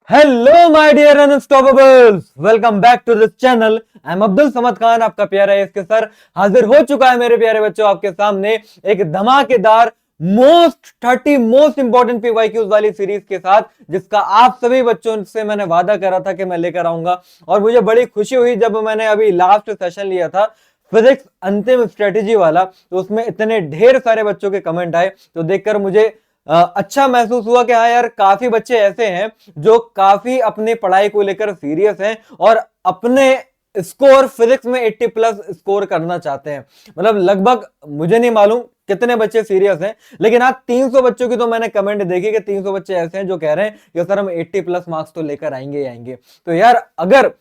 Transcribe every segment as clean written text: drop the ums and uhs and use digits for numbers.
Hello my dear unstoppables, welcome back to this channel. I am Abdul Samad Khan, आपका प्यारा इसके sir हाजिर हो चुका है मेरे प्यारे बच्चों आपके सामने एक धमाकेदार मोस्ट इंपॉर्टेंट पीवाईक्यूज वाली सीरीज के साथ, जिसका आप सभी बच्चों से मैंने वादा करा था कि मैं लेकर आऊंगा। और मुझे बड़ी खुशी हुई जब मैंने अभी लास्ट सेशन लिया था फिजिक्स अंतिम स्ट्रेटेजी वाला, तो उसमें इतने ढेर सारे बच्चों के कमेंट आए तो देखकर मुझे अच्छा महसूस हुआ कि हाँ यार, काफी बच्चे ऐसे हैं जो काफी अपनी पढ़ाई को लेकर सीरियस हैं और अपने स्कोर फिजिक्स में 80 प्लस स्कोर करना चाहते हैं। मतलब लगभग मुझे नहीं मालूम कितने बच्चे सीरियस हैं, लेकिन आज 300 बच्चों की तो मैंने कमेंट देखी कि 300 बच्चे ऐसे हैं जो कह रहे हैं कि सर हम 80 प्लस मार्क्स तो लेकर आएंगे ही आएंगे। तो यार, अगर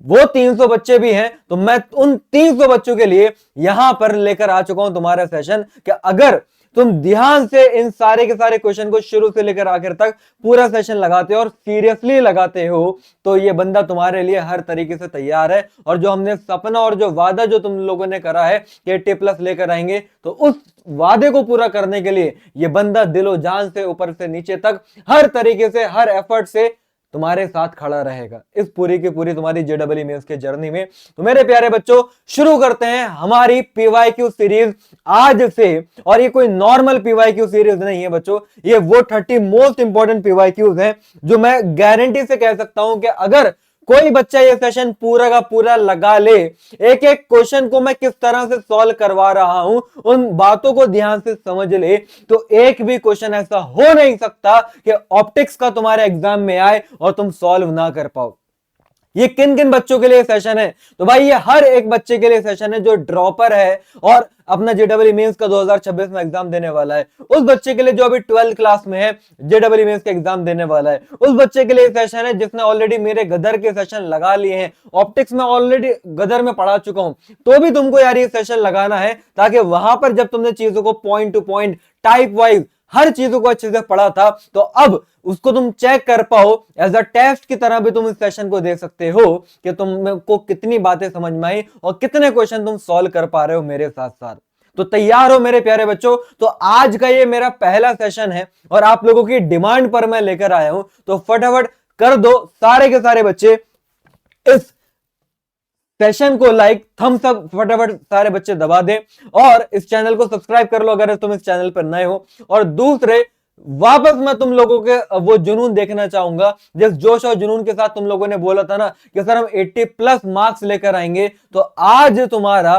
वो 300 बच्चे भी हैं तो मैं उन 300 बच्चों के लिए यहां पर लेकर आ चुका हूं तुम्हारा सेशन कि अगर तुम ध्यान से इन सारे के सारे क्वेश्चन को शुरू से लेकर आखिर तक पूरा सेशन लगाते हो और सीरियसली लगाते हो, तो ये बंदा तुम्हारे लिए हर तरीके से तैयार है। और जो हमने सपना और जो वादा जो तुम लोगों ने करा है कि 80 प्लस लेकर आएंगे, तो उस वादे को पूरा करने के लिए ये बंदा दिलो जान से ऊपर से नीचे तक हर तरीके से, हर एफर्ट से तुम्हारे साथ खड़ा रहेगा इस पूरी की पूरी तुम्हारी जेडब्ल्यू मेंस के जर्नी में। तो मेरे प्यारे बच्चों, शुरू करते हैं हमारी पीवाईक्यू सीरीज आज से। और ये कोई नॉर्मल पीवाईक्यू सीरीज नहीं है बच्चों, ये वो 30 मोस्ट इंपॉर्टेंट पीवाईक्यूज हैं जो मैं गारंटी से कह सकता हूं कि अगर कोई बच्चा ये सेशन पूरा का पूरा लगा ले, एक एक क्वेश्चन को मैं किस तरह से सॉल्व करवा रहा हूं, उन बातों को ध्यान से समझ ले, तो एक भी क्वेश्चन ऐसा हो नहीं सकता कि ऑप्टिक्स का तुम्हारे एग्जाम में आए और तुम सॉल्व ना कर पाओ। ये किन किन बच्चों के लिए सेशन है? तो भाई ये हर एक बच्चे के लिए सेशन है जो ड्रॉपर है और अपना जेडब्ल्यू मेंस का 2026 में एग्जाम देने वाला है। उस बच्चे के लिए जो अभी 12th क्लास में है, जेडब्ल्यू मेंस का एग्जाम देने वाला है। उस बच्चे के लिए सेशन है जिसने ऑलरेडी मेरे गदर के सेशन लगा लिए हैं। ऑप्टिक्स में ऑलरेडी गदर में पढ़ा चुका हूं, तो भी तुमको यार ये सेशन लगाना है, ताकि वहां पर जब तुमने चीजों को point to point, type wise हर चीजों को अच्छे से पढ़ा था, तो अब उसको तुम चेक कर पाओ। एज अ टेस्ट की तरह भी तुम इस सेशन को दे सकते हो कि तुमको कितनी बातें समझ में आई और कितने क्वेश्चन तुम सॉल्व कर पा रहे हो मेरे साथ साथ। तो तैयार हो मेरे प्यारे बच्चों? तो आज का ये मेरा पहला सेशन है और आप लोगों की डिमांड पर मैं लेकर आया हूं, तो फटाफट कर दो सारे के सारे बच्चे इस सेशन को लाइक, थम्स अप फटाफट सारे बच्चे दबा दें और इस चैनल को सब्सक्राइब कर लो अगर तुम इस चैनल पर नए हो। और दूसरे, वापस मैं तुम लोगों के वो जुनून देखना चाहूंगा जिस जोश और जुनून के साथ तुम लोगों ने बोला था ना कि सर हम 80 प्लस मार्क्स लेकर आएंगे। तो आज तुम्हारा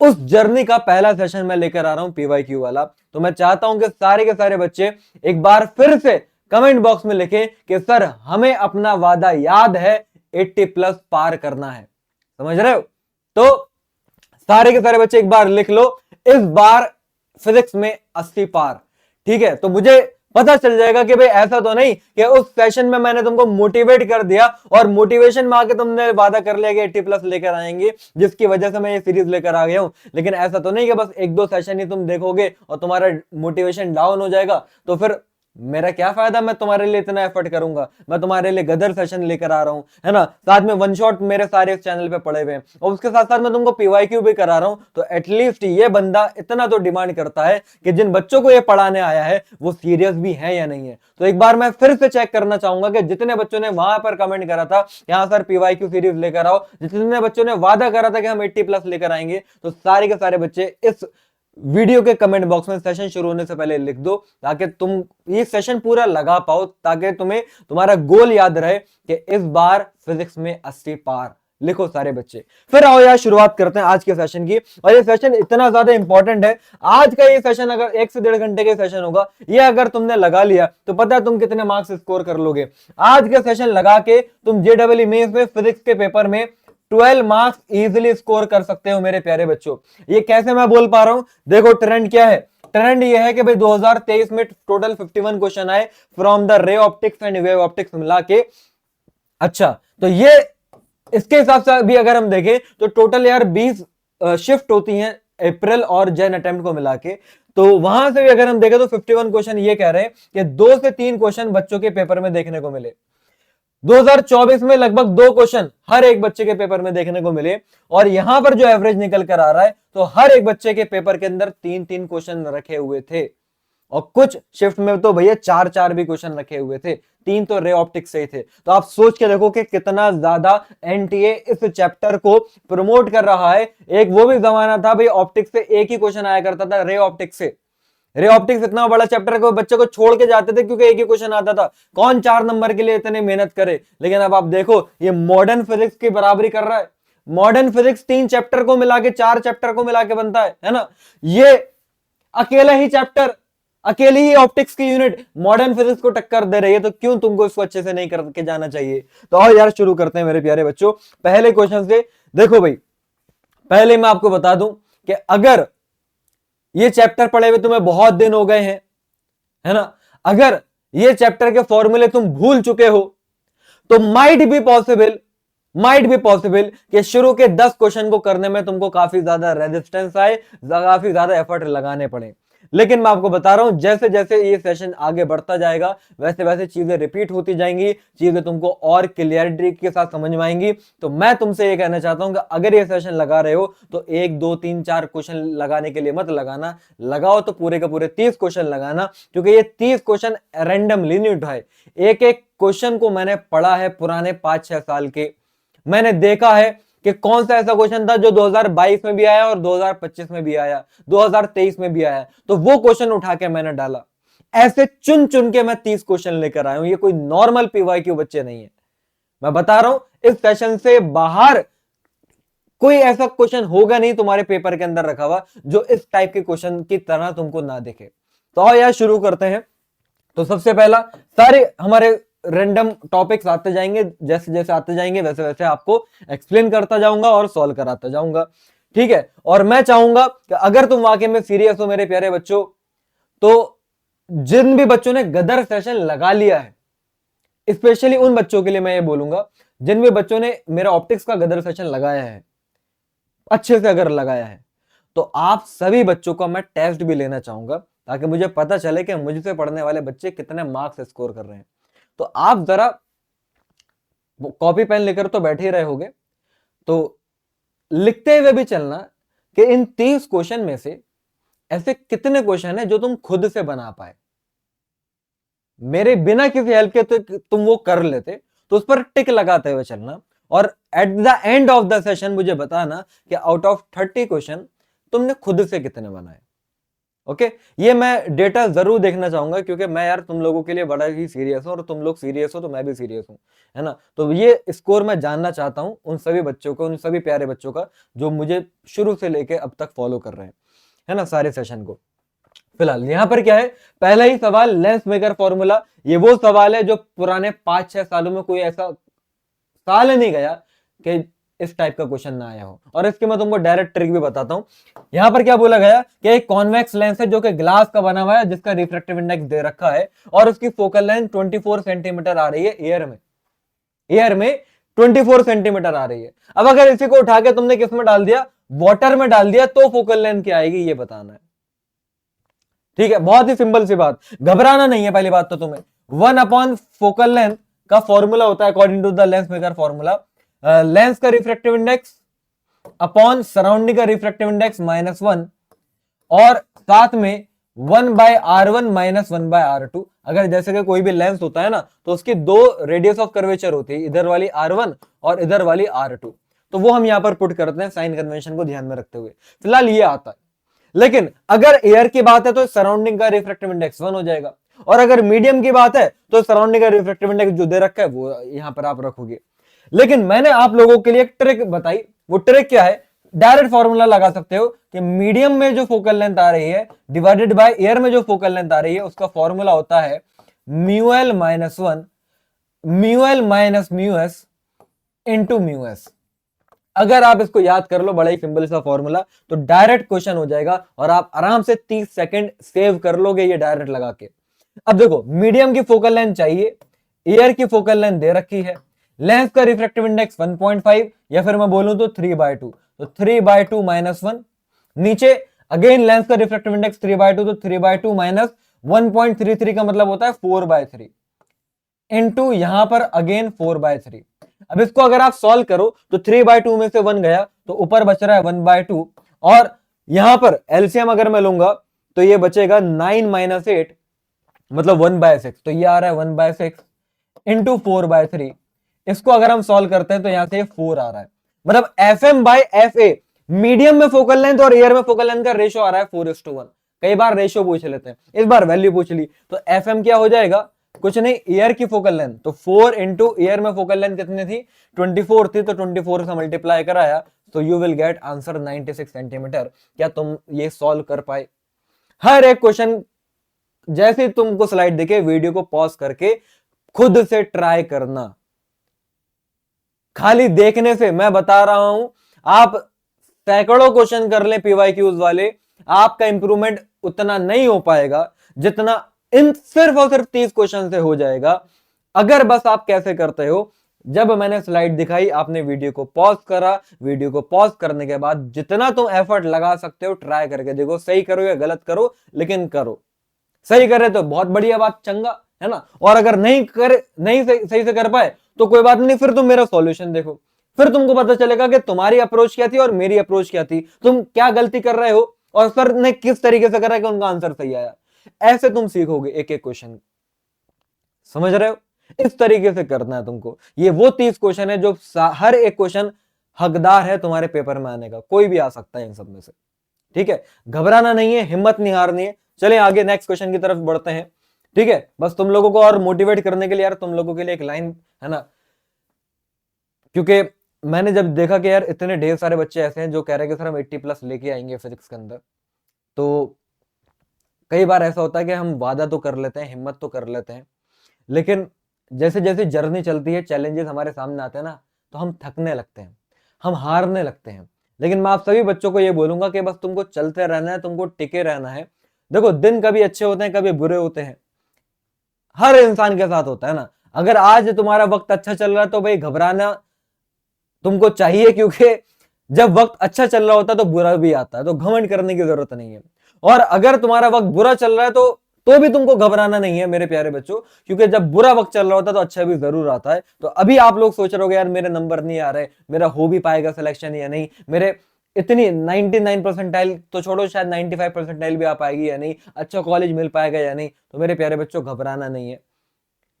उस जर्नी का पहला सेशन मैं लेकर आ रहा हूं, पीवाईक्यू वाला। तो मैं चाहता हूं कि सारे के सारे बच्चे एक बार फिर से कमेंट बॉक्स में लिखें कि सर हमें अपना वादा याद है, 80 प्लस पार करना है। समझ रहे हो? तो सारे के सारे बच्चे एक बार लिख लो, इस बार फिजिक्स में 80 पार। ठीक है, तो मुझे पता चल जाएगा कि भाई ऐसा तो नहीं कि उस सेशन में मैंने तुमको मोटिवेट कर दिया और मोटिवेशन में आके तुमने वादा कर लिया कि 80 प्लस लेकर आएंगे, जिसकी वजह से मैं ये सीरीज लेकर आ गया हूं। लेकिन ऐसा तो नहीं कि बस एक दो सेशन ही तुम देखोगे और तुम्हारा मोटिवेशन डाउन हो जाएगा, तो फिर मेरा क्या फायदा? मैं तुम्हारे लिए इतना एफर्ट करूंगा, मैं तुम्हारे लिए गदर सेशन लेकर आ रहा हूं, है ना। साथ में वन शॉट मेरे सारे इस चैनल पे पड़े हुए हैं और उसके साथ साथ मैं तुमको पीवाईक्यू भी करा रहा हूं। तो एटलीस्ट ये बंदा इतना तो डिमांड करता है कि जिन बच्चों को ये पढ़ाने आया है वो सीरियस भी है या नहीं है। तो एक बार मैं फिर से चेक करना चाहूंगा कि जितने बच्चों ने वहां पर कमेंट करा था यहाँ सर पीवाईक्यू सीरीज लेकर आओ, जितने बच्चों ने वादा करा था कि हम 80 प्लस लेकर आएंगे, तो सारे के सारे बच्चे इस वीडियो के कमेंट बॉक्स में सेशन शुरू होने से पहले लिख दो, ताकि तुम ये सेशन पूरा लगा पाओ, ताकि तुम्हें तुम्हारा गोल याद रहे कि इस बार फिजिक्स में 80 पार। लिखो सारे बच्चे। फिर आओ यार, शुरुआत करते हैं आज के सेशन की। और ये सेशन इतना ज्यादा इंपॉर्टेंट है, आज का ये सेशन अगर 1 से 1.5 घंटे का सेशन होगा, ये अगर तुमने लगा लिया तो पता है तुम कितने मार्क्स स्कोर कर लोगे। आज का सेशन लगा के तुम जेडब्ल्यू मेंस में फिजिक्स के पेपर में 12 मार्क्स इजीली स्कोर कर सकते हो मेरे प्यारे बच्चों। ये कैसे मैं बोल पा रहा हूं? देखो ट्रेंड क्या है। ट्रेंड ये है कि भाई 2023 में टोटल 51 क्वेश्चन आए from the ray optics and wave optics मिला के। अच्छा, तो ये इसके हिसाब से भी अगर हम देखें तो टोटल यार 20 शिफ्ट होती हैं अप्रैल और जैन अटेम्प्ट को मिला के। तो वहां से भी अगर हम देखें तो 51 क्वेश्चन ये कह रहे हैं कि 2 से 3 क्वेश्चन बच्चों के पेपर में देखने को मिले। 2024 में लगभग 2 क्वेश्चन हर एक बच्चे के पेपर में देखने को मिले। और यहां पर जो एवरेज निकल कर आ रहा है, तो हर एक बच्चे के पेपर के अंदर 3-3 क्वेश्चन रखे हुए थे। और कुछ शिफ्ट में तो भैया 4-4 भी क्वेश्चन रखे हुए थे, 3 तो रे ऑप्टिक्स से ही थे। तो आप सोच के देखो कि कितना ज्यादा एनटीए इस चैप्टर को प्रमोट कर रहा है। एक वो भी जमाना था भाई ऑप्टिक्स से एक ही क्वेश्चन आया करता था, रे ऑप्टिक्स से। रे ऑप्टिक्स इतना बड़ा चैप्टर को बच्चे को छोड़ के जाते थे क्योंकि एक ही क्वेश्चन आता था। कौन 4 नंबर के लिए इतने मेहनत करे। लेकिन अब आप देखो ये मॉडर्न फिजिक्स की बराबरी कर रहा है। मॉडर्न फिजिक्स 3 चैप्टर को मिला के 4 चैप्टर को मिला के बनता है ना। ये अकेला ही चैप्टर, अकेली ही ऑप्टिक्स की यूनिट मॉडर्न फिजिक्स को टक्कर दे रही है। तो क्यों तुमको इसको अच्छे से नहीं करके जाना चाहिए। तो आओ यार शुरू करते हैं मेरे प्यारे बच्चों पहले क्वेश्चन से। देखो भाई पहले मैं आपको बता दूं कि अगर ये चैप्टर पढ़े हुए तुम्हें बहुत दिन हो गए हैं, है ना, अगर ये चैप्टर के फॉर्मूले तुम भूल चुके हो तो माइट बी पॉसिबल कि शुरू के 10 क्वेश्चन को करने में तुमको काफी ज्यादा रेजिस्टेंस आए, काफी ज्यादा एफर्ट लगाने पड़े। लेकिन मैं आपको बता रहा हूं जैसे जैसे ये सेशन आगे बढ़ता जाएगा वैसे वैसे चीजें रिपीट होती जाएंगी, चीजें तुमको और क्लियरिटी के साथ समझ में आएंगी। तो मैं तुमसे ये कहना चाहता हूं कि अगर ये सेशन लगा रहे हो तो 1 2 3 4 क्वेश्चन लगाने के लिए मत लगाना, लगाओ तो पूरे का पूरे 30 क्वेश्चन लगाना, क्योंकि ये 30 क्वेश्चन रैंडमली नहीं उठाए। एक एक क्वेश्चन को मैंने पढ़ा है पुराने 5-6 साल के, मैंने देखा है कि कौन सा ऐसा क्वेश्चन था जो 2022 में भी आया और 2025 में भी आया, 2023 में भी आया, तो वो क्वेश्चन उठा के मैंने डाला। ऐसे चुन चुन के मैं 30 क्वेश्चन लेकर आया हूं। ये कोई नॉर्मल पीवाईक्यू बच्चे नहीं है। मैं बता रहा हूं इस सेशन से बाहर कोई ऐसा क्वेश्चन होगा नहीं तुम्हारे पेपर के अंदर रखा हुआ जो इस टाइप के क्वेश्चन की तरह तुमको ना दिखे। तो आओ यार शुरू करते हैं। तो सबसे पहला सारे हमारे रैंडम टॉपिक्स आते जाएंगे, जैसे जैसे आते जाएंगे वैसे वैसे आपको एक्सप्लेन करता जाऊंगा और सॉल्व कराता जाऊंगा, ठीक है। और मैं चाहूंगा कि अगर तुम वाकई में सीरियस हो मेरे प्यारे बच्चों, तो जिन भी बच्चों ने गदर सेशन लगा लिया है, स्पेशली उन बच्चों के लिए मैं ये बोलूंगा जिन भी बच्चों ने मेरा ऑप्टिक्स का गदर सेशन लगाया है, अच्छे से अगर लगाया है, तो आप सभी बच्चों का मैं टेस्ट भी लेना चाहूंगा ताकि मुझे पता चले कि मुझसे पढ़ने वाले बच्चे कितने मार्क्स स्कोर कर रहे हैं। तो आप जरा कॉपी पेन लेकर तो बैठे ही रहे होगे, तो लिखते हुए भी चलना कि इन 30 क्वेश्चन में से ऐसे कितने क्वेश्चन है जो तुम खुद से बना पाए, मेरे बिना किसी हेल्प के तो तुम वो कर लेते। तो उस पर टिक लगाते हुए चलना और at the end of the session मुझे बताना कि आउट ऑफ 30 क्वेश्चन तुमने खुद से कितने बनाए। ओके, ये मैं डेटा जरूर देखना चाहूंगा क्योंकि मैं यार तुम लोगों के लिए बड़ा ही सीरियस हूं और तुम लोग सीरियस हो तो मैं भी सीरियस हूं, है ना। तो ये स्कोर मैं जानना चाहता हूं उन सभी बच्चों को, उन सभी प्यारे बच्चों का जो मुझे शुरू से लेके अब तक फॉलो कर रहे हैं, है ना, सारे सेशन को। फिलहाल यहां पर क्या है, पहला ही सवाल लेंस मेकर फॉर्मूला। ये वो सवाल है जो पुराने 5-6 सालों में कोई ऐसा साल नहीं गया कि इस टाइप का क्वेश्चन ना आया हो। और इसके मैं तुमको डायरेक्ट ट्रिक भी बताता हूं। यहां पर क्या बोला गया कि एक कॉन्वेक्स लेंस है जो कि ग्लास का बना हुआ है, जिसका रिफ्रैक्टिव इंडेक्स दे रखा है और उसकी फोकल लेंथ 24 सेंटीमीटर आ रही है एयर में 24 सेंटीमीटर आ रही है। अब अगर इसी को उठा के तुमने किस में डाल दिया, वाटर में डाल दिया, तो फोकल लेंथ क्या आएगी ये बताना है, ठीक है। बहुत ही सिंपल सी बात, घबराना नहीं है। पहली बात तो तुम्हें 1 फोकल लेंथ का फॉर्मूला होता है according to the lens maker formula, lens का रिफ्रैक्टिव इंडेक्स अपॉन सराउंडिंग का रिफ्रैक्टिव इंडेक्स -1 और साथ में 1/r1 - 1/r2। अगर जैसे कि कोई भी लेंस होता है ना तो उसकी 2 रेडियस ऑफ कर्वेचर होती है, इधर वाली r1 और इधर वाली r2। तो वो हम यहां पर पुट करते हैं साइन कन्वेंशन को ध्यान में रखते हुए। फिलहाल ये आता है। लेकिन अगर एयर की बात है तो सराउंडिंग का रिफ्रैक्टिव इंडेक्स 1 हो जाएगा, और अगर मीडियम की बात है तो सराउंडिंग का रिफ्रैक्टिव इंडेक्स जो दे रखा है वो यहां पर आप रखोगे। लेकिन मैंने आप लोगों के लिए एक ट्रिक बताई। वो ट्रिक क्या है, डायरेक्ट फॉर्मूला लगा सकते हो कि मीडियम में जो फोकल लेंथ आ रही है डिवाइडेड बाय एयर में जो फोकल लेंथ आ रही है, उसका फॉर्मूला होता है μl - 1 μl - μs into μs। अगर आप इसको याद कर लो, बड़ा ही सिंपल सा फॉर्मूला, तो डायरेक्ट क्वेश्चन हो जाएगा और आप आराम से 30 सेकंड सेव कर लोगे ये डायरेक्ट लगा के। अब देखो मीडियम की फोकल लेंथ चाहिए, एयर की फोकल लेंथ दे रखी है, लेंस का रिफ्रैक्टिव इंडेक्स 1.5 या फिर मैं बोलूं तो 3/2, तो 3/2 - 1, नीचे अगेन लेंस का रिफ्रैक्टिव इंडेक्स 3/2, तो 3/2 - 1.33 का मतलब होता है 4/3 इनटू यहां पर अगेन 4/3। अब इसको अगर आप सॉल्व करो तो 3/2 में से 1 गया तो ऊपर बच रहा है 1/2, और यहां पर एलसीएम अगर मैं लूंगा तो ये बचेगा 9 माइनस 8 मतलब 1/6, तो ये आ रहा है 1/6 इंटू 4/3। इसको अगर हम सॉल्व करते हैं तो यहां से 4 आ रहा है, मतलब F M by F A, medium में फोकल लेंथ और एयर में फोकल लेंथ का रेशो आ रहा है 4:1। कई बार रेशो पूछ लेते हैं, इस बार वैल्यू पूछ ली, तो एफ एम क्या हो जाएगा, कुछ नहीं, एयर की फोकल लेंथ, तो 4 इंटू एयर में फोकल लेंथ कितनी थी, 24 थी, तो 24 से मल्टीप्लाई कराया, तो you will get answer 96 centimetre. क्या तुम ये सॉल्व कर पाए? हर एक क्वेश्चन जैसे ही तुमको स्लाइड दिखे वीडियो को पॉज करके खुद से ट्राई करना। खाली देखने से, मैं बता रहा हूं, आप सैकड़ों क्वेश्चन कर ले पीवाईक्यूज वाले, आपका इंप्रूवमेंट उतना नहीं हो पाएगा जितना इन सिर्फ और सिर्फ 30 क्वेश्चन से हो जाएगा। अगर बस आप कैसे करते हो, जब मैंने स्लाइड दिखाई आपने वीडियो को पॉज करा, वीडियो को पॉज करने के बाद जितना तुम एफर्ट लगा सकते हो ट्राई करके देखो, सही करो या गलत करो लेकिन करो। सही करे तो बहुत बढ़िया बात, चंगा है ना, और अगर नहीं सही से कर पाए तो कोई बात नहीं, फिर तुम मेरा सॉल्यूशन देखो, फिर तुमको पता चलेगा कि तुम्हारी अप्रोच क्या थी और मेरी अप्रोच क्या थी, तुम क्या गलती कर रहे हो और सर ने किस तरीके से करा कि उनका आंसर सही आया। ऐसे तुम सीखोगे एक एक क्वेश्चन, समझ रहे हो? इस तरीके से करना है तुमको। ये वो 30 क्वेश्चन है जो हर एक क्वेश्चन हकदार है तुम्हारे पेपर में आने का, कोई भी आ सकता है इन सब में से। ठीक है, घबराना नहीं है, हिम्मत नहीं हारनी है। चले आगे नेक्स्ट क्वेश्चन की तरफ बढ़ते हैं। ठीक है, बस तुम लोगों को और मोटिवेट करने के लिए यार तुम लोगों के लिए एक लाइन है ना, क्योंकि मैंने जब देखा कि यार इतने ढेर सारे बच्चे ऐसे हैं जो कह रहे हैं कि सर हम 80+ लेके आएंगे फिजिक्स के अंदर, तो कई बार ऐसा होता है कि हम वादा तो कर लेते हैं, हिम्मत तो कर लेते हैं, लेकिन जैसे जैसे जर्नी चलती है, चैलेंजेस हमारे सामने आते हैं ना, तो हम थकने लगते हैं, हम हारने लगते हैं। लेकिन मैं आप सभी बच्चों को ये बोलूंगा कि बस तुमको चलते रहना है, तुमको टिके रहना है। देखो दिन कभी अच्छे होते हैं, कभी बुरे होते हैं, हर इंसान के साथ होता है ना। अगर आज तुम्हारा वक्त अच्छा चल रहा है तो भाई घबराना तुमको चाहिए, क्योंकि जब वक्त अच्छा चल रहा होता है तो बुरा भी आता है, तो घमंड करने की जरूरत नहीं है। और अगर तुम्हारा वक्त बुरा चल रहा है तो भी तुमको घबराना नहीं है मेरे प्यारे बच्चों, क्योंकि जब बुरा वक्त चल रहा होता है तो अच्छा भी जरूर आता है। तो अभी आप लोग सोच रहे हो यार मेरे नंबर नहीं आ रहे, मेरा हो भी पाएगा सिलेक्शन या नहीं, मेरे इतनी 99 परसेंटाइल तो छोड़ो, शायद 95 परसेंटाइल भी आ पाएगी या नहीं, अच्छा कॉलेज मिल पाएगा या नहीं। तो मेरे प्यारे बच्चों घबराना नहीं है,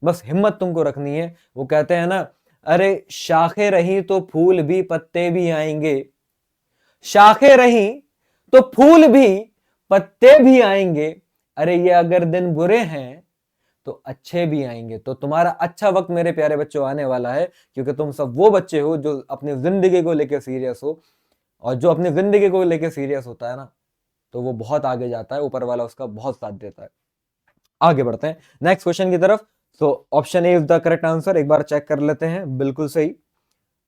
बस हिम्मत तुमको रखनी है। वो कहते हैं ना, अरे शाखें रही तो फूल भी पत्ते भी आएंगे, शाखें रही तो फूल भी पत्ते भी आएंगे, अरे ये अगर दिन बुरे हैं तो अच्छे भी आएंगे। तो तुम्हारा अच्छा वक्त मेरे प्यारे बच्चों आने वाला है, क्योंकि तुम सब वो बच्चे हो जो अपनी जिंदगी को लेकर सीरियस हो, और जो अपनी जिंदगी को लेकर सीरियस होता है ना, तो वो बहुत आगे जाता है, ऊपर वाला उसका बहुत साथ देता है। आगे बढ़ते हैं नेक्स्ट क्वेश्चन की तरफ। सो option A is the correct answer, एक बार चेक कर लेते हैं। बिल्कुल सही,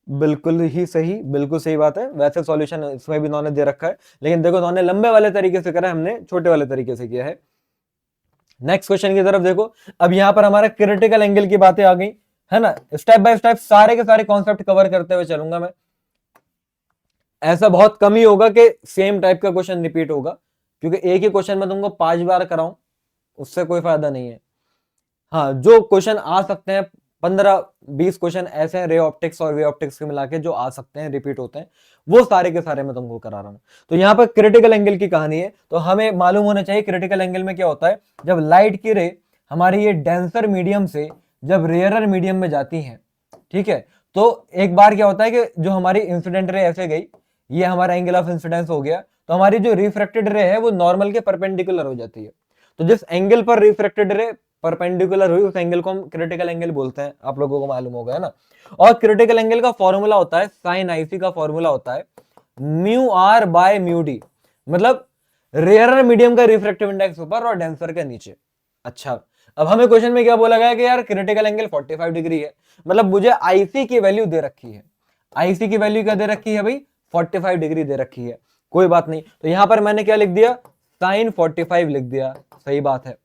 बिल्कुल ही सही, बिल्कुल सही बात है। वैसे सॉल्यूशन इसमें भी इन्होंने दे रखा है, लेकिन देखो इन्होंने लंबे वाले तरीके से करा है, हमने छोटे वाले तरीके से किया है। नेक्स्ट क्वेश्चन की तरफ देखो, अब यहां पर हमारा क्रिटिकल एंगल की बातें आ गई है ना। स्टेप बाय स्टेप सारे के सारे कॉन्सेप्ट कवर करते हुए चलूंगा मैं। ऐसा बहुत कम ही होगा कि सेम टाइप का क्वेश्चन रिपीट होगा, क्योंकि एक ही क्वेश्चन में तुमको 5 बार कराऊं उससे कोई फायदा नहीं है। हाँ, जो क्वेश्चन आ सकते हैं 15-20 क्वेश्चन ऐसे हैं रे ऑप्टिक्स और वे ऑप्टिक्स के मिला के जो आ सकते हैं, रिपीट होते हैं, वो सारे के सारे मैं तुमको करा रहा हूं। तो यहाँ पर क्रिटिकल एंगल की कहानी है, तो हमें मालूम होना चाहिए क्रिटिकल एंगल में क्या होता है। जब लाइट की रे हमारी ये डेंसर मीडियम से जब रेयरर मीडियम में जाती है, ठीक है, तो एक बार क्या होता है कि जो हमारी इंसिडेंट रे ऐसे गई, ये हमारा एंगल ऑफ इंसिडेंस हो गया, तो हमारी जो रिफ्रैक्टेड रे है वो नॉर्मल के परपेंडिकुलर हो जाती है। तो जिस एंगल पर रिफ्रैक्टेड रे परपेंडिकुलर हुई उस एंगल को हम क्रिटिकल एंगल बोलते हैं, आप लोगों को मालूम होगा है ना। और क्रिटिकल एंगल का फॉर्मूला होता है, साइन आईसी का फॉर्मूला होता है mu R by mu D, मतलब रेयरर मीडियम का रिफ्रैक्टिव इंडेक्स ऊपर और डेंसर के नीचे। अच्छा, अब हमें क्वेश्चन में क्या बोला गया कि यार क्रिटिकल एंगल 45 डिग्री है, मतलब मुझे आईसी की वैल्यू दे रखी है। आईसी की वैल्यू क्या दे रखी है भाई? 45 डिग्री दे रखी है। कोई बात नहीं, तो यहां पर मैंने क्या लिख दिया? साइन 45 लिख दिया, सही बात है।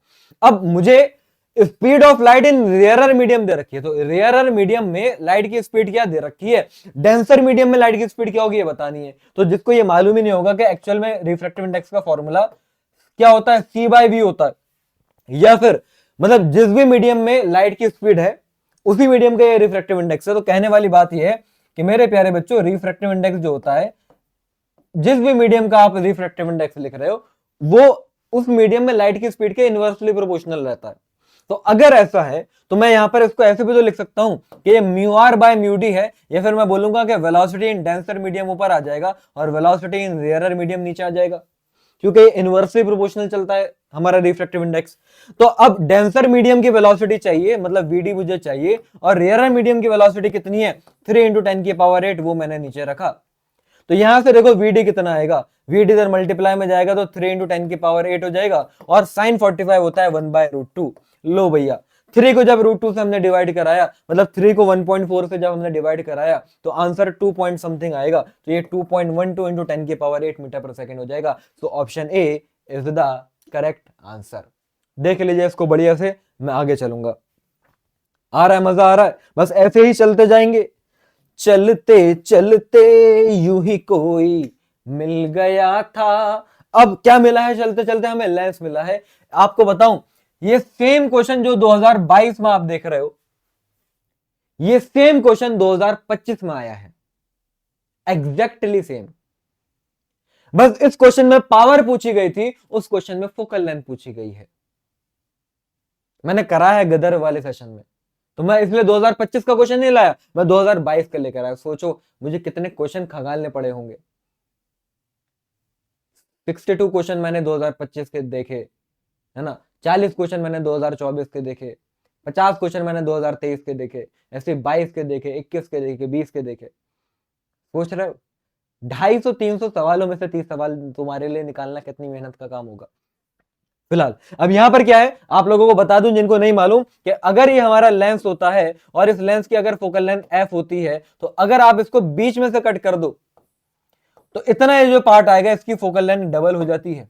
अब मुझे speed of light in rarer medium दे रखी है, तो रेयरर मीडियम में लाइट की स्पीड क्या दे रखी है, डेंसर मीडियम में लाइट की स्पीड क्या होगी ये बतानी है। तो जिसको ये मालूम ही नहीं होगा कि एक्चुअल में रिफ्रैक्टिव इंडेक्स का फॉर्मूला क्या होता है, सी बाय वी होता है, या फिर मतलब जिस भी मीडियम में लाइट की स्पीड है उसी मीडियम का ये रिफ्रैक्टिव इंडेक्स है। तो कहने वाली बात यह है कि मेरे प्यारे बच्चों, रिफ्रैक्टिव इंडेक्स जो होता है, जिस भी मीडियम का आप रिफ्रैक्टिव इंडेक्स लिख रहे हो वो उस मीडियम में लाइट की स्पीड के इनवर्सली प्रोपोर्शनल रहता है। तो अगर ऐसा है तो मैं यहां पर इसको ऐसे भी तो लिख सकता हूं कि ये mu R by mu D है, या फिर मैं बोलूंगा कि वेलोसिटी इन डेंसर मीडियम ऊपर आ जाएगा और वेलोसिटी इन रेयरर मीडियम नीचे आ जाएगा, क्योंकि इनवर्सली प्रोपोर्शनल चलता है हमारा रिफ्रैक्टिव इंडेक्स। तो अब डेंसर मीडियम की वेलोसिटी चाहिए, मतलब वीडी मुझे चाहिए, और रेयरर मीडियम की वेलोसिटी कितनी है, 3 × 10⁸, वो मैंने नीचे रखा। तो यहां से देखो वीडी कितना आएगा, वीडी इधर मल्टीप्लाई में जाएगा तो 3 × 10⁸ हो जाएगा, और साइन 45 होता है 1/√2। लो भैया, 3 को जब √2 से हमने डिवाइड कराया, मतलब 3 को 1.4 से जब हमने डिवाइड कराया, तो आंसर 2 पॉइंट समथिंग आएगा। तो ये 2.12 × 10⁸ मीटर पर सेकेंड हो जाएगा। सो option A is the correct answer. देख लीजिए इसको बढ़िया से, मैं आगे चलूंगा। आ रहा है, मजा आ रहा है? बस ऐसे ही चलते जाएंगे। चलते चलते यूं ही कोई मिल गया था। अब क्या मिला है? चलते चलते हमें लेंस मिला है। आपको बताऊं, ये सेम क्वेश्चन जो 2022 में आप देख रहे हो, ये सेम क्वेश्चन 2025 में आया है, एग्जैक्टली सेम। बस इस क्वेश्चन में पावर पूछी गई थी, उस क्वेश्चन में फोकल लेंथ पूछी गई है। मैंने करा है गदर वाले सेशन में, तो मैं इसलिए 2025 का क्वेश्चन नहीं लाया, मैं 2022 का लेकर आया। सोचो मुझे कितने क्वेश्चन खंगालने पड़े होंगे। 62 क्वेश्चन मैंने 2025 के देखे, है ना। 40 क्वेश्चन मैंने 2024 के देखे, 50 क्वेश्चन मैंने 2023 के देखे, ऐसे 22 के देखे, 21 के देखे, 20 के देखे। सोच रहे हो 250-300 सवालों में से 30 सवाल तुम्हारे लिए निकालना कितनी मेहनत का काम होगा। फिलहाल अब यहां पर क्या है, आप लोगों को बता दूं जिनको नहीं मालूम, कि अगर ये हमारा लेंस होता है और इस लेंस की अगर फोकल लेंथ एफ होती है, तो अगर आप इसको बीच में से कट कर दो, तो इतना ये जो पार्ट आएगा इसकी फोकल लेंथ डबल हो जाती है।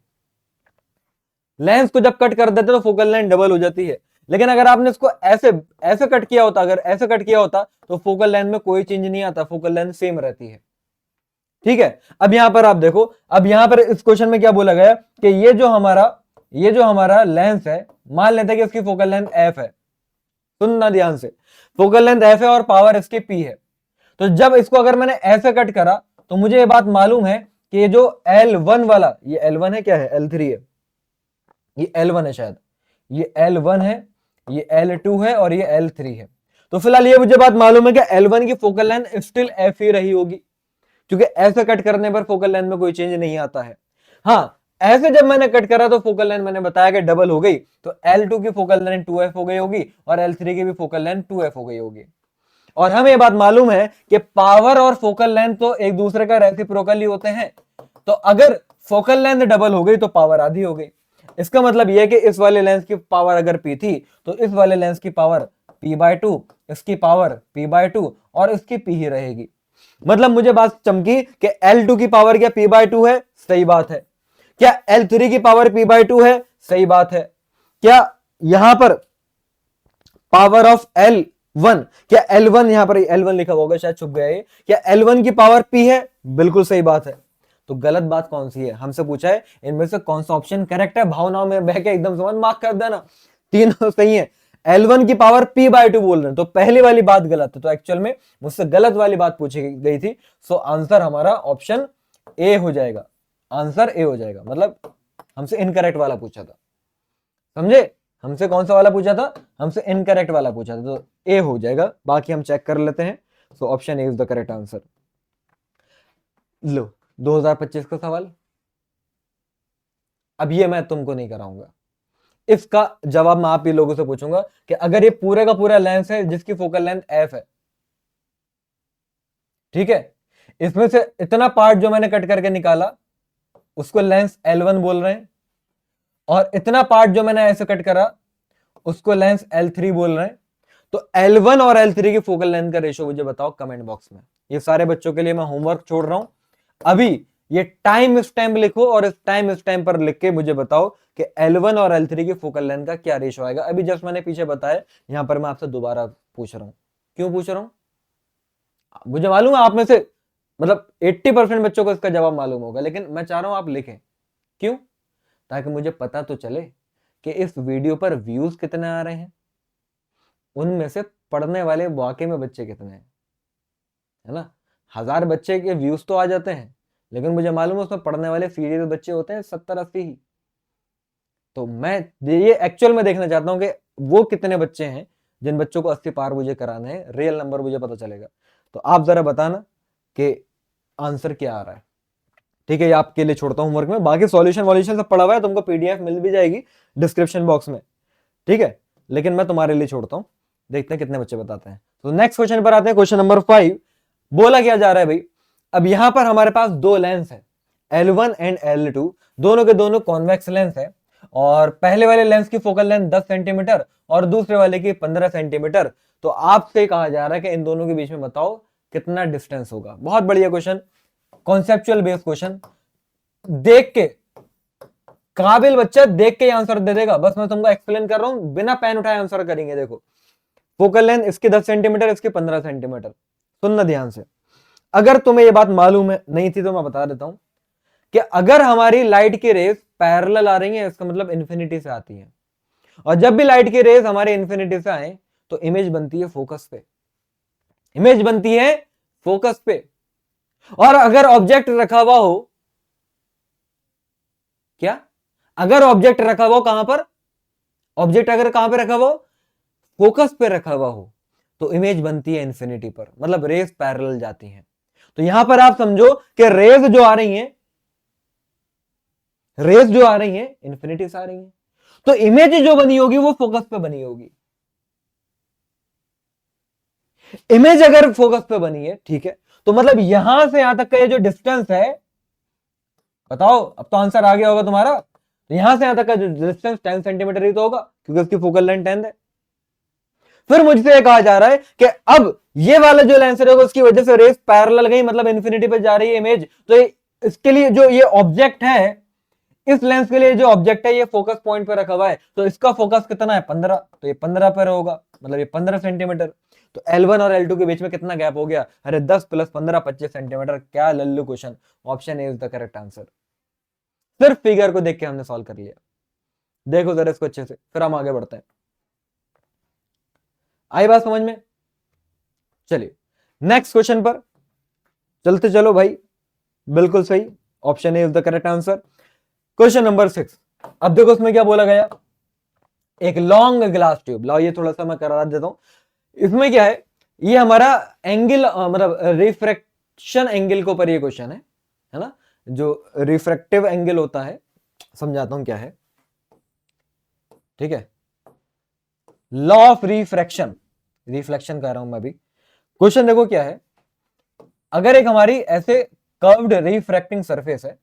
लेंस को जब कट कर देते तो फोकल लेंथ डबल हो जाती है। लेकिन अगर आपने इसको ऐसे ऐसे कट किया होता, अगर ऐसे कट किया होता, तो फोकल लेंथ में कोई चेंज नहीं आता, फोकल लेंथ सेम रहती है। ठीक है, अब यहां पर आप देखो, अब यहां पर इस क्वेश्चन में क्या बोला गया कि ये जो हमारा लेंस है, मान लेते हैं कि इसकी फोकल लेंथ एफ है। सुनना ध्यान से, फोकल लेंथ एफ है और पावर इसकी पी है। तो जब इसको अगर मैंने ऐसे कट करा, तो मुझे ये बात मालूम है कि ये जो L1 वाला, ये L1 है, क्या है, L3 है, ये L1 है शायद, ये L1 है, ये L2 है और ये L3 है। तो फिलहाल ये मुझे बात मालूम है कि L1 की फोकल लेंथ स्टिल एफ ही रही होगी, क्योंकि ऐसे कट करने पर फोकल लेंथ में कोई चेंज नहीं आता है। हाँ, ऐसे जब मैंने कट करा तो फोकल लेंथ मैंने बताया कि डबल हो गई, तो L2 की फोकल लेंथ 2f हो गई होगी और L3 की भी फोकल लेंथ 2f हो गई होगी। और हमें ये बात मालूम है कि पावर और फोकल लेंथ तो एक दूसरे का रेसिप्रोकल ही होते हैं। तो अगर फोकल लेंथ डबल हो गई तो पावर आधी हो गई। इसका मतलब यह है कि इस वाले लेंस की पावर अगर p थी, तो इस वाले लेंस की पावर p/2, इसकी पावर p/2 और इसकी p ही रहेगी। मतलब मुझे बात चमकी कि L2 की पावर क्या p/2 है, सही बात है। क्या L3 की पावर p/2 है, सही बात है। क्या यहां पर पावर ऑफ L1, क्या L1 यहां पर L1 लिखा होगा, शायद छुप गया है, क्या L1 की पावर p है, बिल्कुल सही बात है। तो गलत बात कौन सी है, हमसे पूछा है इनमें से कौन सा ऑप्शन करेक्ट है, भावनाओं में बह के एकदम समझ मार्क कर देना, तीनों सही है। L1 की पावर p/2 बोल रहे हैं, तो पहली वाली बात गलत है, तो एक्चुअल में मुझसे गलत वाली बात पूछी गई थी। सो आंसर हमारा ऑप्शन ए हो जाएगा, आंसर ए हो जाएगा, मतलब हमसे इनकरेक्ट वाला पूछा था, समझे। हमसे कौन सा वाला पूछा था, हमसे इनकरेक्ट वाला पूछा था, तो ए हो जाएगा। बाकी हम चेक कर लेते हैं। So option A is the correct answer. लो 2025 का सवाल, अब ये मैं तुमको नहीं कराऊंगा, इसका जवाब मैं आप ही लोगों से पूछूंगा कि अगर ये पूरे का पूरा लेंस है जिसकी फोकल लेंथ एफ है, ठीक है, इसमें से इतना पार्ट जो मैंने कट करके निकाला उसको लेंस L1 बोल रहे हैं, और इतना पार्ट जो मैंने ऐसे कट करा उसको लेंस L3 बोल रहे हैं। तो L1 और L3 की फोकल लेंथ का रेशियो मुझे बताओ कमेंट बॉक्स में। ये सारे बच्चों के लिए मैं होमवर्क छोड़ रहा हूं। अभी ये टाइम स्टैम्प लिखो और इस टाइम स्टैम्प पर लिख के मुझे बताओ कि L1 और L3 की फोकल लेंथ का क्या रेशियो आएगा। अभी जस्ट मैंने पीछे बताया, यहां पर मैं आपसे दोबारा पूछ रहा हूं। क्यों पूछ रहा हूं, मुझे मालूम है आप में से मतलब 80% बच्चों को इसका जवाब मालूम होगा, लेकिन मैं चाह रहा हूं आप लिखें। क्यों, ताकि मुझे पता तो चले कि इस वीडियो पर व्यूज कितने आ रहे हैं, उनमें से पढ़ने वाले वाकई में बच्चे कितने हैं, है ना। 1000 बच्चे के व्यूज तो आ जाते हैं, लेकिन मुझे मालूम है उसमें पढ़ने वाले सीरियस बच्चे होते हैं 70-80 ही। तो मैं ये एक्चुअल में देखना चाहता हूं कि वो कितने बच्चे हैं जिन बच्चों को 80 पार मुझे कराने हैं, रियल नंबर मुझे पता चलेगा। तो आप जरा बताना कि आंसर क्या आ रहा है। ठीक है, ये आपके लिए छोड़ता हूं होमवर्क में, बाकी सॉल्यूशन वॉल्यूशन सब पड़ा हुआ है, तुमको पीडीएफ मिल भी जाएगी डिस्क्रिप्शन बॉक्स में। ठीक है, लेकिन मैं तुम्हारे लिए छोड़ता हूं, देखते हैं कितने बच्चे बताते हैं। तो नेक्स्ट क्वेश्चन पर आते हैं, क्वेश्चन नंबर 5। बोला क्या जा रहा है भाई, अब यहां पर हमारे पास दो लेंस है, L1 एंड L2, दोनों के दोनों कॉन्वेक्स लेंस है, और पहले वाले लेंस की फोकल लेंथ 10 सेंटीमीटर और दूसरे वाले की 15 सेंटीमीटर। तो आपसे कहा जा रहा है कि इन दोनों के बीच में बताओ कितना डिस्टेंस होगा। बहुत बढ़िया क्वेश्चन, कॉन्सेप्चुअल बेस्ड क्वेश्चन, देख के काबिल बच्चा देख के आंसर दे देगा। बस मैं तुमको एक्सप्लेन कर रहा हूं, बिना पेन उठाए आंसर करेंगे। देखो, फोकल लेंथ इसकी 10 सेंटीमीटर, इसकी 15 सेंटीमीटर। सुनना ध्यान से, अगर तुम्हें ये बात मालूम है नहीं थी तो मैं बता देता हूं कि अगर हमारी लाइट की रेस पैरेलल आ रही है, इसका मतलब इंफिनिटी से आती है, और जब भी लाइट की रेस हमारे इंफिनिटी से आए तो इमेज बनती है फोकस पे, इमेज बनती है फोकस पे। और अगर ऑब्जेक्ट रखा हुआ हो, क्या अगर ऑब्जेक्ट रखा हुआ हो कहां पर, ऑब्जेक्ट अगर कहां पे रखा हुआ हो, फोकस पे रखा हुआ हो, तो इमेज बनती है इन्फिनिटी पर, मतलब रेस पैरेलल जाती हैं। तो यहां पर आप समझो कि रेस जो आ रही हैं, रेस जो आ रही हैं इन्फिनिटी से आ रही हैं, तो इमेज जो बनी होगी वो फोकस पे बनी होगी। इमेज अगर फोकस पे बनी है, ठीक है, तो मतलब यहां से यहां तक का ये जो डिस्टेंस है, बताओ अब तो आंसर आ गया होगा तुम्हारा। तो यहां से यहां तक का जो डिस्टेंस 10 सेंटीमीटर ही तो होगा, क्योंकि उसकी फोकल लेंथ 10 है। फिर मुझसे कहा जा रहा है कि अब ये वाला जो लेंस है उसकी वजह से रेस पैरेलल गई, मतलब इन्फिनिटी पे जा रही है इमेज। तो इसके लिए जो ये ऑब्जेक्ट है, इस लेंस के लिए जो ऑब्जेक्ट है ये फोकस पॉइंट पे रखा हुआ है, तो इसका फोकस कितना है 15, तो ये 15 पर होगा, मतलब ये 15 सेंटीमीटर। तो L1 और L2 के बीच में कितना गैप हो गया, अरे 10 प्लस 15 25 सेंटीमीटर। क्या Lallu question, option A is the correct answer. सिर्फ फिगर को देख के हमने सॉल्व कर लिया। देखो जरा इसको अच्छे से, फिर हम आगे बढ़ते हैं। आई बात समझ में? चलिए नेक्स्ट क्वेश्चन पर चलते चलो भाई, बिल्कुल सही, option A is the correct answer. Question number 6। अब देखो उसमें क्या बोला गया, एक लॉन्ग ग्लास ट्यूब, लाओ ये थोड़ा सा मैं करा देता हूं। इसमें क्या है, ये हमारा एंगल, मतलब रिफ्रैक्शन एंगल के ऊपर ये क्वेश्चन है ना, जो रिफ्रैक्टिव एंगल होता है, समझाता हूं क्या है। ठीक है, लॉ ऑफ रिफ्रैक्शन, रिफ्लेक्शन कह रहा हूं मैं अभी। क्वेश्चन देखो क्या है, अगर एक हमारी ऐसे कर्व्ड रिफ्रैक्टिंग सरफेस है,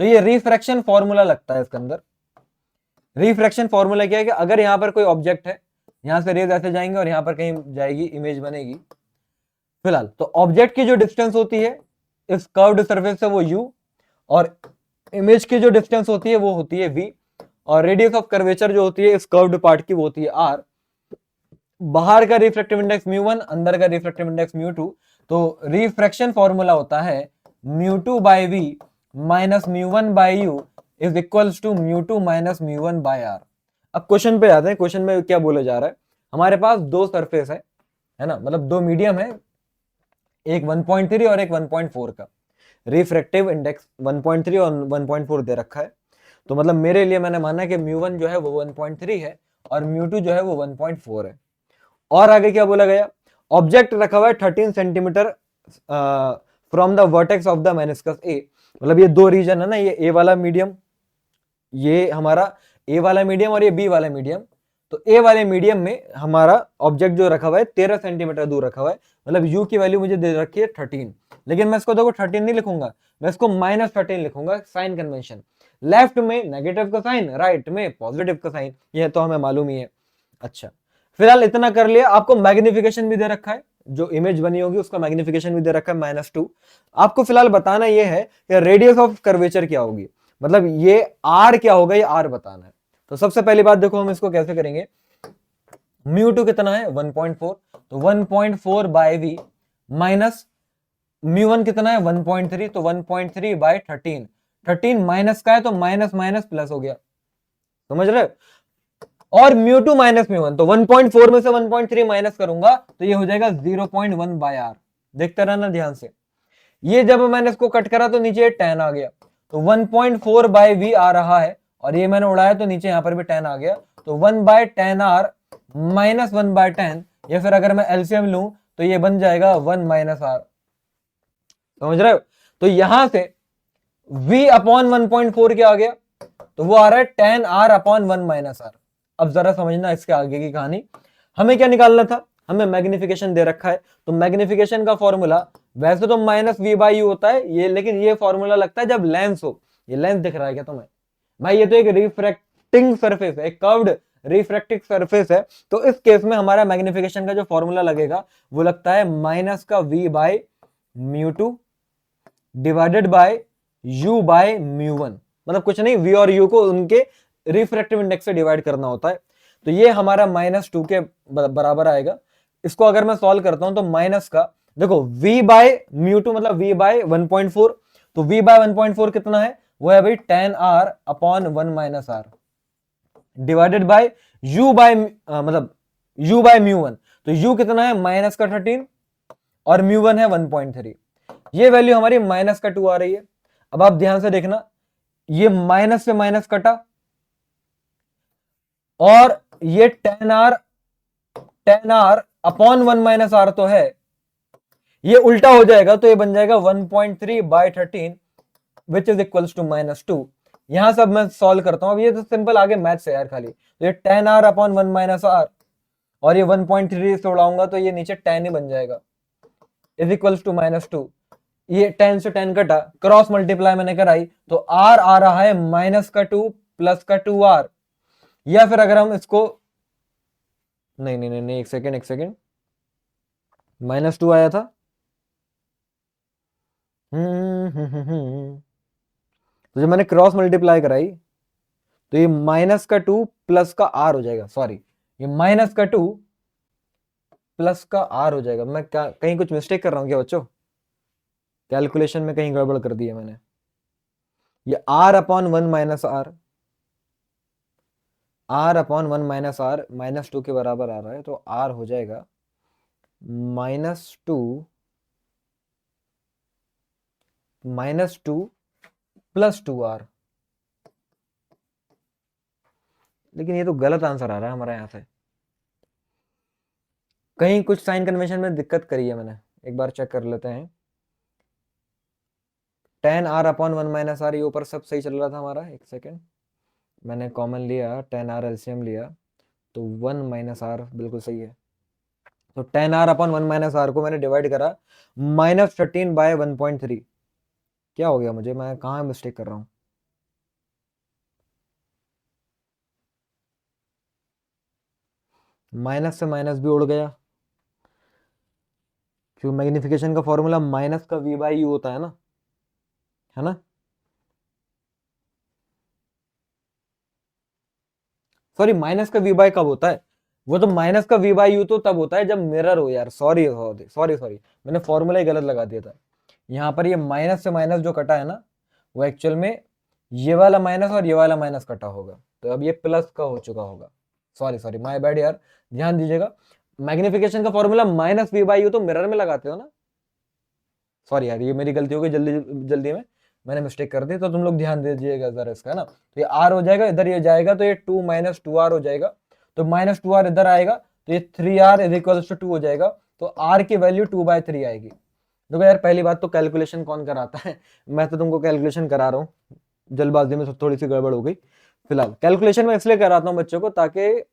तो ये रिफ्रैक्शन फॉर्मूला लगता है इसके अंदर। रिफ्रैक्शन फॉर्मूला क्या है कि अगर यहां पर कोई ऑब्जेक्ट है, यहां से रेज ऐसे जाएंगे और यहां पर कहीं जाएगी, इमेज बनेगी फिलहाल। तो ऑब्जेक्ट की जो डिस्टेंस होती है इस कर्व्ड सरफेस से वो u, और इमेज की जो डिस्टेंस होती है वो होती है v, और रेडियस ऑफ कर्वेचर जो होती है इस कर्व्ड पार्ट की वो होती है r। बाहर का रिफ्रैक्टिव इंडेक्स μ1, अंदर का रिफ्रैक्टिव इंडेक्स μ2। तो रिफ्रैक्शन फॉर्मूला होता है μ2 by v minus μ1 by u is equals to μ2 minus μ1 by r। अब क्वेश्चन पे आते हैं, क्वेश्चन में क्या बोला जा रहा है, हमारे पास दो सरफेस है ना, मतलब दो मीडियम है, एक 1.3 और एक 1.4 का। रिफ्रैक्टिव इंडेक्स 1.3 और 1.4 दे रखा है, तो मतलब मेरे लिए मैंने माना कि μ1 जो है वो 1.3 है और μ2 जो है वो 1.4 है। और आगे क्या बोला गया, ऑब्जेक्ट रखा हुआ है 13 centimetre from the vertex of the meniscus A, मतलब ये दो रीजन है ना, ये ए वाला मीडियम, ये हमारा ए वाला मीडियम और ये बी वाला मीडियम। तो ए वाले मीडियम में हमारा ऑब्जेक्ट जो रखा हुआ है 13 सेंटीमीटर दूर रखा हुआ है, मतलब यू की वैल्यू मुझे दे रखी है 13, लेकिन मैं इसको देखो 13 नहीं लिखूंगा, मैं इसको -13 लिखूंगा, साइन कन्वेंशन। लेफ्ट में नेगेटिव का साइन, राइट में पॉजिटिव का साइन, ये तो हमें मालूम ही है। अच्छा, फिलहाल इतना कर लिया। आपको मैग्निफिकेशन भी दे रखा है, जो इमेज बनी होगी उसका मैग्निफिकेशन भी दे रखा है -2। आपको फिलहाल बताना ये है कि रेडियस ऑफ कर्वेचर क्या होगी, मतलब ये r क्या होगा, ये r बताना है। तो सबसे पहली बात देखो हम इसको कैसे करेंगे, μ2 कितना है 1.4, तो 1.4 बाय v माइनस μ1 कितना है 1.3, तो 1.3 बाय 13, 13 माइनस का है तो माइनस माइनस प्लस हो गया, समझ रहे। और μ2 माइनस μ1, तो 1.4 में से 1.3 माइनस करूंगा तो ये हो जाएगा 0.1 बाय r। देखते रहना ध्यान से, ये जब मैंने इसको कट करा तो नीचे 10 आ गया, तो 1.4 बाय v आ रहा है और ये मैंने उड़ाया तो नीचे यहाँ पर भी 10 आ गया, तो 1/10r माइनस 1/10, या फिर अगर मैं एलसीएम लूं तो ये बन जाएगा 1 माइनस आर। समझ रहे हो? तो यहां से v अपॉन 1.4 क्या आ गया, तो वो आ रहा है 10r अपॉन 1 माइनस आर। अब जरा समझना इसके आगे की कहानी। हमें क्या निकालना था, हमें मैग्निफिकेशन दे रखा है, तो मैग्निफिकेशन का फॉर्मूला वैसे तो माइनस वी बाई यू होता है ये, लेकिन ये फॉर्मूला लगता है जब लेंस हो। ये लेंस दिख रहा है क्या तुम्हें भाई? ये तो एक रिफ्रैक्टिंग सरफेस है, एक कर्व्ड रिफ्रैक्टिंग सरफेस है, तो इस केस में हमारा मैग्निफिकेशन का जो फॉर्मूला लगेगा वो लगता है माइनस का V by mu two divided by U by mu one. मतलब कुछ नहीं, v और u को उनके रिफ्रैक्टिव इंडेक्स से डिवाइड करना होता है। तो ये हमारा -2 के बराबर आएगा। इसको अगर मैं सॉल्व करता हूं तो माइनस का, देखो v बाय म्यू टू मतलब v बाय 1.4, तो v बाय 1.4 कितना है, वो है भाई 10r upon 1 minus R divided by u by मतलब u बाय म्यू वन। तो u कितना है माइनस का 13 और म्यू वन है 1.3। ये वैल्यू हमारी माइनस का 2 आ रही है। अब आप ध्यान से देखना, ये माइनस से माइनस कटा और ये 10r अपॉन 1 माइनस आर तो है, ये उल्टा हो जाएगा तो ये बन जाएगा 1.3 by 13 which is equals to -2। यहां सब मैं सॉल्व करता हूं। अब ये तो सिंपल आगे मैथ्स है यार खाली। तो ये 10r अपॉन 1 माइनस आर और ये 1.3 से उड़ाऊंगा तो ये नीचे 10 ही बन जाएगा इज इक्वल्स टू -2। ये 10 से 10 कटा, क्रॉस मल्टीप्लाई मैंने कराई तो r आ रहा है माइनस का 2 प्लस का 2r। या फिर अगर हम इसको, नहीं नहीं नहीं, नहीं एक सेकेंड एक सेकेंड, -2 आया था। तो जब मैंने क्रॉस मल्टीप्लाई कराई तो ये माइनस का 2 प्लस का r हो जाएगा। सॉरी, ये माइनस का 2 प्लस का r हो जाएगा। मैं क्या कहीं कुछ मिस्टेक कर रहा हूं क्या बच्चों? कैलकुलेशन में कहीं गड़बड़ कर दी है मैंने। ये r upon 1 minus R, r upon 1 minus R -2 के बराबर आ रहा है, तो r हो जाएगा -2 प्लस 2r। लेकिन ये तो गलत आंसर आ रहा है हमारा यहाँ से, कहीं कुछ साइन कन्वेंशन में दिक्कत करी है मैंने। एक बार चेक कर लेते हैं। 10r अपॉन 1 माइनस आर, ये ऊपर सब सही चल रहा था हमारा। एक सेकेंड, मैंने कॉमन लिया 10r एलसीएम लिया तो 1 माइनस आर बिल्कुल सही है। तो 10r अपॉन 1 माइनस आर को मैंने डिवाइड करा -13 बाय 1.3। क्या हो गया मुझे, मैं कहाँ मिस्टेक कर रहा हूँ? माइनस से माइनस भी उड़ गया, क्योंकि मैग्निफिकेशन का फॉर्मूला माइनस का v बाई यू होता है ना? सॉरी, माइनस का v बाई कब होता है? वो तो माइनस का v बाई यू तो तब होता है जब मिरर हो यार। सॉरी सॉरी सॉरी, मैंने फॉर्मूला ही गलत लगा दिया था। यहाँ पर ये माइनस से माइनस जो कटा है ना, वो एक्चुअल में ये वाला माइनस और ये वाला माइनस कटा होगा, तो अब ये प्लस का हो चुका होगा। सॉरी सॉरी, माय बैड यार, ध्यान दीजिएगा। मैग्निफिकेशन का formula minus v by you तो मिरर में लगाते हो ना। सॉरी यार, ये मेरी गलती हो गई, जल्दी जल्दी में मैंने मिस्टेक कर दी, तो तुम लोग ध्यान दीजिएगा जरा इसका ना। तो ये r हो जाएगा, इधर ये जाएगा तो ये 2 - 2r हो जाएगा, तो -2r इधर आएगा तो ये 3r इज इक्वल टू 2 हो जाएगा, तो r की वैल्यू 2/3 आएगी। देखो यार, पहली बात तो कैलकुलेशन कौन कराता है? मैं तो तुमको कैलकुलेशन करा रहा हूँ, जल्दबाजी में थोड़ी सी गड़बड़ हो गई। फिलहाल कैलकुलेशन में इसलिए कराता हूँ बच्चों को, ताकि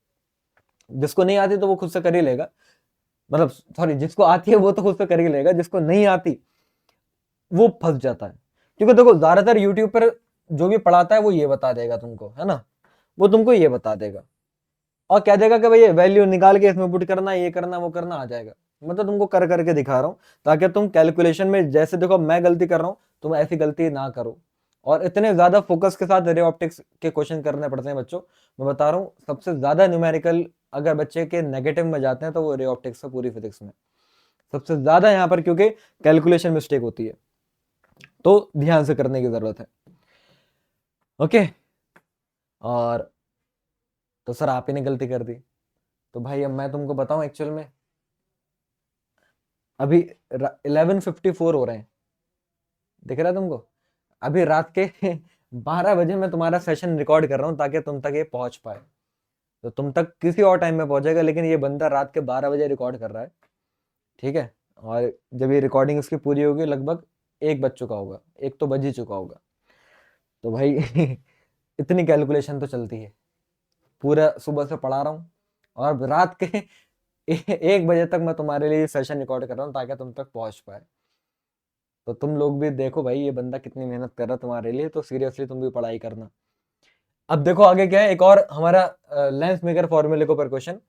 जिसको नहीं आती तो वो खुद से कर ही लेगा। मतलब सॉरी, जिसको आती है वो तो खुद से कर ही लेगा, जिसको नहीं आती वो फंस जाता है। क्योंकि देखो, ज्यादातर यूट्यूब पर जो भी पढ़ाता है वो ये बता देगा तुमको, है ना? वो तुमको ये बता देगा और कह देगा कि भाई ये वैल्यू निकाल के इसमें पुट करना, ये करना, वो करना, आ जाएगा। मैं तो तुमको कर करके दिखा रहा हूँ ताकि तुम कैलकुलेशन में, जैसे देखो मैं गलती कर रहा हूँ, तुम ऐसी गलती ना करो। और इतने ज्यादा फोकस के साथ रे ऑप्टिक्स के क्वेश्चन करने पड़ते हैं बच्चों, मैं बता रहा हूँ। सबसे ज्यादा न्यूमेरिकल अगर बच्चे के नेगेटिव में जाते हैं तो वो रे ऑप्टिक्स है, पूरी फिजिक्स में सबसे ज्यादा यहाँ पर, क्योंकि कैलकुलेशन मिस्टेक होती है, तो ध्यान से करने की जरूरत है। ओके, और तो सर आप ही ने गलती कर दी, तो भाई अब मैं तुमको बताऊं, एक्चुअल में अभी 11:54 हो रहे हैं, दिख रहा है तुमको? अभी रात के 12 बजे मैं तुम्हारा सेशन रिकॉर्ड कर रहा हूँ ताकि तुम तक ये पहुंच पाए, तो तुम तक किसी और टाइम में पहुंचेगा, लेकिन ये बंदा रात के 12 बजे रिकॉर्ड कर रहा है, ठीक है। और जब ये रिकॉर्डिंग उसकी पूरी होगी लगभग 1 बज चुका होगा, 1 तो बज ही चुका होगा। तो भाई इतनी कैलकुलेशन तो चलती है। पूरा सुबह से पढ़ा रहा हूँ और रात के 1 बजे तक मैं तुम्हारे लिए सेशन रिकॉर्ड कर रहा हूँ ताकि तुम तक पहुंच पाए। तो तुम लोग भी देखो भाई ये बंदा कितनी मेहनत कर रहा है तुम्हारे लिए, तो सीरियसली तुम भी पढ़ाई करना। अब देखो आगे क्या है, एक और हमारा लेंस मेकर फॉर्मूले के ऊपर क्वेश्चन।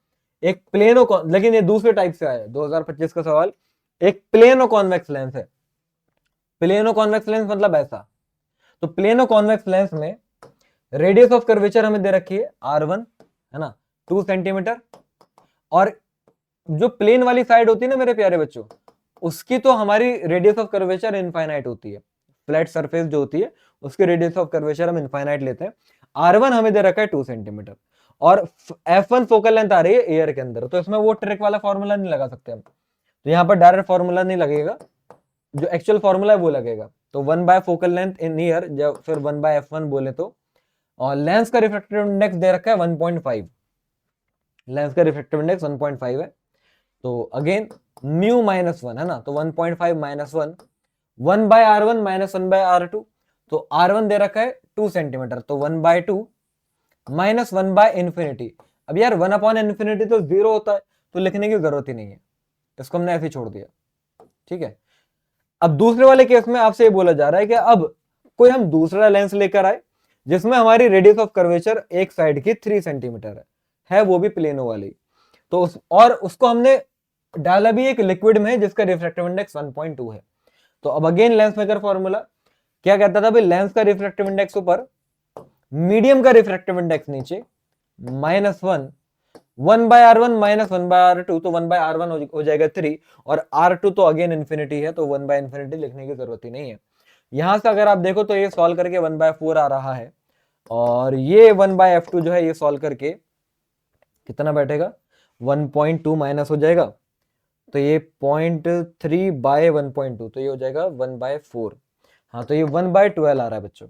एक प्लेन और, लेकिन ये दूसरे टाइप से आया 2025 का सवाल। एक प्लेन और कॉन्वेक्स लेंस है। प्लेन और कॉन्वेक्स लेंस मतलब ऐसा, तो प्लेन और कॉन्वेक्स लेंस में रेडियस ऑफ कर्वेचर हमें दे रखी है R1, है ना, 2 सेंटीमीटर। और जो प्लेन वाली साइड होती है ना मेरे प्यारे बच्चों, उसकी तो हमारी रेडियस ऑफ कर्वेचर इनफाइनाइट होती है। फ्लैट सरफेस जो होती है उसकी रेडियस ऑफ कर्वेचर हम इनफाइनाइट लेते हैं। R1 हमें दे रखा है 2 सेंटीमीटर और F1 फोकल लेंथ आ रही है एयर के अंदर, तो इसमें वो ट्रिक वाला फॉर्मूला नहीं लगा सकते हम। तो यहाँ पर डायरेक्ट फॉर्मूला नहीं लगेगा, जो एक्चुअल फॉर्मूला है वो लगेगा। तो 1 bye focal length in year, जब फिर 1/F1 बोले तो। और लेंस का रिफ्रैक्टिव इंडेक्स दे रखा है 1.5। लेंस का रिफ्रैक्टिव इंडेक्स 1.5 है। तो अगेन म्यू -1 है ना, तो 1.5 -1, 1/R1 -1/R2। तो R1 दे रखा है 2 सेंटीमीटर, तो 1/2 -1/∞। अब यार 1/∞ तो 0 होता है, तो लिखने की जरूरत ही नहीं है, इसको हमने ऐसे ही छोड़ दिया, ठीक है। अब दूसरे वाले केस में आपसे ये बोला जा रहा है कि अब कोई हम दूसरा लेंस लेकर आए जिसमें हमारी रेडियस ऑफ कर्वेचर एक साइड की 3 सेंटीमीटर है वो भी प्लेनो वाली। तो और उसको हमने डाला भी एक लिक्विड में जिसका रिफ्रैक्टिव इंडेक्स 1.2 है। तो अब अगेन लेंस मेकर फॉर्मूला क्या कहता था भाई, लेंस का रिफ्रैक्टिव इंडेक्स ऊपर, मीडियम का रिफ्रैक्टिव इंडेक्स नीचे, -1, 1/R1 -1/R2, तो 1/R1 हो जाएगा 3, और R2 तो अगेन इंफिनिटी है, तो 1/∞ लिखने की जरूरत ही नहीं है। यहां से अगर आप देखो तो ये सॉल्व करके 1/4 आ रहा है, और ये 1/F2 जो है ये सॉल्व करके कितना बैठेगा, 1.2 माइनस हो जाएगा, तो ये 0.3/1.2, तो ये हो जाएगा 1/4। हाँ, तो ये 1/12 आ रहा है बच्चों।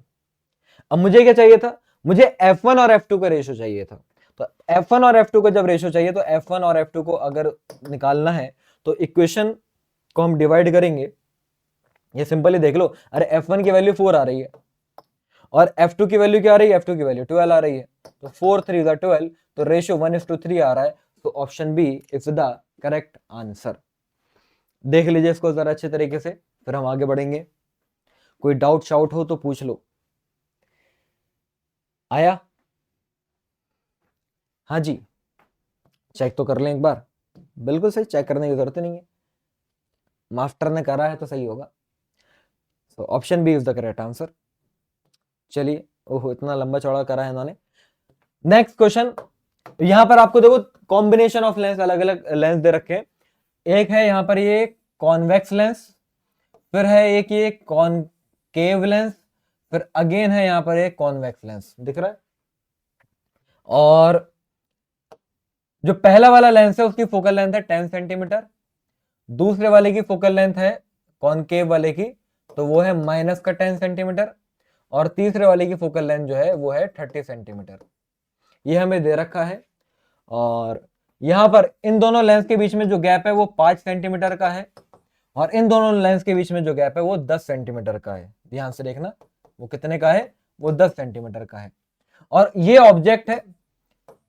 अब मुझे क्या चाहिए था, मुझे F1 और F2 का रेशो चाहिए था। तो F1 और F2 का जब रेशो चाहिए, तो F1 और F2 को अगर निकालना है तो इक्वेशन को हम डिवाइड करेंगे। ये सिंपली देख लो, अरे F1 की वैल्यू 4 आ रही है और F2 की वैल्यू क्या आ रही है, F2 की वैल्यू 12 आ रही है, तो 4 3 12, तो रेशियो 1:3 आ रहा है। तो option B is the correct answer. देख लीजिए इसको जरा अच्छे तरीके से, फिर हम आगे बढ़ेंगे। कोई डाउट शाउट हो तो पूछ लो। आया? हाँ जी, चेक तो कर लें एक बार। बिल्कुल सही, चेक करने की जरूरत नहीं है, मास्टर ने करा है तो सही होगा। तो option B is the correct answer. चलिए, ओहो इतना लंबा चौड़ा करा है इन्होंने। नेक्स्ट क्वेश्चन, यहां पर आपको देखो कॉम्बिनेशन ऑफ लेंस, अलग अलग लेंस दे रखे हैं। एक है यहां पर ये कॉन्वेक्स लेंस, फिर है एक ये कॉनकेव लेंस, फिर अगेन है यहां पर एक कॉन्वेक्स लेंस, दिख रहा है। और जो पहला वाला लेंस है उसकी फोकल लेंथ है 10 सेंटीमीटर, दूसरे वाले की फोकल लेंथ है कॉनकेव वाले की, तो वो है -10 सेंटीमीटर, और तीसरे वाले की फोकल लेंथ जो है वो है 30 सेंटीमीटर। ये हमें दे रखा है। और यहां पर इन दोनों लेंस के बीच में जो गैप है वो 5 सेंटीमीटर का है, और इन दोनों लेंस के बीच में जो गैप है वो 10 सेंटीमीटर का है। ध्यान से देखना, वो कितने का है, वो 10 सेंटीमीटर का है। और ये ऑब्जेक्ट है,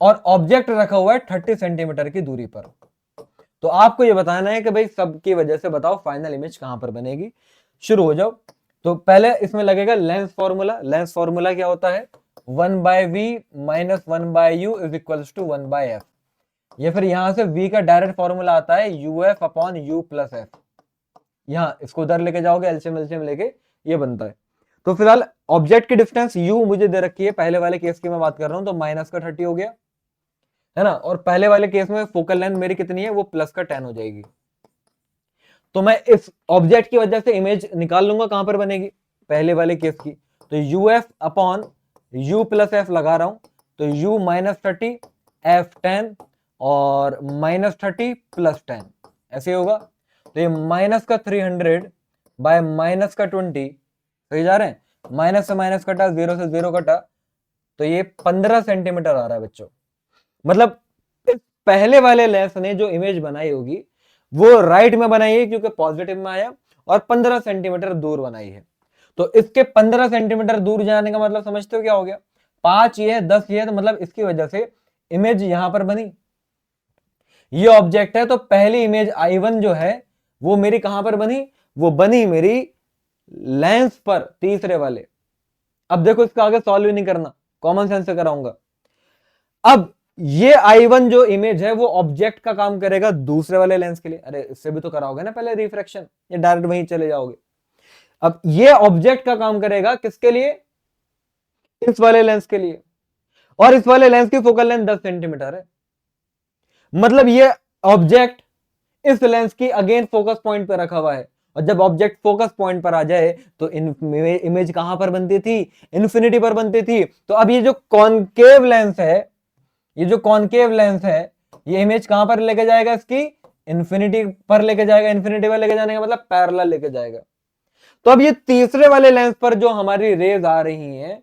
और ऑब्जेक्ट रखा हुआ है 30 सेंटीमीटर की दूरी पर। तो आपको ये बताना है कि भाई सबकी वजह से बताओ फाइनल इमेज कहां पर बनेगी। शुरू हो जाओ। तो पहले इसमें लगेगा लेंस फॉर्मूला। लेंस फॉर्मूला क्या होता है, 1/v minus 1/u is equals to 1/f। ये फिर यहां से v का डायरेक्ट फॉर्मूला आता है uf upon u plus f। यहाँ इसको उधर लेके जाओगे, एलसीएम एलसीएम लेके ये बनता है। तो फिलहाल ऑब्जेक्ट की डिस्टेंस u मुझे दे रखी है, पहले वाले केस की मैं बात कर रहा हूं, तो माइनस का 30 हो गया, है ना। और पहले वाले केस में फोकल लेंथ मेरी कितनी है, वो प्लस का 10 हो जाएगी। तो मैं इस ऑब्जेक्ट की वजह से इमेज निकाल लूंगा कहां पर बनेगी, पहले वाले केस की। तो uf upon u plus F लगा रहा हूं, तो u -30 f10 और -30 प्लस 10 ऐसे होगा। तो ये माइनस का 300 बाय -20 सही जा रहे हैं, माइनस से माइनस कटा, 0 से 0 कटा, तो ये 15 सेंटीमीटर आ रहा है बच्चों। मतलब इस पहले वाले लेंस ने जो इमेज बनाई होगी वो राइट में बनाई है क्योंकि पॉजिटिव में आया, और 15 सेंटीमीटर दूर बनाई है। तो इसके 15 सेंटीमीटर दूर जाने का मतलब समझते हो क्या हो गया? 5 ये है, 10 ये है, तो मतलब इसकी वजह से इमेज यहां पर बनी। ये ऑब्जेक्ट है तो पहली इमेज I1 जो है वो मेरी कहां पर बनी? वो बनी मेरी लेंस पर, तीसरे वाले। अब देखो इसका आगे सॉल्व ही नहीं करना, कॉमन सेंस से कराऊंगा। अब ये I1 जो इमेज है वो ऑब्जेक्ट का काम करेगा दूसरे वाले लेंस के लिए। अरे इससे भी तो कराओगे ना पहले रिफ्रैक्शन, ये डायरेक्ट वहीं चले जाओगे। अब ये ऑब्जेक्ट का काम करेगा किसके लिए? इस वाले लेंस के लिए, और इस वाले लेंस की फोकल लेंथ 10 सेंटीमीटर है। मतलब ये ऑब्जेक्ट इस लेंस की अगेन फोकस पॉइंट पर रखा हुआ है, और जब ऑब्जेक्ट फोकस पॉइंट पर आ जाए तो इमेज कहां पर बनती थी? इन्फिनिटी पर बनती थी। तो अब ये जो कॉनकेव लेंस है, ये जो कॉनकेव लेंस है, ये इमेज कहां पर लेके जाएगा? इसकी इन्फिनिटी पर लेके जाएगा। इन्फिनिटी पर लेके जाने का मतलब पैरेलल लेके जाएगा। तो अब ये तीसरे वाले लेंस पर जो हमारी रेज आ रही हैं,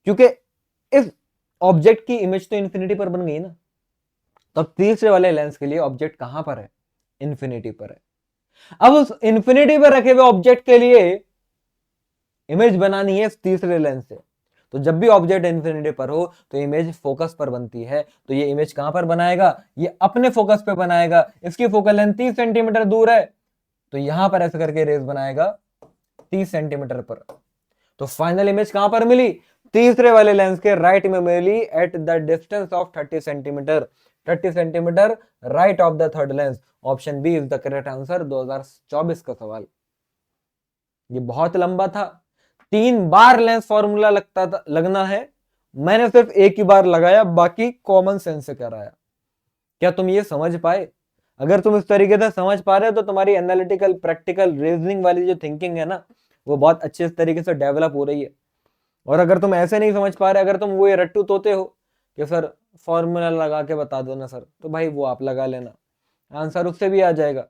क्योंकि इस ऑब्जेक्ट की इमेज तो इन्फिनिटी पर बन गई ना, तो अब तीसरे वाले लेंस के लिए ऑब्जेक्ट कहां पर है? इन्फिनिटी पर है। अब उस इन्फिनिटी पर रखे हुए ऑब्जेक्ट के लिए इमेज बनानी है इस तीसरे लेंस से। तो जब भी ऑब्जेक्ट इन्फिनिटी पर हो तो इमेज फोकस पर बनती है। तो ये इमेज कहां पर बनाएगा? ये अपने फोकस पे बनाएगा। इसकी फोकल लेंथ 30 सेंटीमीटर दूर है, तो यहां पर ऐसे करके रेज बनाएगा 30 सेंटीमीटर पर। तो फाइनल इमेज कहां पर मिली? तीसरे वाले लेंस के राइट में मिली, at the distance of 30 centimetre. 30 centimetre right of the third lens. Option B is the correct answer 2024 का सवाल। ये बहुत लंबा था, 3 बार लेंस फॉर्मूला लगना है। मैंने सिर्फ एक ही बार लगाया, बाकी कॉमन सेंस से कराया। क्या तुम ये समझ पाए? अगर तुम इस तरीके से समझ पा रहे हो तो तुम्हारी एनालिटिकल प्रैक्टिकल रीजनिंग वाली जो थिंकिंग है ना, वो बहुत अच्छे तरीके से डेवलप हो रही है। और अगर तुम ऐसे नहीं समझ पा रहे, अगर तुम वो ये रट्टू तोते हो कि सर फॉर्मूला लगा के बता दो ना सर, तो भाई वो आप लगा लेना, आंसर उससे भी आ जाएगा।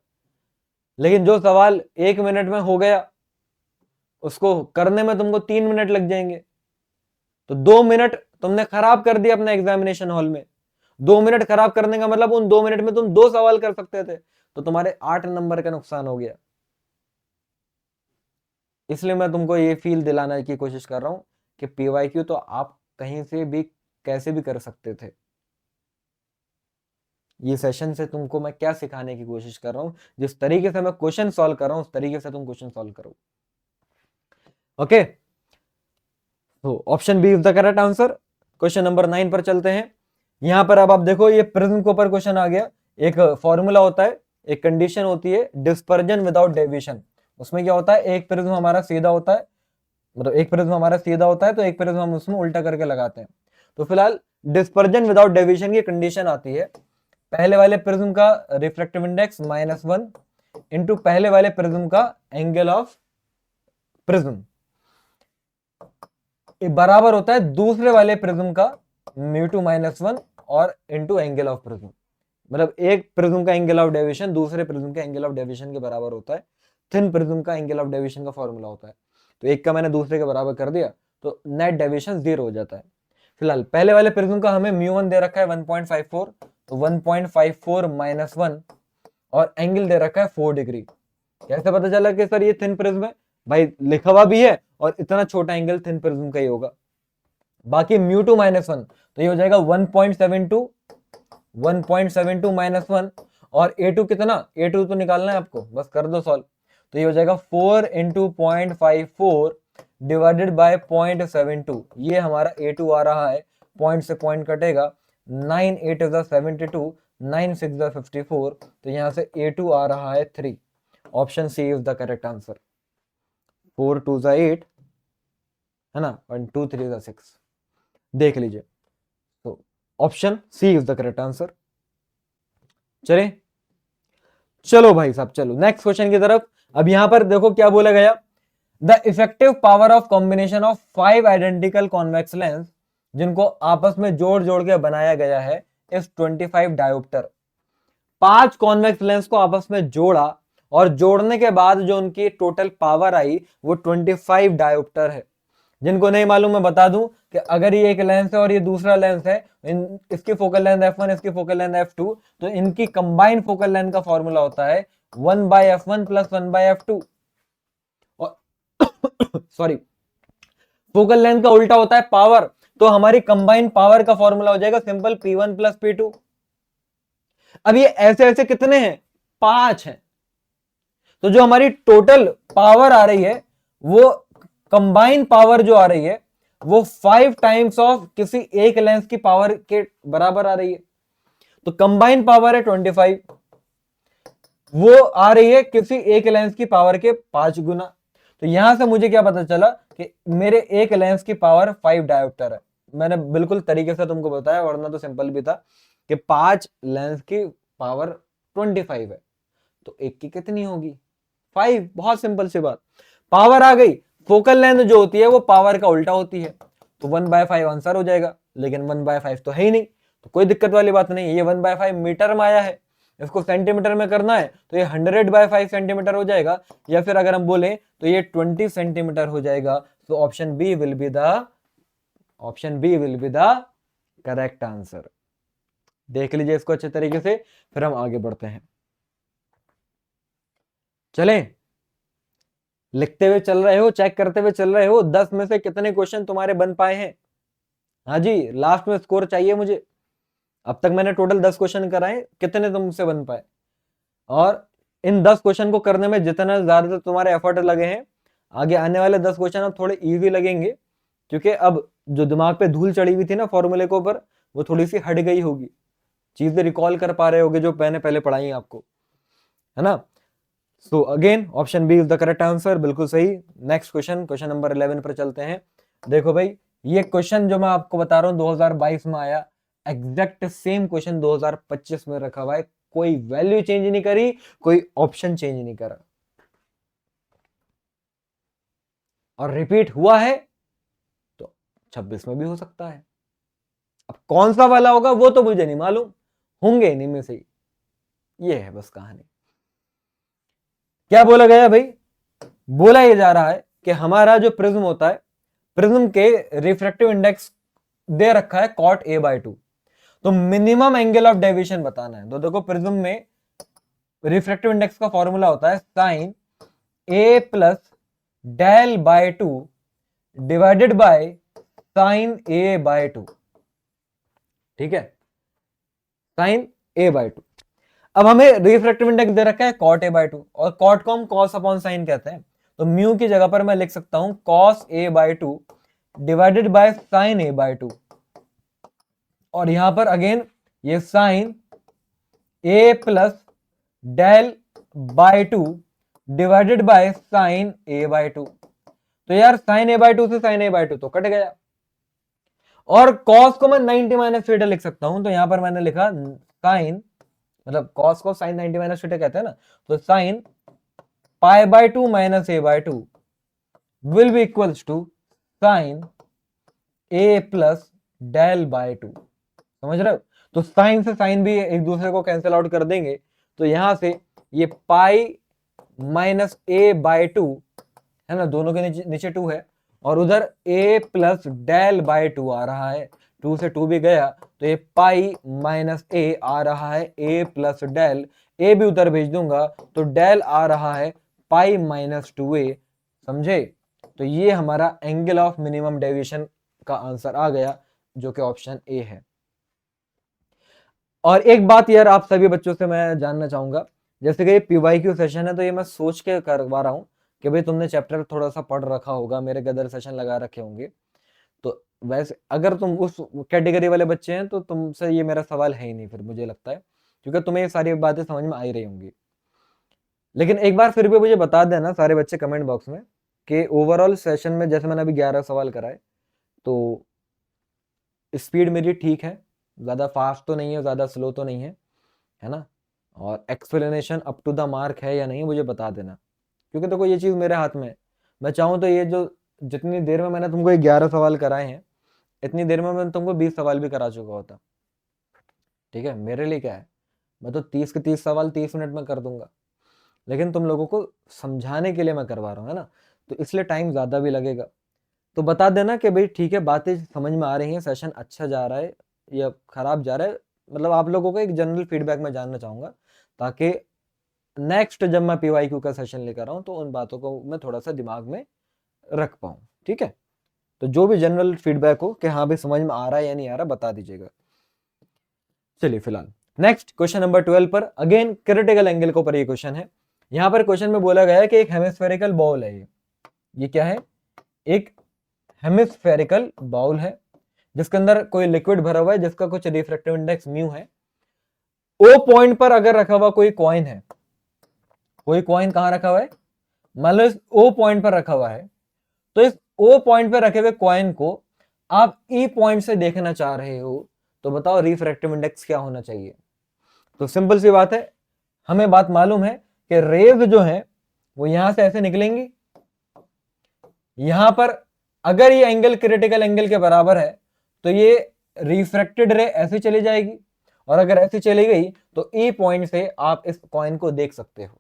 लेकिन जो सवाल 1 मिनट में हो गया उसको करने में तुमको 3 मिनट लग जाएंगे, तो 2 मिनट तुमने खराब कर दिया अपने एग्जामिनेशन हॉल में। 2 मिनट खराब करने का मतलब उन 2 मिनट में तुम 2 सवाल कर सकते थे, तो तुम्हारे 8 नंबर का नुकसान हो गया। इसलिए मैं तुमको ये फील दिलाने की कोशिश कर रहा हूं कि पीवाईक्यू तो आप कहीं से भी कैसे भी कर सकते थे। ये सेशन से तुमको मैं क्या सिखाने की कोशिश कर रहा हूं, जिस तरीके से मैं क्वेश्चन सॉल्व कर रहा हूं उस तरीके से तुम क्वेश्चन सॉल्व करो। ओके, तो option B is the correct answer. Question number 9 पर चलते हैं। यहां पर अब आप देखो, ये प्रिज्म के ऊपर क्वेश्चन आ गया। एक फॉर्मूला होता है, एक कंडीशन होती है, डिस्पर्जन विदाउट डेविएशन। उसमें क्या होता है, एक प्रिज्म हमारा सीधा होता है, मतलब एक प्रिज्म हमारा सीधा होता है तो एक प्रिज्म हम उसमें उल्टा करके लगाते हैं। तो फिलहाल डिस्पर्जन विदाउट डेविएशन की कंडीशन आती है, पहले वाले प्रिज्म का रिफ्रैक्टिव इंडेक्स -1 इंटू पहले वाले प्रिज्म का एंगल ऑफ प्रिज्म बराबर होता है दूसरे वाले प्रिज्म का μ2 -1 और इंटू एंगल ऑफ प्रिज्म। मतलब एक प्रिज्म का एंगल ऑफ डेविएशन दूसरे प्रिज्म के एंगल ऑफ डेविएशन के बराबर होता है। थिन प्रिज्म का एंगल ऑफ डेविएशन का फॉर्मूला होता है। तो एक का मैंने दूसरे के बराबर कर दिया तो नेट डेविएशन 0 हो जाता है। फिलहाल पहले वाले प्रिज्म का हमें μ1 दे रखा है 1.54, तो 1.54 -1 और एंगल दे रखा है 4 डिग्री। कैसे पता चला कि सर ये थिन प्रिज्म है? भाई लिखा हुआ भी है और इतना छोटा एंगल थिन प्रिज्म का ही होगा। बाकी μ2 -1 तो ये हो जाएगा 1.72 -1 और A2 कितना? A2 तो निकालना है आपको, बस कर दो सॉल्व। तो ये हो जाएगा 4 इंटू 0.54 डिवाइडेड बाय 0.72। ये हमारा A2 आ रहा है, पॉइंट से पॉइंट कटेगा, 9 8 इज 72, 9 6 इज 54, तो यहां से A2 आ रहा है 3। Option C is the correct answer. 4 2 8 है ना, 1 2 3 6, देख लीजिए। तो option C is the correct answer. चले चलो भाई साहब, चलो नेक्स्ट क्वेश्चन की तरफ। अब यहां पर देखो क्या बोला गया, the effective power of combination of 5 identical convex lens जिनको आपस में जोड़ जोड़ के बनाया गया है इस 25 डायोप्टर। 5 कॉन्वेक्स लेंस को आपस में जोड़ा और जोड़ने के बाद जो उनकी टोटल पावर आई वो 25 डायोप्टर है। जिनको नहीं मालूम मैं बता दूं कि अगर ये एक लेंस है और ये दूसरा लेंस है, इसकी फोकल लेंथ f1, इसकी फोकल लेंथ f2, तो इनकी कंबाइंड फोकल लेंथ का फॉर्मूला होता है 1/f1 प्लस 1/f2। और सॉरी, फोकल लेंथ का उल्टा होता है पावर, तो हमारी कंबाइंड पावर का फॉर्मूला हो जाएगा सिंपल P1 प्लस P2। अब ये ऐसे ऐसे कितने हैं, 5 हैं, तो जो हमारी टोटल पावर आ रही है वो कंबाइंड पावर जो आ रही है वो 5 टाइम्स ऑफ किसी एक लेंस की पावर के बराबर आ रही है। तो कंबाइंड पावर है 25, वो आ रही है किसी एक लेंस की पावर के 5 गुना। तो यहां से मुझे क्या पता चला कि मेरे एक लेंस की पावर 5 डायोप्टर है। मैंने बिल्कुल तरीके से तुमको बताया, वरना तो सिंपल भी था कि 5 लेंस की पावर 25 है, तो एक की कितनी होगी, 5। बहुत सिंपल सी बात, पावर आ गई। फोकल लेंथ जो होती है वो पावर का उल्टा होती है, तो 1/5 आंसर हो जाएगा। लेकिन 1/5 तो है ही नहीं, तो कोई दिक्कत वाली बात नहीं है। ये 1/5 मीटर में आया है, इसको सेंटीमीटर में करना है तो ये 100/5 सेंटीमीटर हो जाएगा, या फिर अगर हम बोले तो ये 20 सेंटीमीटर हो जाएगा। तो option B will be the correct answer. देख लीजिए इसको अच्छे तरीके से, फिर हम आगे बढ़ते हैं। चलें, लिखते हुए चल रहे हो, चेक करते हुए चल रहे हो, 10 में से कितने क्वेश्चन तुम्हारे बन पाए हैं? हाँ जी, लास्ट में स्कोर चाहिए मुझे। अब तक मैंने टोटल 10 क्वेश्चन कराए, कितने तुमसे बन पाए? और इन 10 क्वेश्चन को करने में जितना ज्यादा तुम्हारे एफर्ट लगे हैं, आगे आने वाले 10 क्वेश्चन अब थोड़े इजी लगेंगे, क्योंकि अब जो दिमाग पे धूल चढ़ी हुई थी ना फॉर्मूले के ऊपर, वो थोड़ी सी हट गई होगी, चीजें रिकॉल कर पा रहे होगे जो मैंने पहले पढ़ाई है आपको, है ना। So again option B is the correct answer, बिल्कुल सही। नेक्स्ट क्वेश्चन, क्वेश्चन नंबर 11 पर चलते हैं। देखो भाई, ये क्वेश्चन जो मैं आपको बता रहा हूं 2022 में आया, एग्जैक्ट सेम क्वेश्चन 2025 में रखा हुआ है, कोई वैल्यू चेंज नहीं करी, कोई ऑप्शन चेंज नहीं करा, और रिपीट हुआ है तो 26 में भी हो सकता है। अब कौन सा वाला होगा वो तो मुझे नहीं मालूम, होंगे इन्हीं में से ही। ये है बस कहानी। क्या बोला गया भाई? बोला यह जा रहा है कि हमारा जो प्रिज्म होता है, प्रिज्म के रिफ्रैक्टिव इंडेक्स दे रखा है कॉट a/2, तो मिनिमम एंगल ऑफ डेविएशन बताना है। तो देखो, प्रिज्म में रिफ्रैक्टिव इंडेक्स का फॉर्मूला होता है sine a plus del by 2 divided by sine a/2, ठीक है, साइन a/2। अब हमें रिफ्रैक्टिव इंडेक्स दे रखा है कॉट a/2, और कॉट को हम कॉस अपॉन साइन कहते हैं, तो म्यू की जगह पर मैं लिख सकता हूं cos a/2 divided by sine a/2, और यहां पर अगेन ये sine a plus del by 2 divided by sine a/2। तो यार साइन a/2 से साइन a/2 तो कट गया, और कॉस को मैं 90 माइनस थीटा लिख सकता हूं, तो यहां पर मैंने लिखा साइन, मतलब कॉस को साइन 90 माइनस थीटा कहते हैं ना, तो sine π/2 minus a/2 will be equals to sine a plus del by 2। समझ रहे हो? तो साइन से साइन भी एक दूसरे को कैंसिल आउट कर देंगे, तो यहां से ये पाई माइनस a/2 है ना, दोनों के नीचे 2 है, और उधर a प्लस डेल बाय 2 आ रहा है, 2 से 2 भी गया, तो ये पाई माइनस a आ रहा है, a प्लस डेल, a भी उधर भेज दूंगा तो डेल आ रहा है पाई माइनस 2a। समझे? तो ये हमारा एंगल ऑफ मिनिमम डेविएशन का आंसर आ गया, जो कि ऑप्शन ए है। और एक बात यार आप सभी बच्चों से मैं जानना चाहूंगा, जैसे कि ये PYQ सेशन है, तो ये मैं सोच के करवा रहा हूँ कि भाई तुमने चैप्टर थोड़ा सा पढ़ रखा होगा, मेरे गदर सेशन लगा रखे होंगे, तो वैसे अगर तुम उस कैटेगरी वाले बच्चे हैं तो तुमसे ये मेरा सवाल है ही नहीं फिर, मुझे लगता है, क्योंकि तुम्हें ये सारी बातें समझ में आ ही रही होंगी। लेकिन एक बार फिर भी मुझे बता देना सारे बच्चे कमेंट बॉक्स में कि ओवरऑल सेशन में, जैसे मैंने अभी 11 सवाल कराए, तो स्पीड मेरी ठीक है, ज़्यादा फास्ट तो नहीं है, ज़्यादा स्लो तो नहीं है ना, और explanation up to the mark है या नहीं, मुझे बता देना, क्योंकि देखो ये चीज़ मेरे हाथ में है। मैं चाहूँ तो ये जो जितनी देर में मैंने तुमको 11 सवाल कराए हैं, इतनी देर में मैं तुमको 20 सवाल भी करा चुका होता। ठीक है, मेरे लिए क्या है, मैं तो 30 के 30 सवाल 30 मिनट में कर दूंगा, लेकिन तुम लोगों को समझाने के लिए मैं करवा रहा हूँ, है ना, तो इसलिए टाइम ज़्यादा भी लगेगा। तो बता देना कि भाई ठीक है, बातें समझ में आ रही हैं, सेशन अच्छा जा रहा है या खराब जा रहा है। मतलब आप लोगों को एक जनरल फीडबैक मैं जानना चाहूंगा, ताकि नेक्स्ट जब मैं पीवाईक्यू का सेशन लेकर आऊं तो उन बातों को मैं थोड़ा सा दिमाग में रख पाऊं। ठीक है, तो जो भी जनरल फीडबैक हो कि हाँ भाई समझ में आ रहा है या नहीं आ रहा, बता दीजिएगा। चलिए फिलहाल नेक्स्ट क्वेश्चन नंबर 12 पर अगेन क्रिटिकल एंगल के ऊपर ये क्वेश्चन है। यहां पर क्वेश्चन में बोला गया है कि एक हेमिस्फेरिकल बॉल है, ये क्या है, एक हेमिस्फेरिकल बाउल है जिसके अंदर कोई लिक्विड भरा हुआ है जिसका कुछ रिफ्रैक्टिव इंडेक्स म्यू है। ओ पॉइंट पर अगर रखा हुआ कोई कॉइन है, कोई कॉइन कहां रखा हुआ है, मान लो इस ओ पॉइंट पर रखा हुआ है, तो इस ओ पॉइंट पर रखे हुए कॉइन को आप ई पॉइंट से देखना चाह रहे हो, तो बताओ रिफ्रैक्टिव इंडेक्स क्या होना चाहिए। तो सिंपल सी बात है, हमें बात मालूम है कि रेज जो है वो यहां से ऐसे निकलेंगी, यहां पर अगर ये एंगल क्रिटिकल एंगल के बराबर है तो ये रिफ्रैक्टेड रे ऐसे चली जाएगी, और अगर ऐसे चली गई तो ई पॉइंट से आप इस कॉइन को देख सकते हो।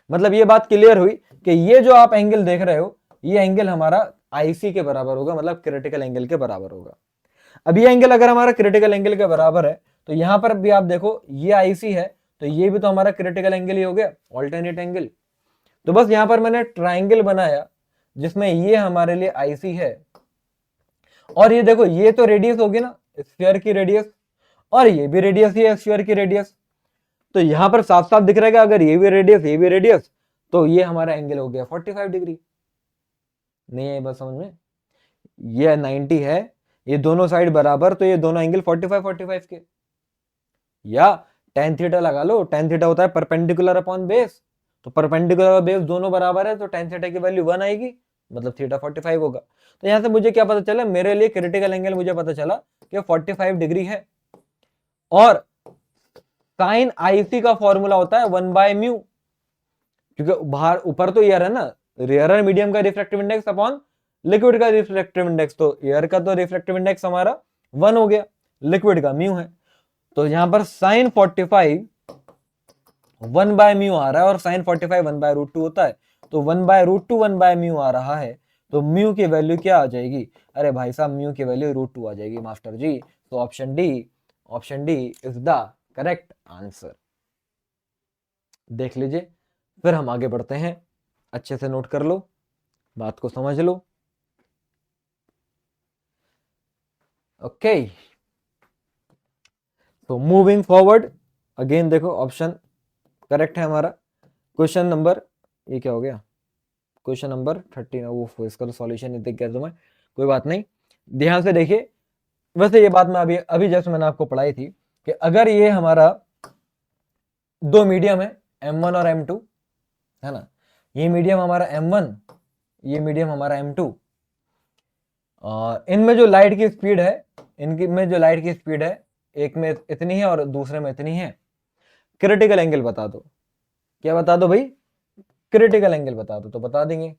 मतलब ये बात क्लियर हुई कि ये जो आप एंगल देख रहे हो, ये एंगल हमारा आईसी के बराबर होगा, मतलब क्रिटिकल एंगल के बराबर होगा। अब ये एंगल अगर हमारा क्रिटिकल एंगल के बराबर है तो यहां पर भी आप देखो ये आईसी है, तो ये भी तो हमारा क्रिटिकल एंगल ही हो गया, ऑल्टरनेट एंगल। तो बस यहां पर मैंने ट्राइंगल बनाया जिसमें ये हमारे लिए आईसी है, और ये देखो ये तो रेडियस होगी ना स्फीयर की रेडियस, और ये भी रेडियस ही है स्फीयर की रेडियस। तो यहां पर साफ साफ दिख रहा है कि अगर ये भी रेडियस ये भी रेडियस, तो ये हमारा एंगल हो गया 45 डिग्री। नहीं है बस समझ में, ये 90 है, ये दोनों साइड बराबर, तो ये दोनों एंगल 45 के। या टेन थीटा लगा लो, टेन थीटा होता है परपेंडिकुलर अपॉन बेस, तो परपेंडिकुलर बेस दोनों बराबर है, तो टेन थीटा की वैल्यू 1 आएगी, मतलब थीटा 45 होगा। तो यहां से मुझे क्या पता चला, मेरे लिए क्रिटिकल एंगल मुझे पता चला कि 45 डिग्री है। और साइन आईसी का फॉर्मूला होता है 1/μ, क्योंकि बाहर ऊपर तो एयर है ना, एयर मीडियम का रिफ्रैक्टिव इंडेक्स अपॉन लिक्विड का रिफ्रैक्टिव इंडेक्स, तो एयर का तो रिफ्रैक्टिव इंडेक्स हमारा 1 हो गया, लिक्विड का म्यू है। तो यहां पर साइन 45 1/μ आ रहा है, और साइन 45 1/√2 होता है, तो 1/√2 1/μ आ रहा है, तो म्यू की वैल्यू क्या आ जाएगी, अरे भाई साहब म्यू की वैल्यू √2 आ जाएगी मास्टर जी। तो option D is the correct answer. देख लीजिए, फिर हम आगे बढ़ते हैं, अच्छे से नोट कर लो, बात को समझ लो। ओके, तो मूविंग फॉरवर्ड, अगेन देखो ऑप्शन करेक्ट है हमारा। क्वेश्चन नंबर, ये क्या हो गया, क्वेश्चन नंबर 13, वो इसका तो सॉल्यूशन नहीं देख गया तुम्हें, कोई बात नहीं, ध्यान से देखिए। वैसे ये बात मैं अभी अभी जैसे मैंने आपको पढ़ाई थी कि अगर ये हमारा दो मीडियम है M1 और M2 है ना, ये मीडियम हमारा M1, ये मीडियम हमारा M2, और इनमें जो लाइट की स्पीड है, इनकी में जो लाइट की स्पीड है, एक में इतनी है और दूसरे में इतनी है, क्रिटिकल एंगल बता दो। क्या बता दो भाई, क्रिटिकल एंगल बता दो। तो बता देंगे,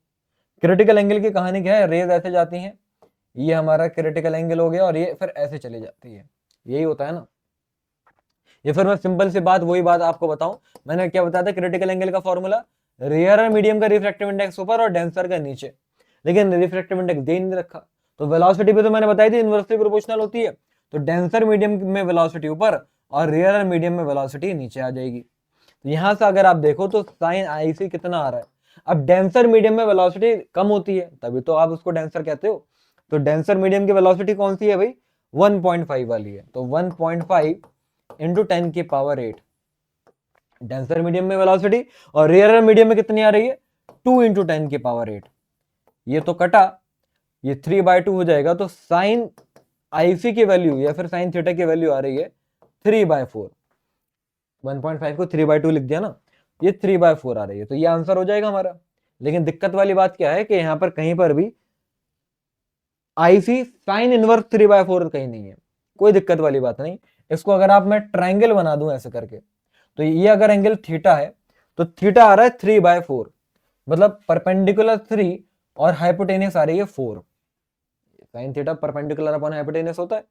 क्रिटिकल एंगल की कहानी क्या है, रेज ऐसे जाती हैं, ये हमारा क्रिटिकल एंगल हो गया, और ये फिर ऐसे चली जाती है, यही होता है ना। ये फिर मैं सिंपल सी बात, वही बात आपको बताऊं, मैंने क्या बताया था, क्रिटिकल एंगल का फॉर्मूला, रेयर और मीडियम का रिफ्रैक्टिव इंडेक्स ऊपर और डेंसर का नीचे, लेकिन रिफ्रैक्टिव इंडेक्स दे नहीं रखा। तो वेलोसिटी भी तो मैंने बताई थी इनवर्सली प्रोपोर्शनल होती है, तो डेंसर मीडियम में वेलोसिटी ऊपर और रेयर और मीडियम में वेलोसिटी नीचे आ जाएगी। तो यहां से अगर आप देखो तो साइन आईसी कितना आ रहा है, अब डेंसर मीडियम में वेलोसिटी कम होती है, तभी तो आप उसको डेंसर कहते हो। तो डेंसर मीडियम की वेलोसिटी कौन सी है भाई, 1.5 वाली है, तो 1.5 इंटू 10 की पावर 8 डेंसर मीडियम में वेलोसिटी, और रेयर मीडियम में कितनी आ रही है, 2 इंटू 10 की पावर 8। ये तो कटा, ये 3/2 हो जाएगा, तो साइन आईसी की वैल्यू या फिर साइन थीटा की वैल्यू आ रही है 3/4। 1.5 को 3/2 लिख दिया ना, ये 3/4 आ रही है, तो ये आंसर हो जाएगा हमारा। लेकिन दिक्कत वाली बात क्या है कि यहां पर कहीं पर भी आईसी साइन इनवर्स 3/4 कहीं नहीं है, कोई दिक्कत वाली बात नहीं। इसको अगर आप मैं ट्रायंगल बना दूं ऐसे करके, तो ये अगर एंगल थीटा है तो थीटा आ रहा है 3/4, मतलब परपेंडिकुलर 3 और हाइपोटेनियस आ रही है 4। Sine theta perpendicular upon hypotenuse होता है।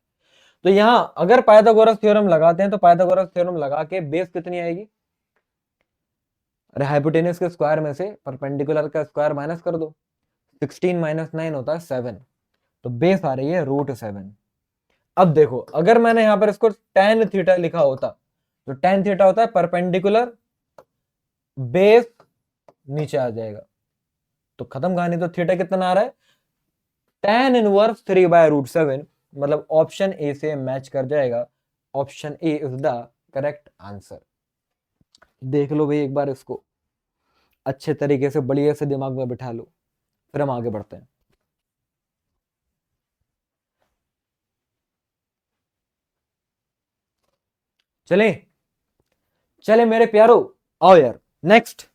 तो यहां अगर पाइथागोरस थ्योरम लगाते हैं तो पाइथागोरस थ्योरम लगा के बेस कितनी आएगी, अरे हाइपोटेनियस के स्क्वायर में से परपेंडिकुलर का स्क्वायर माइनस कर दो, 16 माइनस 9 होता है 7, तो बेस आ रही है √7। अब देखो अगर मैंने यहां पर इसको tan थीटा लिखा होता, तो tan थीटा होता है परपेंडिकुलर, बेस नीचे आ जाएगा, तो खत्म कहानी। तो थीटा कितना आ रहा है, tan इनवर्स 3/√7, मतलब ऑप्शन ए से मैच कर जाएगा। Option A is the correct answer. देख लो भाई एक बार इसको अच्छे तरीके से बढ़िया से दिमाग में बिठा लो, फिर हम आगे बढ़ते हैं। चले चले मेरे प्यारो, आओ यार नेक्स्ट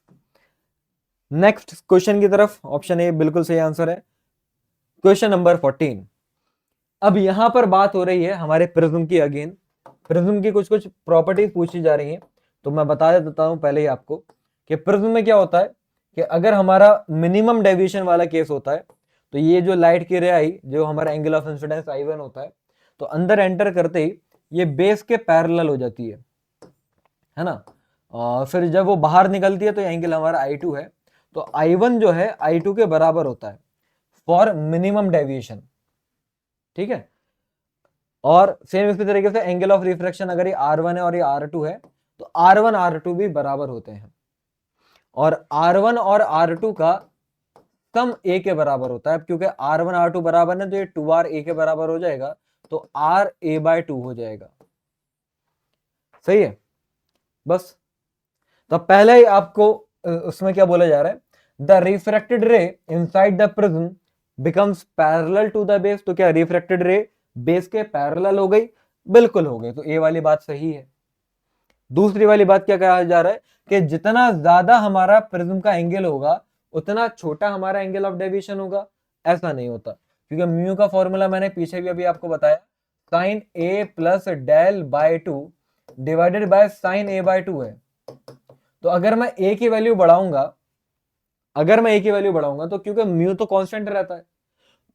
क्वेश्चन की तरफ। ऑप्शन ए बिल्कुल सही आंसर है। Question number 14। अब यहां पर बात हो रही है हमारे प्रिज्म की। अगेन प्रिज्म की कुछ कुछ प्रॉपर्टीज पूछी जा रही हैं, तो मैं बता देता हूं पहले ही आपको कि प्रिज्म में क्या होता है कि अगर हमारा मिनिमम डेविएशन वाला केस होता है, तो ये जो लाइट की रे आई, जो हमारा एंगल ऑफ इंसिडेंस I1 होता है, तो अंदर एंटर करते ही ये बेस के पैरेलल हो जाती है ना। और फिर जब वो बाहर निकलती है तो एंगल हमारा I2 है, तो I1 जो है I2 के बराबर होता है फॉर मिनिमम डेविएशन, ठीक है। और सेम इसी तरीके से एंगल ऑफ रिफ्रैक्शन अगर ये R1 है और ये R2 है, तो R1 R2 भी बराबर होते हैं, और R1 और R2 का सम A के बराबर होता है। क्योंकि R1 R2 बराबर है तो ये 2R A के बराबर हो जाएगा, तो R A/2 हो जाएगा। सही है। बस तो पहले ही आपको उसमें क्या बोला जा रहा है, the refracted ray inside the prism becomes parallel to the base. तो क्या रिफ्रैक्टेड रे बेस के पैरेलल हो गई? बिल्कुल हो गई, तो ए वाली बात सही है। दूसरी वाली बात क्या कहा जा रहा है कि जितना ज्यादा हमारा प्रिज्म का एंगल होगा उतना छोटा हमारा एंगल ऑफ डेविएशन होगा। ऐसा नहीं होता, क्योंकि म्यू का फॉर्मूला मैंने पीछे भी अभी आपको बताया, sine A plus del by 2 divided by sine A/2 है। तो अगर मैं ए की वैल्यू बढ़ाऊंगा, तो क्योंकि म्यू तो कांस्टेंट रहता है,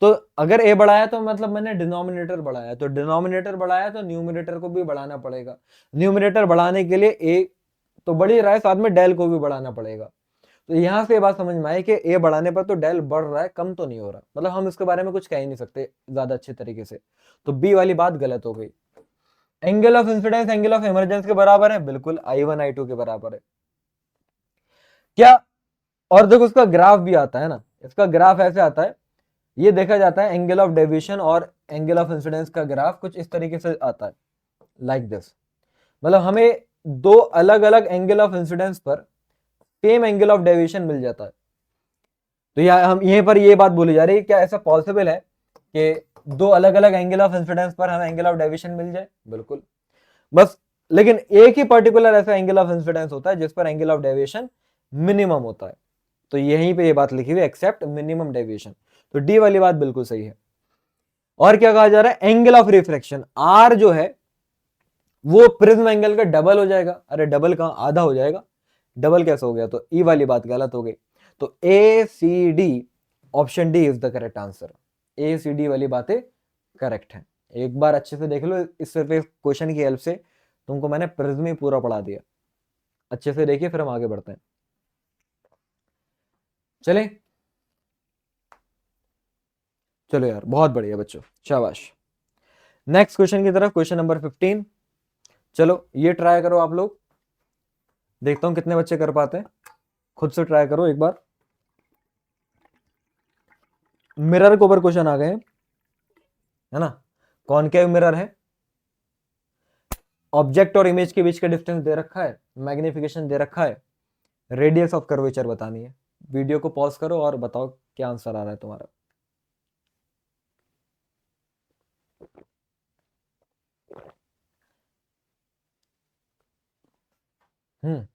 तो अगर ए बढ़ाया तो मतलब मैंने डिनोमिनेटर बढ़ाया, तो डिनोमिनेटर बढ़ाया तो न्यूमिनेटर को भी बढ़ाना पड़ेगा। न्यूमिनेटर बढ़ाने के लिए ए तो बढ़ ही रहा है, साथ में डेल को भी बढ़ाना पड़ेगा। तो यहां से ये बात समझ में आई कि ए बढ़ाने पर तो डेल बढ़ रहा है, कम तो नहीं हो रहा। मतलब हम इसके बारे में कुछ कह ही नहीं सकते ज्यादा अच्छे तरीके से, तो बी वाली बात गलत हो गई। Angle of incidence angle of emergence के बराबर है, बिल्कुल I1 I2 के बराबर है क्या। और देखो उसका ग्राफ भी आता है ना, इसका ग्राफ ऐसे आता है, ये देखा जाता है एंगल ऑफ डेविएशन और एंगल ऑफ इंसिडेंस का ग्राफ कुछ इस तरीके से आता है, लाइक दिस। मतलब हमें दो अलग अलग एंगल ऑफ इंसिडेंस पर सेम एंगल ऑफ डेविएशन मिल जाता है। तो हम यहीं पर ये बात बोली जा रही है, क्या ऐसा पॉसिबल है कि दो अलग अलग एंगल ऑफ इंसिडेंस पर हमें एंगल ऑफ डेविएशन मिल जाए? बिल्कुल। बस लेकिन एक ही पर्टिकुलर ऐसा एंगल ऑफ इंसिडेंस होता है जिस पर एंगल ऑफ डेविएशन मिनिमम होता है। तो यहीं पे ये बात लिखी हुई है, एक्सेप्ट मिनिमम डेविएशन। तो डी वाली बात बिल्कुल सही है। और क्या कहा जा रहा है, एंगल ऑफ रिफ्रैक्शन आर जो है वो प्रिज्म एंगल का डबल हो जाएगा। अरे डबल कहां, आधा हो जाएगा, डबल कैसे हो गया? तो ई वाली बात गलत हो गई। तो A C D, option D is the correct answer. A C D वाली बातें करेक्ट है। एक बार अच्छे से देख लो, इस सिर्फ क्वेश्चन की हेल्प से तुमको मैंने प्रिज्म ही पूरा पढ़ा दिया। अच्छे से देखिए, फिर हम आगे बढ़ते हैं। चले चलो यार, बहुत बढ़िया बच्चों, शाबाश। नेक्स्ट क्वेश्चन की तरफ, क्वेश्चन नंबर 15। चलो ये ट्राई करो आप लोग, देखता हूं कितने बच्चे कर पाते हैं। खुद से ट्राई करो एक बार। मिरर के ऊपर क्वेश्चन आ गए हैं, है ना। कॉनकेव मिरर है, ऑब्जेक्ट और इमेज के बीच का डिस्टेंस दे रखा है, मैग्निफिकेशन दे रखा है, रेडियस ऑफ कर्वेचर बतानी है। वीडियो को पॉज करो और बताओ क्या आंसर आ रहा है तुम्हारा। हम्म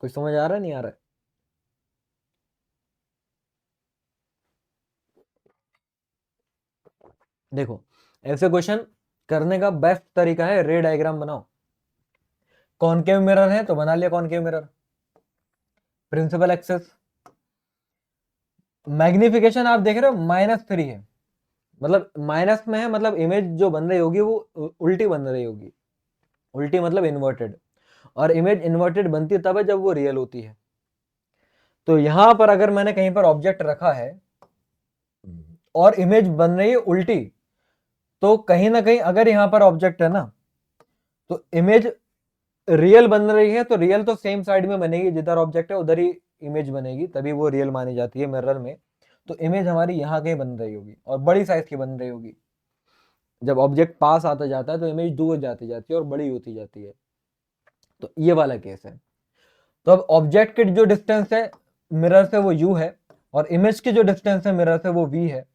कुछ समझ आ रहा है, नहीं आ रहा है? देखो ऐसे क्वेश्चन करने का बेस्ट तरीका है रे डायग्राम बनाओ। कॉनकेव मिरर है तो बना लिया concave mirror, principal axis, magnification आप देख रहे हो -3 है, मतलब माइनस में है, मतलब इमेज जो बन रही होगी वो उल्टी बन रही होगी। उल्टी मतलब इन्वर्टेड, और इमेज इन्वर्टेड बनती तब है जब वो रियल होती है। तो यहां पर अगर मैंने कहीं पर ऑब्जेक्ट रखा है और इमेज बन रही है उल्टी, तो कहीं ना कहीं अगर यहां पर ऑब्जेक्ट है ना, तो इमेज रियल बन रही है, तो रियल तो सेम साइड में बनेगी, जिधर ऑब्जेक्ट है उधर ही इमेज बनेगी, तभी वो रियल मानी जाती है मिरर में। तो इमेज हमारी यहाँ कहीं बन रही होगी और बड़ी साइज की बन रही होगी। जब ऑब्जेक्ट पास आता जाता है तो इमेज दूर जाती जाती है और बड़ी होती जाती है। तो ये वाला केस है। तो अब ऑब्जेक्ट की जो डिस्टेंस है मिरर से वो u है, और इमेज की जो डिस्टेंस है मिरर से वो v है।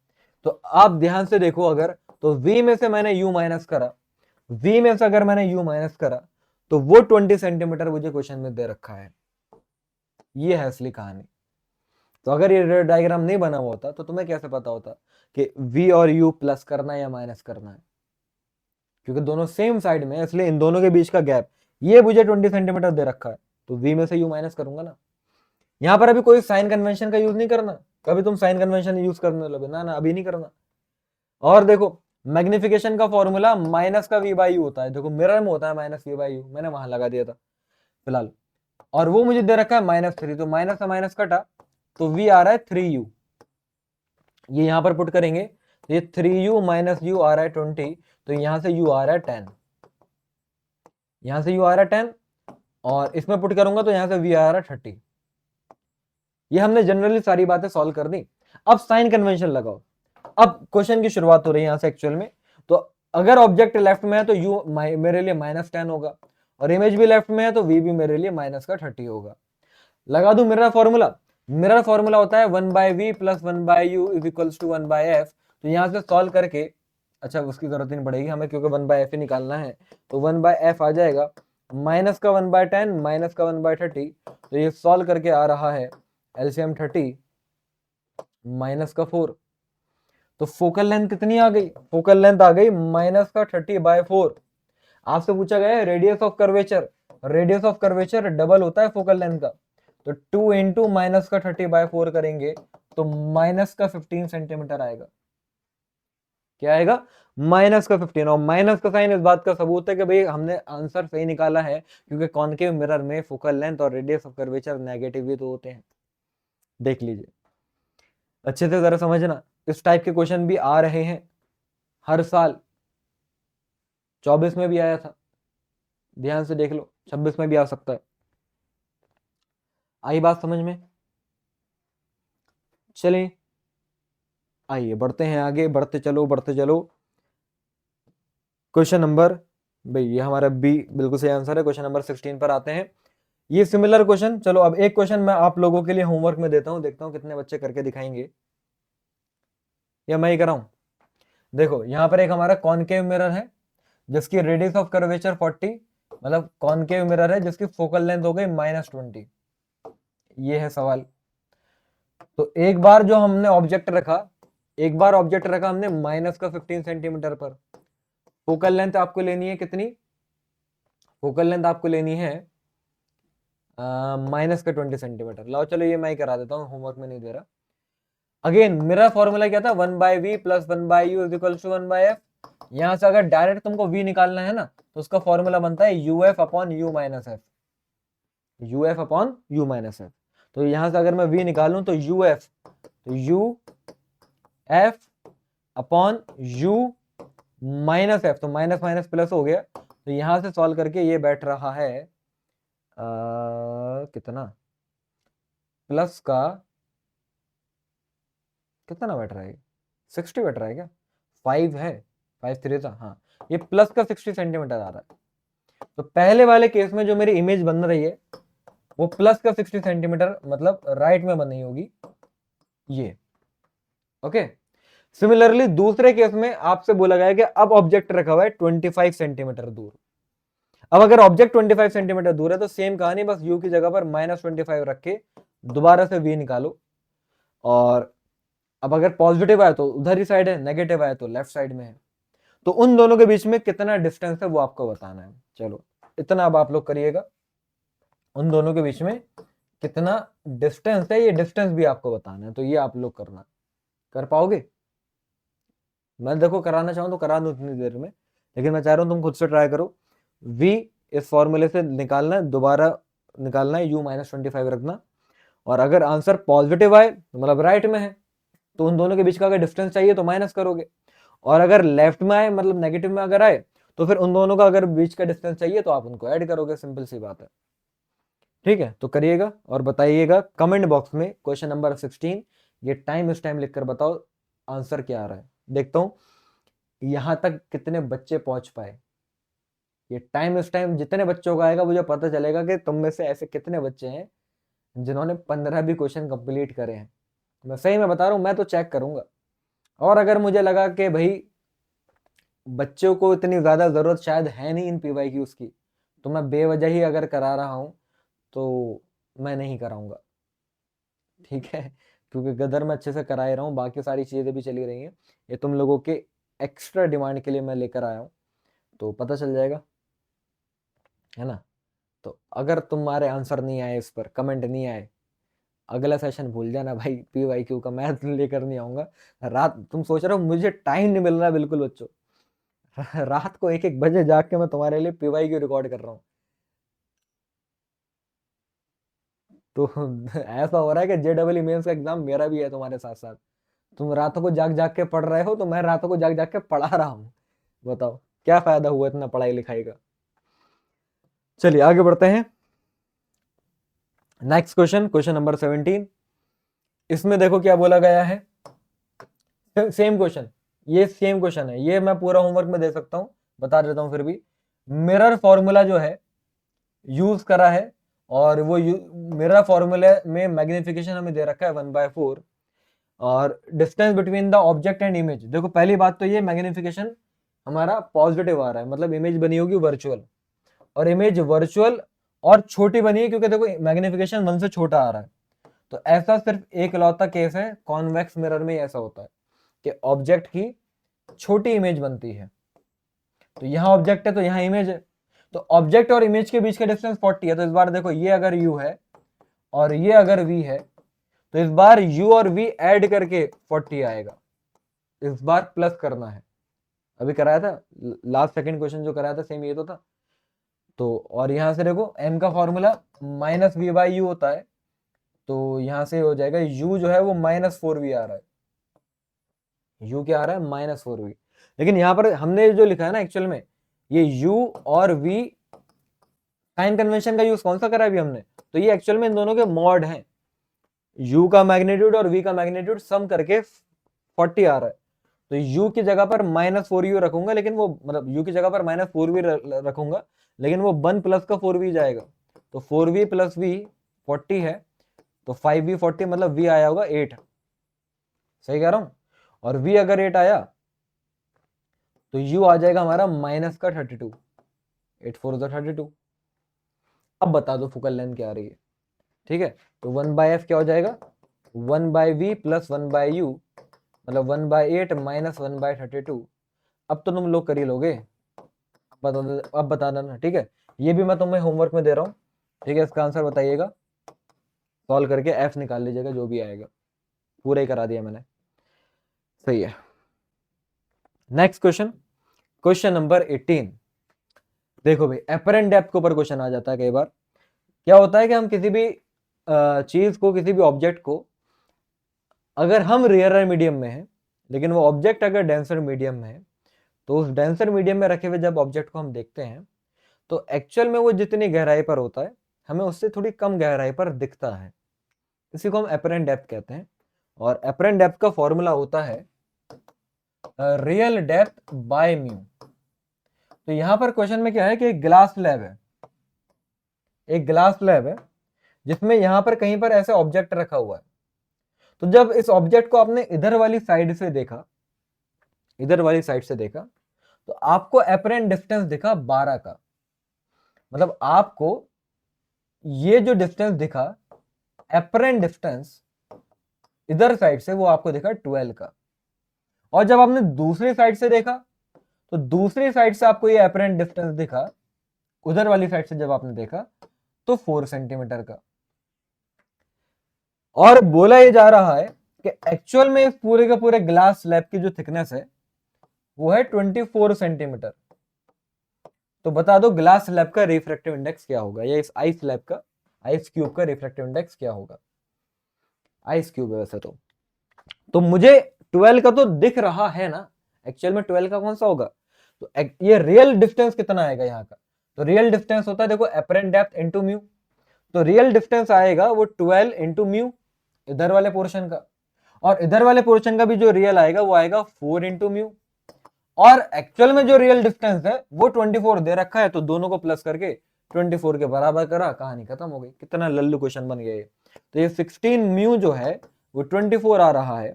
तो आप ध्यान से देखो, अगर तो v में से मैंने u माइनस करा, v में से अगर मैंने u माइनस करा, तो वो 20 सेंटीमीटर मुझे क्वेश्चन में दे रखा है। ये है असली कहानी। तो अगर ये डायग्राम नहीं बना हुआ होता तो तुम्हें कैसे पता होता कि v और u प्लस करना है या माइनस करना है, क्योंकि दोनों सेम साइड में है, इसलिए इन दोनों के बीच का गैप, ये मुझे 20 सेंटीमीटर दे रखा है, तो v में से u माइनस करूंगा ना। यहां पर अभी कोई साइन कन्वेंशन का यूज नहीं करना, कभी तुम साइन कन्वेंशन यूज करने लगे ना, अभी नहीं करना। और देखो, मैग्निफिकेशन का फॉर्मूला माइनस का v बाई यू होता है, देखो मिरर में होता है माइनस v बाई यू, मैंने वहां लगा दिया था फिलहाल, और वो मुझे दे रखा है -3, तो माइनस से माइनस कटा तो v आ रहा है 3u। ये यहां पर पुट करेंगे तो ये 3u माइनस u आ रहा है 20, तो यहां से u आ रहा है 10, यहां से u आ रहा है 10, और इसमें पुट करूंगा तो यहां से v आ रहा है 30। ये हमने जनरली सारी बातें सॉल्व कर दी। अब साइन कन्वेंशन लगाओ। अब क्वेश्चन की शुरुआत हो रही है यहां से एक्चुअल में। तो अगर ऑब्जेक्ट लेफ्ट में है तो u मेरे लिए -10 होगा, और इमेज भी लेफ्ट में है तो v भी मेरे लिए माइनस का 30 होगा। लगा दूं मिरर फॉर्मूला। मिरर फॉर्मूला होता है 1/v plus 1/u is equals to 1/f। तो यहां से सॉल्व करके, अच्छा उसकी जरूरत ही नहीं पड़ेगी हमें क्योंकि 1/f ही निकालना है, तो 1/f आ जाएगा, माइनस का 1/10 माइनस का 1/30। तो ये सॉल्व करके आ रहा है एलसीएम 30 माइनस का 4। तो फोकल लेंथ कितनी आ गई? फोकल लेंथ आ गई माइनस का 30/4। आपसे पूछा गया है radius of curvature, radius of curvature double होता है फोकल लेंथ का, तो 2 इंटू माइनस का 30/4 करेंगे तो माइनस का 15 सेंटीमीटर आएगा। क्या आएगा? माइनस का 15। और माइनस का साइन इस बात का सबूत है कि भाई हमने आंसर सही निकाला है, क्योंकि कॉनकेव मिरर में फोकल लेंथ और रेडियस ऑफ कर्वेचर नेगेटिव ही तो होते हैं। देख लीजिए अच्छे से जरा समझना, इस टाइप के क्वेश्चन भी आ रहे हैं हर साल। 24 में भी आया था, ध्यान से देख लो, 26 में भी आ सकता है। आई बात समझ में? चलिए आइए बढ़ते हैं आगे, बढ़ते चलो बढ़ते चलो। क्वेश्चन नंबर, भाई ये हमारा बी बिल्कुल सही आंसर है। क्वेश्चन नंबर 16 पर आते हैं। ये सिमिलर क्वेश्चन, चलो अब एक क्वेश्चन मैं आप लोगों के लिए होमवर्क में देता हूं, देखता हूं कितने बच्चे करके दिखाएंगे, या मैं ही कराऊं। देखो यहां पर एक हमारा कॉनकेव मिरर है जिसकी रेडियस ऑफ कर्वेचर 40, मतलब कॉनकेव मिरर है जिसकी फोकल लेंथ हो गई -20। ये है सवाल। तो एक बार जो हमने ऑब्जेक्ट रखा, एक बार ऑब्जेक्ट रखा हमने माइनस का 15 सेंटीमीटर पर, फोकल लेंथ आपको लेनी है कितनी? फोकल लेंथ आपको लेनी है माइनस का 20 सेंटीमीटर। लाओ चलो ये मैं ही करा देता हूँ, होमवर्क में नहीं दे रहा। अगेन मेरा फॉर्मूला क्या था? 1/v plus 1/u is equal to 1/f। यहां से अगर डायरेक्ट तुमको v निकालना है ना, तो उसका फॉर्मूला बनता है uf upon u minus F, uf upon u minus F. तो यहां से अगर मैं v निकालूं तो uf, तो uf upon u minus F, तो माइनस माइनस प्लस हो गया। तो यहां से सॉल्व करके ये बैठ रहा है कितना, प्लस का कितना बैठ रहा है? 60 बैठ रहा है क्या? 5 है, 5 3 था, हाँ ये प्लस का 60 सेंटीमीटर आ रहा है। तो पहले वाले केस में जो मेरी इमेज बन रही है वो प्लस का 60 सेंटीमीटर मतलब राइट में बन रही होगी ये। ओके, सिमिलरली दूसरे केस में आपसे बोला गया कि अब ऑब्जेक्ट रखा हुआ है 25 सेंटीमीटर दूर। अब अगर ऑब्जेक्ट 25 सेंटीमीटर दूर है तो सेम कहानी, बस u की जगह पर -25 रख के दोबारा से v निकालो। और अब अगर पॉजिटिव आया तो उधर ही साइड है, नेगेटिव आया तो लेफ्ट साइड में है। तो उन दोनों के बीच में कितना डिस्टेंस है वो आपको बताना है। चलो इतना अब आप लोग करिएगा, उन दोनों के बीच में कितना डिस्टेंस है, ये डिस्टेंस भी आपको बताना है। तो ये आप लोग करना, कर पाओगे? मैं देखो कराना चाहूँ तो करा दूं इतनी देर में, लेकिन मैं चाह रहा हूँ तुम खुद से ट्राई करो। v इस फॉर्मूले से निकालना है, दोबारा निकालना है, u -25 रखना, और अगर आंसर पॉजिटिव आए तो मतलब राइट में है, तो उन दोनों के बीच का अगर डिस्टेंस चाहिए तो माइनस करोगे, और अगर लेफ्ट में आए मतलब नेगेटिव में अगर आए तो फिर उन दोनों का अगर बीच का डिस्टेंस चाहिए तो आप उनको ऐड करोगे, सिंपल सी बात है। ठीक है, तो करिएगा और बताइएगा कमेंट बॉक्स में क्वेश्चन नंबर 16, ये टाइम इस टाइम लिखकर बताओ आंसर क्या आ रहा है। देखता हूं यहां तक कितने बच्चे पहुंच पाए। ये टाइम इस टाइम जितने बच्चों का आएगा मुझे पता चलेगा कि तुम में से ऐसे कितने बच्चे हैं जिन्होंने 15 भी क्वेश्चन कंप्लीट करे हैं। मैं सही में बता रहा हूं, मैं तो चेक करूंगा। और अगर मुझे लगा कि भाई बच्चों को इतनी ज्यादा जरूरत शायद है नहीं इन पीवाईक्यूज की, तो मैं बेवजह ही अगर करा रहा हूं तो मैं नहीं कराऊंगा, ठीक है, क्योंकि गदर में अच्छे से करा ही रहा हूँ, बाकी सारी चीजें भी चली रही हैं, ये तुम लोगों के एक्स्ट्रा डिमांड के लिए मैं लेकर आया हूँ, तो पता चल जाएगा, है ना। तो अगर तुम्हारे आंसर नहीं आए, इस पर कमेंट नहीं आए, अगला सेशन भूल जाना भाई, पीवाईक्यू का मैथ लेकर नहीं आऊंगा। रात तुम सोच रहे हो मुझे टाइम नहीं मिल रहा, बिल्कुल बच्चों, रात को 1-1 बजे जाग के मैं तुम्हारे लिए पीवाईक्यू रिकॉर्ड कर रहा हूँ। तो ऐसा हो रहा है कि जेडबल मेंस का एग्जाम मेरा भी है तुम्हारे साथ साथ। तुम रातों को जाग जाग के पढ़ रहे हो तो मैं रातों को जाग जाग के पढ़ा रहा हूँ। बताओ क्या फायदा हुआ इतना पढ़ाई लिखाई का। चलिए आगे बढ़ते हैं। Next question, question number 17। इसमें देखो क्या बोला गया है, सेम क्वेश्चन, ये सेम क्वेश्चन है, ये मैं पूरा होमवर्क में दे सकता हूं, बता देता हूं फिर भी। मिरर फॉर्मूला जो है यूज करा है, और वो मिरर फॉर्मूले में मैग्निफिकेशन हमें दे रखा है 1/4, और distance between the object and image. देखो पहली बात तो ये मैग्निफिकेशन हमारा पॉजिटिव आ रहा है, मतलब इमेज बनी होगी वर्चुअल, और इमेज वर्चुअल और छोटी बनी है क्योंकि देखो मैग्निफिकेशन 1 से छोटा आ रहा है। तो ऐसा सिर्फ एक लौता केस है कॉन्वेक्स मिरर में, ऐसा होता है कि ऑब्जेक्ट की छोटी इमेज बनती है। तो यहाँ ऑब्जेक्ट है तो यहाँ इमेज है, तो ऑब्जेक्ट और इमेज के बीच का डिस्टेंस 40 है। तो इस बार देखो ये अगर u है और ये अगर v है, तो इस बार u और v ऐड करके 40 आएगा, इस बार प्लस करना है। अभी कराया था लास्ट सेकंड क्वेश्चन जो कराया था सेम ये तो था। तो और यहां से देखो m का फॉर्मूला -v/u होता है, तो यहां से हो जाएगा u जो है वो -4v आ रहा है, u क्या आ रहा है -4v। लेकिन यहाँ पर हमने जो लिखा है ना एक्चुअल में, ये u और v साइन कन्वेंशन का यूज कौन सा करा है अभी हमने, तो ये एक्चुअल में इन दोनों के मॉड हैं। u का मैग्नीट्यूड और v का मैग्नीट्यूड सम करके 40 आ रहा है, तो u की जगह पर -4u रखूंगा, लेकिन वो मतलब u की जगह पर -4v रखूंगा, लेकिन वो 1 प्लस का 4v जाएगा, तो 4v प्लस v 40 है, तो 5v 40 मतलब v आया होगा 8, सही कह रहा हूं। और v अगर 8 आया तो u आ जाएगा हमारा माइनस का 32, 8 4 32। अब बता दो फोकल लेंथ क्या आ रही है, ठीक है। तो 1/f क्या हो जाएगा, 1/v प्लस 1/u, मतलब 1/8 माइनस 1/32। अब तो तुम लोग कर ही लोगे, अब बता देना, ठीक है। ये भी मैं तुम्हें होमवर्क में दे रहा हूँ, ठीक है। इसका आंसर बताइएगा, सॉल्व करके f निकाल लीजिएगा जो भी आएगा, पूरा ही करा दिया मैंने, सही है। Next question, question number 18। देखो भाई एपरेंट डेप्थ के ऊपर क्वेश्चन आ जाता है कई बार। क्या होता है कि हम किसी भी चीज को, किसी भी ऑब्जेक्ट को, अगर हम रेयर मीडियम में है, लेकिन वो ऑब्जेक्ट अगर डेंसर मीडियम में है, तो उस डेंसर मीडियम में रखे हुए जब ऑब्जेक्ट को हम देखते हैं तो एक्चुअल में वो जितनी गहराई पर होता है हमें उससे थोड़ी कम गहराई पर दिखता है, इसी को हम एपरेंट डेप्थ कहते हैं। और एपरेंट डेप्थ का फॉर्मूला होता है रियल डेप्थ बाय म्यू। तो यहां पर क्वेश्चन में क्या है कि एक ग्लास स्लैब है, एक ग्लास स्लैब है जिसमें यहां पर कहीं पर ऐसे ऑब्जेक्ट रखा हुआ है। तो जब इस ऑब्जेक्ट को आपने इधर वाली साइड से देखा, इधर वाली साइड से देखा, तो आपको एपरेंट डिस्टेंस दिखा 12 का, मतलब आपको ये जो डिस्टेंस दिखा एपरेंट डिस्टेंस इधर साइड से, वो आपको दिखा 12 का। और जब आपने दूसरी साइड से देखा तो दूसरी साइड से आपको ये एपरेंट डिस्टेंस दिखा, उधर वाली साइड से जब आपने देखा तो 4 सेंटीमीटर का। और बोला ये जा रहा है कि एक्चुअल में इस पूरे के पूरे ग्लास स्लैब की जो थिकनेस है वो है 24 सेंटीमीटर। तो बता दो ग्लास स्लैब का रिफ्रैक्टिव इंडेक्स क्या होगा, या इस आइस स्लैब का, आइस क्यूब का रिफ्रैक्टिव इंडेक्स क्या होगा। आइस क्यूब है वैसे तो मुझे 12 का तो दिख रहा है ना, एक्चुअल में 12 का कौन सा होगा, तो ये रियल डिस्टेंस कितना आएगा यहाँ का, तो रियल डिस्टेंस होता है देखो एपरेंट डेप्थ इनटू म्यू, तो रियल डिस्टेंस आएगा वो 12 इंटू म्यू इधर वाले पोर्शन का, और इधर वाले पोर्शन का भी जो रियल आएगा वो आएगा 4 इंटू म्यू, और एक्चुअल में जो रियल डिस्टेंस है वो 24 दे रखा है, तो दोनों को प्लस करके 24 के बराबर करा, कहानी खत्म हो गई। कितना लल्लू क्वेश्चन बन गया ये। तो ये 16 म्यू जो है वो 24 आ रहा है,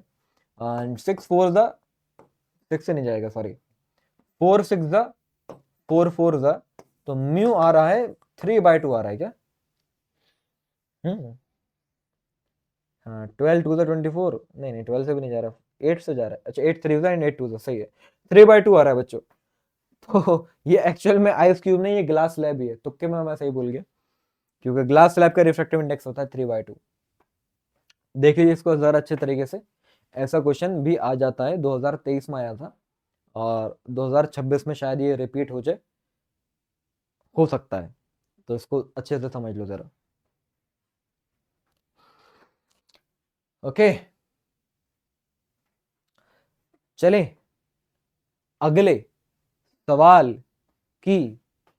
एंड 6 4 द 6 से नहीं जाएगा, सॉरी 4 6 द 4 4 द, तो म्यू आ रहा है 3/2 आ रहा है क्या, हाँ 12 2 द 24, नहीं नहीं 12 से भी नहीं जा रहा, 8 से जा रहा है, अच्छा 8 3 एंड 8 2 सही है, 3/2 आ रहा है बच्चों। तो ये एक्चुअल में आइस क्यूब नहीं, ये ग्लास स्लैब ही है, तुक्के में मैं सही भूल गया, क्योंकि ग्लास स्लैब का रिफ्रैक्टिव इंडेक्स होता है 3/2। देखिए इसको जरा अच्छे तरीके से, ऐसा क्वेश्चन भी आ जाता है, 2023 में आया था और 2026 में शायद ये रिपीट हो सकता है, तो इसको अच्छे से समझ लो जरा। ओके चले अगले सवाल की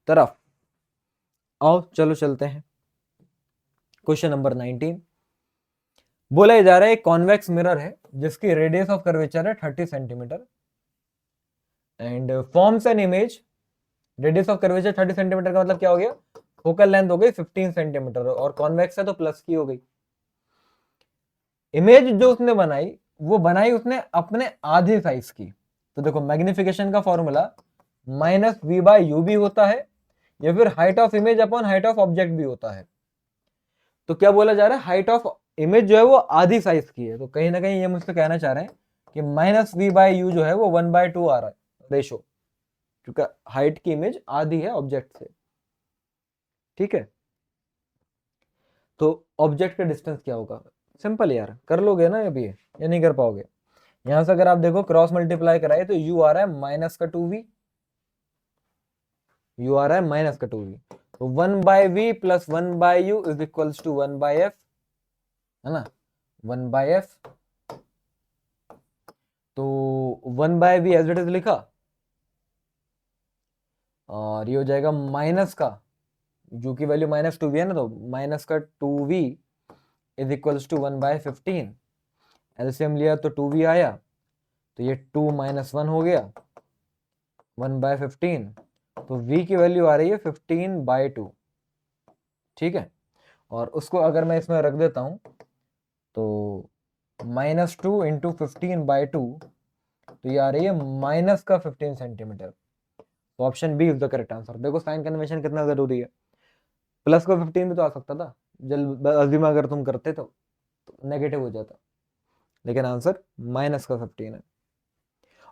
तरफ, आओ चलो चलते हैं। क्वेश्चन नंबर 19 बोला जा रहा है एक कॉन्वेक्स मिरर है जिसकी रेडियस ऑफ कर्वेचर है 30 centimetre and forms an image, radius of curvature 30 centimetre का मतलब क्या हो गया, फोकल लेंथ हो गई 15 सेंटीमीटर और कॉन्वेक्स है तो प्लस की हो गई। इमेज जो उसने बनाई वो बनाई उसने अपने आधे साइज की, तो देखो मैग्निफिकेशन का फॉर्मूला -v/u भी होता है या फिर height of image upon height of object भी होता है। तो क्या बोला जा रहा है, हाइट ऑफ इमेज जो है वो आधी साइज की है, तो कहीं ना कहीं ये मुझसे कहना चाह रहे हैं कि -v/u जो है वो 1/2 आ रहा है रेशो, क्योंकि हाइट की इमेज आधी है ऑब्जेक्ट से। ठीक है, तो ऑब्जेक्ट का डिस्टेंस क्या होगा, सिंपल यार, कर लोगे ना अभी या नहीं कर पाओगे। यहां से अगर आप देखो क्रॉस मल्टीप्लाई कराए तो u आ रहा है -2v, u आ रहा है -2v, तो 1/v plus 1/u is equals to 1/f, है ना 1/f, तो 1/v एज इट इज लिखा, और ये हो जाएगा माइनस का, u की वैल्यू -2v है ना, तो माइनस का 2v is equals to 1/15, LCM लिया तो 2v आया, तो ये 2 - 1 हो गया 1/15, तो v की वैल्यू आ रही है 15/2। ठीक है, और उसको अगर मैं इसमें रख देता हूं तो -2 इंटू 15/2, तो ये आ रही है माइनस का 15 सेंटीमीटर, तो option B is the correct answer. देखो साइन कन्वेंशन कितना जरूरी है, प्लस का 15 भी तो आ सकता था, जल्दबाजी में अगर तुम करते तो नेगेटिव हो जाता, लेकिन आंसर माइनस का 15 है।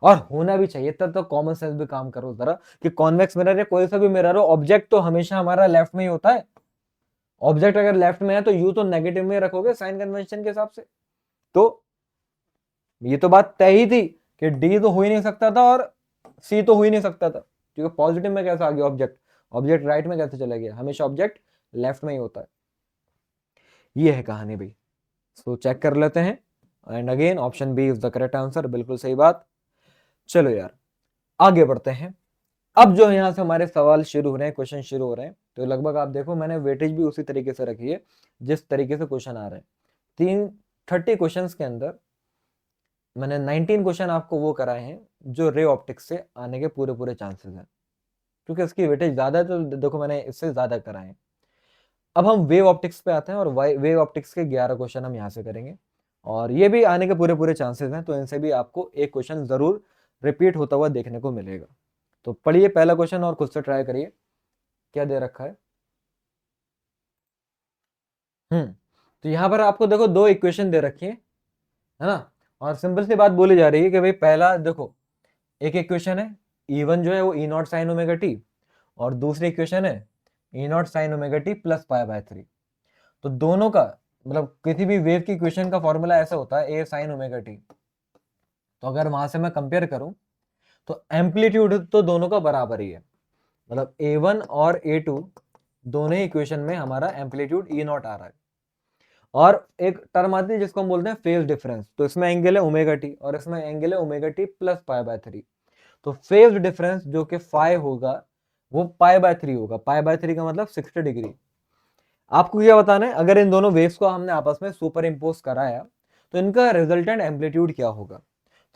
और होना भी चाहिए, तब तो कॉमन सेंस भी काम करो जरा, कि कॉन्वेक्स मिरर या कोई सा भी मिरर हो, ऑब्जेक्ट तो हमेशा हमारा लेफ्ट में ही होता है, ऑब्जेक्ट अगर लेफ्ट में है तो यू तो नेगेटिव में रखोगे साइन कन्वेंशन के हिसाब से, तो ये तो बात तय ही थी कि डी तो हो ही नहीं सकता था और सी तो हो ही नहीं सकता था, क्योंकि पॉजिटिव में कैसे आ गया ऑब्जेक्ट, ऑब्जेक्ट राइट में कैसे चला गया, हमेशा ऑब्जेक्ट लेफ्ट में ही होता है। ये है कहानी भाई, सो चेक कर लेते हैं, and again option B is the correct answer, बिल्कुल सही बात। चलो यार आगे बढ़ते हैं। अब जो यहां से हमारे सवाल शुरू हो रहे हैं, क्वेश्चन शुरू हो रहे हैं, तो लगभग आप देखो मैंने वेटेज भी उसी तरीके से रखी है जिस तरीके से क्वेश्चन आ रहे हैं। 30 क्वेश्चन के अंदर मैंने 19 क्वेश्चन आपको वो कराए हैं जो रे ऑप्टिक्स से आने के पूरे पूरे चांसेस हैं, क्योंकि इसकी वेटेज ज्यादा है, तो देखो मैंने इससे ज्यादा कराए हैं। अब हम वेव ऑप्टिक्स पे आते हैं, और वेव ऑप्टिक्स के 11 क्वेश्चन हम यहाँ से करेंगे, और ये भी आने के पूरे पूरे चांसेस हैं, तो इनसे भी आपको एक क्वेश्चन जरूर रिपीट होता हुआ देखने को मिलेगा। तो पढ़िए पहला क्वेश्चन और खुद से ट्राई करिए, क्या दे रखा है। तो यहां पर आपको देखो दो इक्वेशन दे रखी है ना, और सिंपल सी बात बोली जा रही है कि भाई पहला देखो, एक इक्वेशन है E1 जो है वो E0 साइन ओमेगा टी, और दूसरी इक्वेशन है E0 sine omega T plus π/3। तो दोनों का मतलब किसी भी वेव की इक्वेशन का फॉर्मूला ऐसा होता है A साइन ओमेगा टी, तो अगर वहां से मैं कंपेयर करूं तो एम्पलीट्यूड तो दोनों का बराबर ही है, मतलब A1 और A2 दोनों ही इक्वेशन में हमारा एम्पलीट्यूड E0 आ रहा है, और एक टर्म आती है जिसको हम बोलते हैं फेज डिफरेंस। तो इसमें एंगल है ओमेगा टी और इसमें एंगल है omega T plus pi by 3। तो फेज डिफरेंस जो कि फाई होगा वो पाई बाय 3 होगा। पाई बाय 3 का मतलब 60 डिग्री। आपको क्या बताना है, अगर इन दोनों वेव्स को हमने आपस में सुपर इम्पोज कराया तो इनका रिजल्टेंट एम्पलीट्यूड क्या होगा।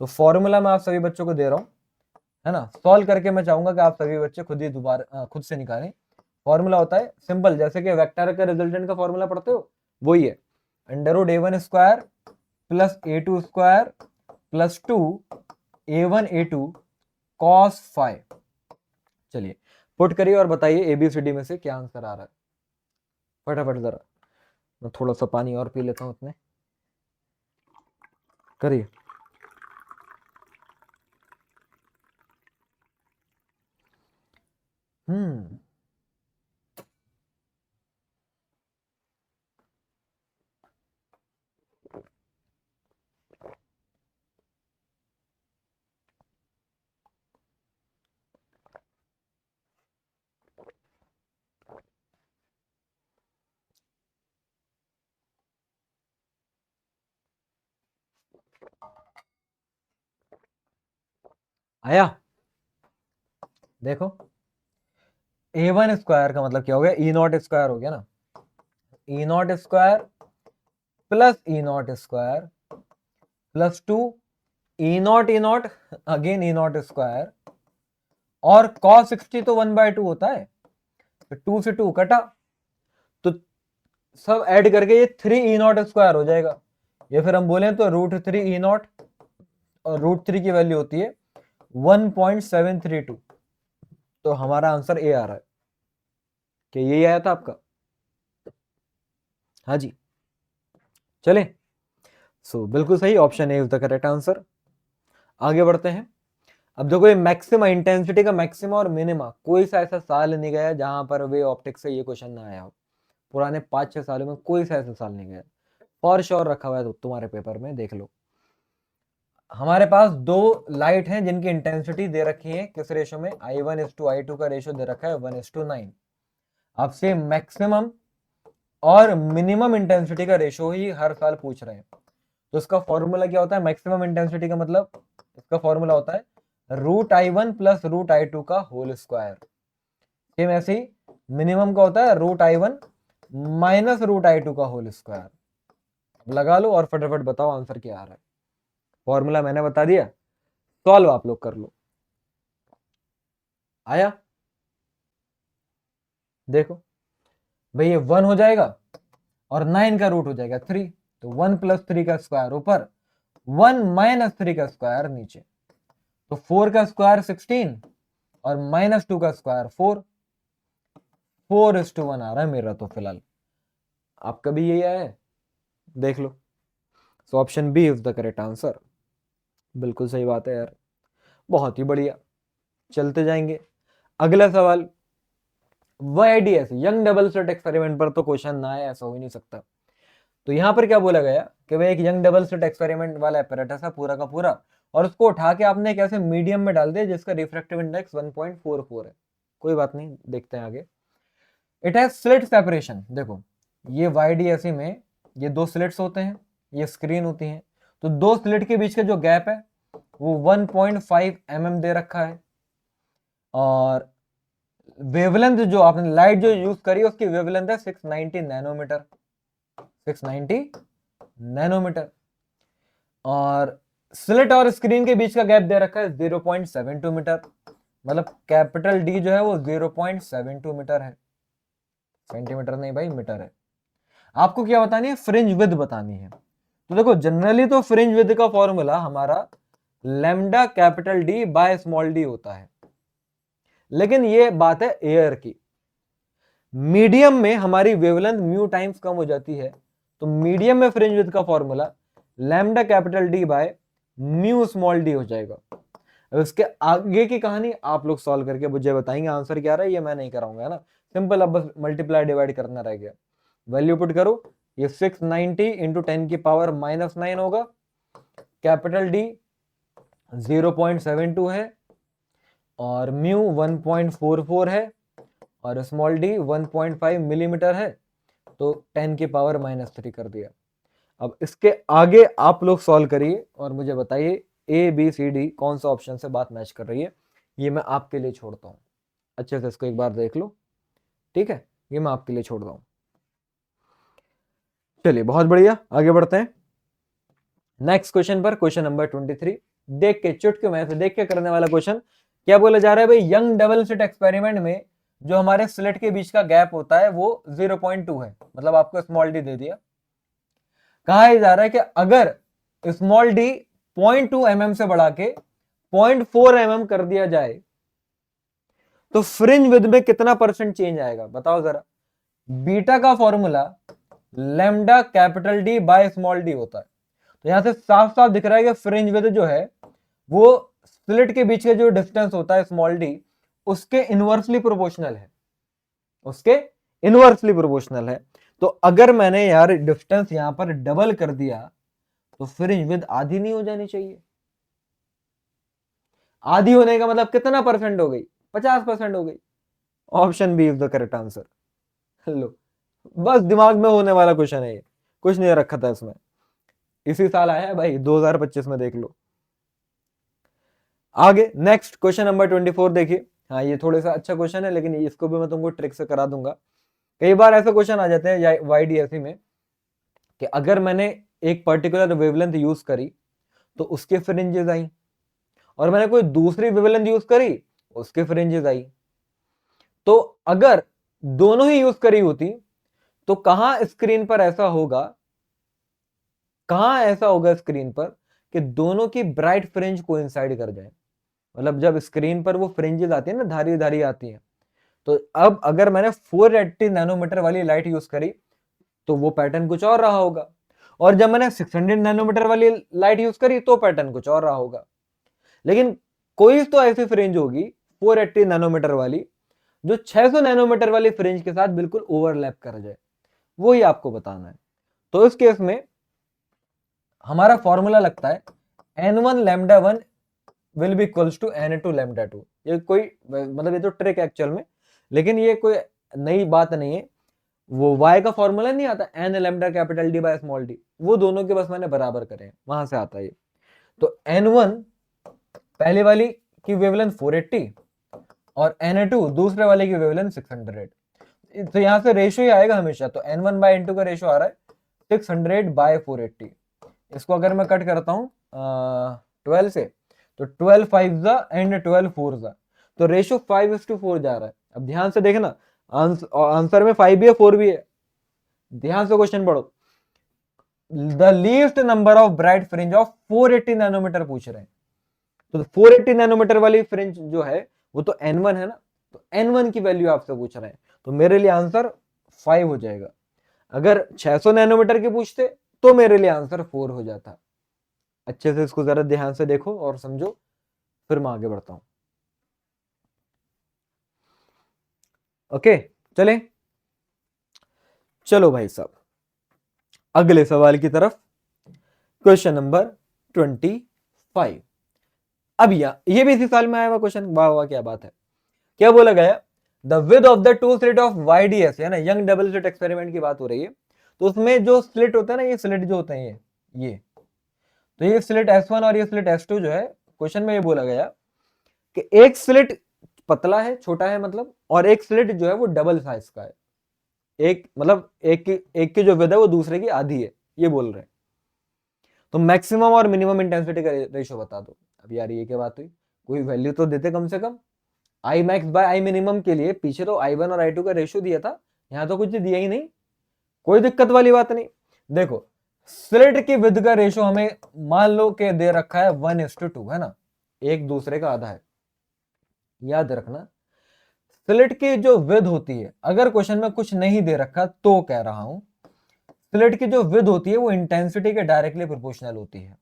तो फॉर्मूला मैं आप सभी बच्चों को दे रहा हूं, है ना। सॉल्व करके मैं चाहूंगा कि आप सभी बच्चे खुद ही दोबारा खुद से निकालें। फॉर्मूला होता है सिंपल, जैसे कि वेक्टर का रिजल्टेंट का फॉर्मूला पढ़ते हो वही है, under root a1 square plus a2 square plus 2 a1 a2 cos five. चलिए पुट करिए और बताइए एबीसीडी में से क्या आंसर आ रहा है। फटाफट जरा, मैं थोड़ा सा पानी और पी लेता हूं उसमें। करिए। हम्म आया, देखो a1 स्क्वायर का मतलब क्या हो गया, ई नॉट स्क्वायर हो गया ना। E naught square plus E naught square plus 2 E naught again E naught square और cos 60 तो 1/2 होता है, तो 2 से 2 कटा, तो सब ऐड करके ये 3 ई नॉट स्क्वायर हो जाएगा। ये फिर हम बोले तो √3 ई नॉट, और √3 की वैल्यू होती है 1.732। तो हमारा आंसर ए आ रहा है। क्या यही आया था आपका? हाँ जी, चले। सो बिल्कुल सही, option A is the correct answer. आगे बढ़ते हैं। अब देखो ये मैक्सिमा, इंटेंसिटी का मैक्सिमा और मिनिमा, कोई सा ऐसा साल नहीं गया जहां पर वे ऑप्टिक्स से ये क्वेश्चन ना आया हो। पुराने 5-6 सालों में कोई सा ऐसा साल नहीं गया, फॉर श्योर रखा हुआ है तो तुम्हारे पेपर में, देख लो। हमारे पास दो लाइट हैं जिनकी इंटेंसिटी दे रखी है किस रेशो में, I1:I2 का रेशो दे रखा है 1:9। आपसे मैक्सिमम और मिनिमम इंटेंसिटी का रेशो ही हर साल पूछ रहे हैं। तो इसका फॉर्मूला क्या होता है, मैक्सिमम इंटेंसिटी का मतलब इसका फॉर्मूला होता है √I1 प्लस √I2 का होल स्क्वायर। सेम ऐसे ही मिनिमम का होता है √I1 माइनस √I2 का होल स्क्वायर। लगा लो और फटाफट बताओ आंसर क्या आ रहा है। फॉर्मूला मैंने बता दिया, सॉल्व आप लोग कर लो। आया, देखो भाई ये 1 हो जाएगा और 9 का रूट हो जाएगा 3, तो 1 प्लस 3 का स्क्वायर ऊपर, 1 माइनस 3 का स्क्वायर नीचे, तो 4 का स्क्वायर 16 और माइनस 2 का स्क्वायर 4। 4:1 आ रहा है मेरा तो फिलहाल। आपका भी यही आया है, देख लो। So option B is the correct answer. बिल्कुल सही बात है यार, बहुत ही बढ़िया। चलते जाएंगे, अगला सवाल। YDS young double slit experiment पर तो क्वेश्चन ना आए ऐसा हो ही नहीं सकता। तो यहां पर क्या बोला गया कि भाई एक यंग डबल स्लिट एक्सपेरिमेंट वाला एपरेटस है पूरा का पूरा, और उसको उठा के आपने एक ऐसे मीडियम में डाल दिया जिसका रिफ्रैक्टिव इंडेक्स 1.44 है। कोई बात नहीं, देखते हैं आगे। It has slit separation. देखो ये YDSE में ये दो स्लिट्स होते हैं, ये स्क्रीन होती है, तो दो स्लिट के बीच का जो गैप है वो 1.5 mm दे रखा है। और वेवलेंथ जो आपने लाइट जो यूज करी उसकी वेवलेंथ है 690 नैनोमीटर, 690 नैनोमीटर। और स्लिट और स्क्रीन के बीच का गैप दे रखा है 0.72 मीटर, मतलब कैपिटल डी जो है वो 0.72 मीटर है, सेंटीमीटर नहीं भाई मीटर है। आपको क्या बतानी है, फ्रिंज विद बतानी है। तो देखो जनरली तो फ्रिंज विद का फॉर्मूला हमारा lambda capital D by small D होता है, लेकिन ये बात है एयर की। मीडियम में हमारी वेवलेंथ म्यू टाइम्स कम हो जाती है, तो मीडियम में फ्रिंज विड्थ का formula lambda capital D by mu small D हो जाएगा। अब इसके आगे की कहानी आप लोग सॉल्व करके मुझे बताएंगे आंसर क्या रहा है, ये मैं नहीं कराऊंगा, है ना। सिंपल, अब बस मल्टीप्लाई डिवाइड करना रह गया। वैल्यू पुट करो, ये 690 इंटू 10 की पावर -9 होगा। कैपिटल डी 0.72 है और म्यू 1.44 है और स्मॉल डी 1.5 मिलीमीटर है। तो 10 की पावर -3 कर दिया। अब इसके आगे आप लोग सॉल्व करिए और मुझे बताइए ए बी सी डी कौन सा ऑप्शन से बात मैच कर रही है। ये मैं आपके लिए छोड़ता हूं, अच्छे से इसको एक बार देख लो, ठीक है, ये मैं आपके लिए छोड़ रहा हूं। चलिए बहुत बढ़िया, आगे बढ़ते हैं नेक्स्ट क्वेश्चन पर। क्वेश्चन नंबर 23, देख के चुटकी में से देख के करने वाला क्वेश्चन। क्या बोला जा रहा है भाई, यंग डबल स्लिट एक्सपेरिमेंट में जो हमारे स्लिट के बीच का गैप होता है वो 0.2 है, मतलब आपको स्मॉल डी दे दिया। कहा जा रहा है कि अगर स्मॉल डी 0.2 mm से बढ़ा के 0.4 mm कर दिया जाए तो फ्रिंज विड्थ में कितना परसेंट चेंज आएगा, बताओ जरा। बीटा का formula lambda capital D by small D होता है। तो यहां से साफ साफ दिख रहा है कि फ्रिंज विड्थ जो है वो स्लिट के बीच के जो डिस्टेंस होता है स्मॉल डी उसके इनवर्सली प्रोपोर्शनल है, उसके इनवर्सली प्रोपोर्शनल है। तो अगर मैंने यार डिस्टेंस यहां पर डबल कर दिया तो फ्रिंज विड्थ आधी नहीं हो जानी चाहिए। आधी होने का मतलब कितना परसेंट हो गई, 50% हो गई। Option B is the correct answer. लो, बस दिमाग में होने वाला क्वेश्चन है ये, कुछ नहीं रखा था इसमें, इसी साल आया है भाई 2025 में, देख लो। आगे नेक्स्ट क्वेश्चन नंबर 24 देखिए। हाँ ये थोड़ा सा अच्छा क्वेश्चन है, लेकिन इसको भी मैं तुमको ट्रिक से करा दूंगा। कई बार ऐसे क्वेश्चन आ जाते हैं वाईडीएसई में कि अगर मैंने एक पर्टिकुलर वेवलेंथ यूज करी तो उसके फ्रिंजेस आई, और मैंने कोई दूसरी वेवलेंथ यूज करी उसके फ्रिंजेस आई। तो अगर दोनों ही यूज करी होती तो कहां स्क्रीन पर ऐसा होगा, कहां ऐसा होगा स्क्रीन पर कि दोनों की ब्राइट फ्रिंज कोइंसाइड कर जाए। मतलब जब स्क्रीन पर वो फ्रिंजेस आती है ना, धारी धारी आती है, तो अब अगर मैंने 480 नैनोमीटर वाली लाइट यूज करी तो वो पैटर्न कुछ और रहा होगा, और जब मैंने 600 नैनोमीटर वाली लाइट यूज करी तो पैटर्न कुछ और रहा होगा। लेकिन कोई तो ऐसी फ्रिंज होगी 480 नैनोमीटर वाली जो 600 नैनोमीटर वाली फ्रिंज के साथ बिल्कुल ओवरलैप कर जाए, वो ही आपको बताना है। तो इस केस में हमारा फॉर्मूला लगता है n1 lambda 1 will be equals to n2 lambda 2। ये कोई मतलब ये तो ट्रिक है एक्चुअल में, लेकिन ये कोई नई बात नहीं है। वो y का फॉर्मूला नहीं आता n lambda capital D by small D, वो दोनों के बस मैंने बराबर करे हैं, वहां से आता है ये। तो n1 पहले वाली की वेवलेंथ 480 और n2 दूसरे वाले की वेवलेंथ 600। तो यहां से रेशियो ही आएगा हमेशा, तो n1 बाय n2 का रेशियो आ रहा है 600 बाय 480। इसको अगर मैं कट करता हूं 12 से, तो 12 5 जा एंड 12 4 जा, तो रेशियो 5:4 जा रहा है। अब ध्यान से देखना, आंसर में 5 भी है 4 भी है, ध्यान से क्वेश्चन पढ़ो। The least number of bright fringe of 480 nanometre पूछ रहे हैं, तो 480 नैनोमीटर वाली फ्रिंज जो है वो तो n1 है ना, तो n1 की वैल्यू आपसे पूछ रहे हैं, तो मेरे लिए आंसर 5 हो जाएगा। अगर 600 नैनोमीटर की पूछते तो मेरे लिए आंसर 4 हो जाता। अच्छे से इसको जरा ध्यान से देखो और समझो, फिर मैं आगे बढ़ता हूं। ओके चले, चलो भाई साहब अगले सवाल की तरफ। Question number 25। अब ये भी इसी साल में आया हुआ क्वेश्चन, वाह वाह क्या बात है। क्या बोला गया, the width of the two slit of YDS, है ना, यंग डबल स्लिट एक्सपेरिमेंट की बात हो रही है। तो उसमें जो स्लिट होता है ना, ये स्लिट जो होते हैं ये तो ये स्लिट S1 और ये स्लिट S2 जो है, क्वेश्चन में ये बोला गया कि एक स्लिट पतला है, छोटा है मतलब, और एक स्लिट जो है वो डबल साइज का है। एक मतलब एक की जो विड्थ है वो दूसरे की आधी है, ये बोल रहे हैं। तो मैक्सिमम और मिनिमम इंटेंसिटी का रेशियो बता दो। अब यार ये क्या बात हुई, कोई वैल्यू तो देते कम से कम। I max by I minimum के लिए पीछे तो I1 और I2 का रेशियो दिया था, यहां तो कुछ दिया ही नहीं। कोई दिक्कत वाली बात नहीं। देखो स्लिट की विड्थ का रेशियो हमें मान लो कि दे रखा है 1:2, है ना, एक दूसरे का आधा है। याद रखना स्लिट की जो विड्थ होती है, अगर क्वेश्चन में कुछ नहीं दे रखा तो कह रहा हूं, स्लिट की जो विड्थ होती है वो इंटेंसिटी के डायरेक्टली प्रोपोर्शनल होती है।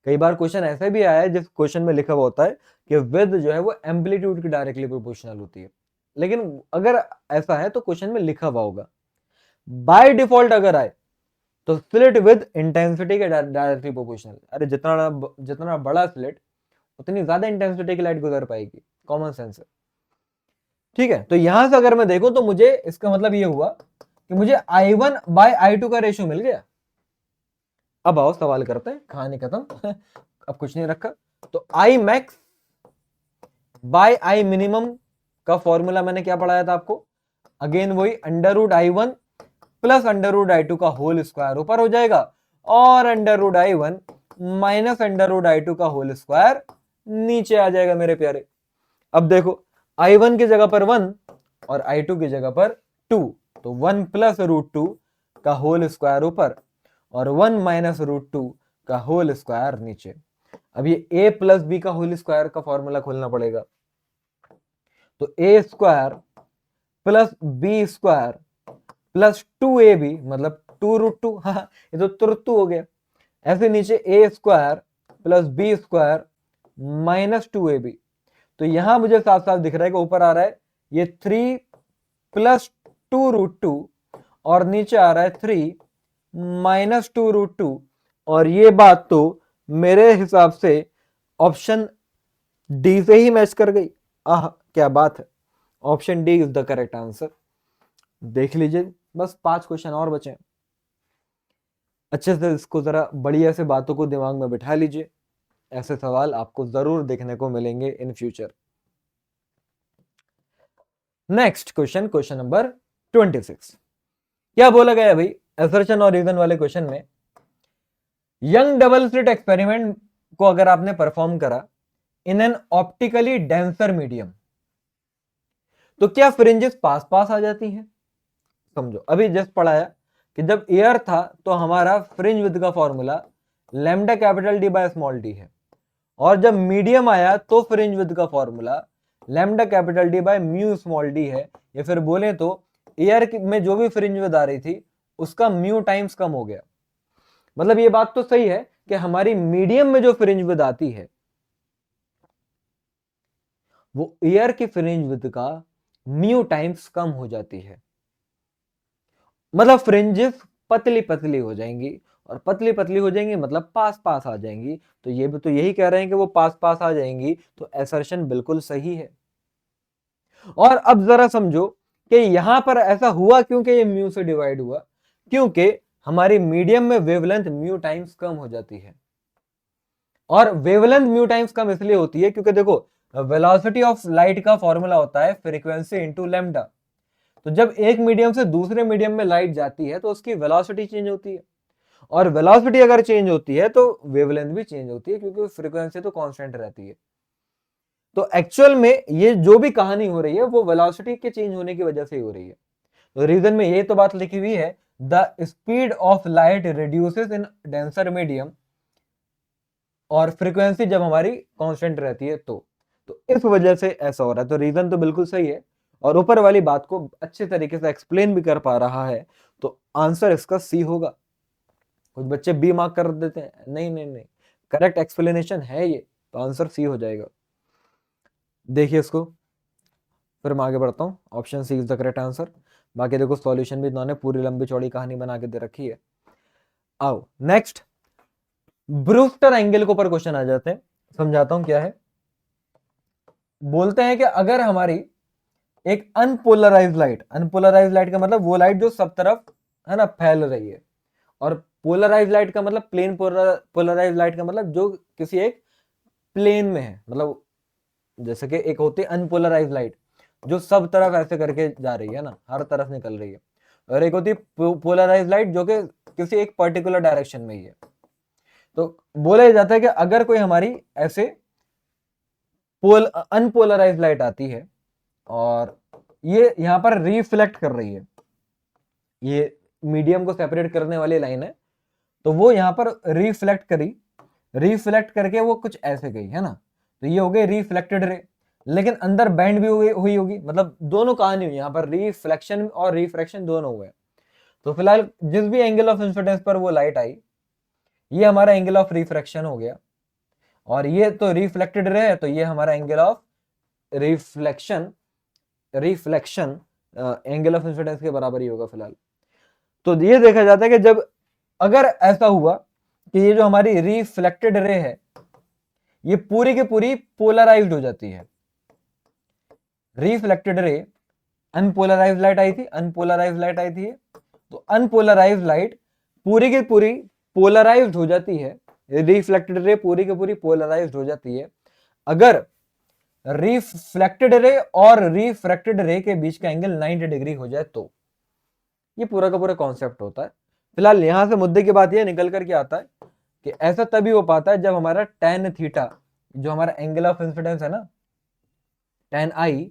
कई बार क्वेश्चन ऐसे भी आया है जिस क्वेश्चन में लिखा हुआ होता है कि विड्थ जो है वो एम्पलीट्यूड की डायरेक्टली प्रोपोर्शनल होती है, लेकिन अगर ऐसा है तो क्वेश्चन में लिखा हुआ होगा। बाय डिफॉल्ट अगर आए तो स्लिट विद इंटेंसिटी के डायरेक्टली प्रोपोर्शनल। अरे जितना बड़ा स्लिट उतनी ज्यादा इंटेंसिटी की लाइट गुजर पाएगी, कॉमन सेंस है। ठीक है, तो यहां से अगर मैं देखूं तो मुझे इसका मतलब ये हुआ कि मुझे I1 बाय I2 का रेशियो मिल गया। अब आओ सवाल करते हैं, कहानी खत्म अब कुछ नहीं रखा। तो I max by I minimum का फॉर्मूला मैंने क्या पढ़ाया था आपको, अगेन वही under root I1 plus under root I2 का होल स्क्वायर ऊपर हो जाएगा, और under root I1 minus under root I2 का होल स्क्वायर नीचे आ जाएगा मेरे प्यारे। अब देखो I1 की जगह पर 1 और I2 की जगह पर 2, तो 1 प्लस रूट 2 का होल स्क्वायर ऊपर और 1 माइनस रूट 2 का होल स्क्वायर नीचे। अब ये a प्लस बी का होल स्क्वायर का फॉर्मूला खोलना पड़ेगा, तो A square plus B square plus 2ab मतलब 2 रूट 2, हाँ ये तो तुरतु हो गया। ऐसे नीचे A square plus B square minus 2ab, तो यहां मुझे साफ साफ दिख रहा है कि ऊपर आ रहा है ये 3 प्लस 2 रूट 2 और नीचे आ रहा है 3 माइनस 2 रूट 2, और ये बात तो मेरे हिसाब से ऑप्शन डी से ही मैच कर गई। आह क्या बात है, option D is the correct answer. देख लीजिए, बस 5 क्वेश्चन और बचे, अच्छे से इसको जरा बढ़िया से बातों को दिमाग में बिठा लीजिए, ऐसे सवाल आपको जरूर देखने को मिलेंगे in future. Next question, question number 26। क्या बोला गया भाई असर्शन और रीजन वाले क्वेश्चन में, यंग डबल स्लिट एक्सपेरिमेंट को अगर आपने परफॉर्म करा in an optically denser medium, तो क्या फ्रिंजेस पास पास आ जाती हैं। समझो, अभी जस्ट पढ़ाया कि जब एयर था तो हमारा फ्रिंज विड्थ का formula lambda capital D by small D है, और जब मीडियम आया तो फ्रिंज विड्थ का formula lambda capital D by mu small D है, या फिर बोले तो एयर में जो भी फ्रिंज विड्थ आ रही थी उसका म्यू टाइम्स कम हो गया। मतलब ये बात तो सही है कि हमारी मीडियम में जो फ्रिंज विड्थ आती है वो एयर की फ्रिंज विड्थ का म्यू टाइम्स कम हो जाती है, मतलब फ्रिंजेस पतली पतली हो जाएंगी, और पतली पतली हो जाएंगी मतलब पास पास आ जाएंगी। तो ये भी तो यही कह रहे हैं कि वो पास पास आ जाएंगी, तो असर्शन बिल्कुल सही है। और अब जरा समझो कि यहां पर ऐसा हुआ क्योंकि ये म्यू से डिवाइड हुआ, क्योंकि हमारी मीडियम में वेवलेंथ म्यू टाइम्स कम हो जाती है, और वेवलेंथ म्यू टाइम्स कम इसलिए होती है क्योंकि देखो वेलोसिटी ऑफ लाइट का फॉर्मूला होता है फ्रीक्वेंसी इनटू लैम्डा, तो जब एक मीडियम से दूसरे मीडियम में लाइट जाती है तो उसकी वेलोसिटी चेंज होती है, और वेलोसिटी अगर चेंज होती है तो वेवलेंथ भी चेंज होती है, क्योंकि फ्रीक्वेंसी तो कांस्टेंट रहती है। तो एक्चुअल में ये जो भी कहानी हो रही है वो वेलोसिटी के चेंज होने की वजह से ही हो रही है। तो रीजन में ये तो बात लिखी हुई है, the speed of light reduces in denser medium, और फ्रीक्वेंसी जब हमारी कांस्टेंट रहती है तो इस वजह से ऐसा हो रहा है। तो रीजन तो बिल्कुल सही है, और ऊपर वाली बात को अच्छे तरीके से एक्सप्लेन भी कर पा रहा है, तो आंसर इसका सी होगा। कुछ बच्चे बी मार्क कर देते हैं, नहीं नहीं नहीं, करेक्ट एक्सप्लेनेशन है ये, तो आंसर सी हो जाएगा। देखिए इसको, फिर मैं आगे बढ़ता हूँ, option C is the correct answer. बाकी देखो सॉल्यूशन भी इन्होंने पूरी लंबी चौड़ी कहानी बना के दे रखी है। आओ नेक्स्ट, ब्रूस्टर एंगल के ऊपर क्वेश्चन आ जाते हैं, समझाता हूं क्या है। बोलते हैं कि अगर हमारी एक अनपोलराइज लाइट का मतलब वो लाइट जो सब तरफ है ना फैल रही है, और पोलराइज लाइट का मतलब प्लेन पोलराइज लाइट का मतलब जो किसी एक प्लेन में है, मतलब जैसे कि एक होती है अनपोलराइज लाइट जो सब तरफ ऐसे करके जा रही है ना, हर तरफ निकल रही है, और एक होती है पोलराइज लाइट जो कि किसी एक पर्टिकुलर डायरेक्शन में ही है। तो बोला जाता है कि अगर कोई हमारी ऐसे अनपोलराइज लाइट आती है और ये यहां पर रिफ्लेक्ट कर रही है, ये मीडियम को सेपरेट करने वाली लाइन है, तो वो यहां पर रिफ्लेक्ट करके वो कुछ ऐसे गई है ना, तो ये हो गई रिफ्लेक्टेड रे, लेकिन अंदर बैंड भी हुई होगी, मतलब दोनों कहानी हुई, यहाँ पर रिफ्लेक्शन और रिफ्रैक्शन दोनों हुए। तो फिलहाल जिस भी एंगल ऑफ इंसिडेंस पर वो लाइट आई, ये हमारा एंगल ऑफ रिफ्रैक्शन हो गया, और ये तो रिफ्लेक्टेड रे है, तो ये हमारा angle of reflection angle of incidence के बराबर ही होगा फिलहाल। तो ये देखा जाता है कि जब अगर ऐसा हुआ कि ये जो हमारी रिफ्लेक्टेड रे है ये पूरी की पूरी पोलराइज्ड हो जाती है, रिफ्लेक्टेड रे अनपोलराइज्ड लाइट आई थी तो अनपोलराइज्ड लाइट पूरी की पूरी पोलराइज्ड हो जाती है, रिफ्लेक्टेड रे पूरी की पूरी पोलराइज्ड हो जाती है अगर रिफ्लेक्टेड रे और रिफ्रैक्टेड रे के बीच का एंगल 90 डिग्री हो जाए तो। ये पूरा का पूरा कॉन्सेप्ट होता है। फिलहाल यहां से मुद्दे की बात यह निकल करके आता है कि ऐसा तभी हो पाता है जब हमारा tan थीटा, जो हमारा एंगल ऑफ इंसिडेंस है ना, tan आई,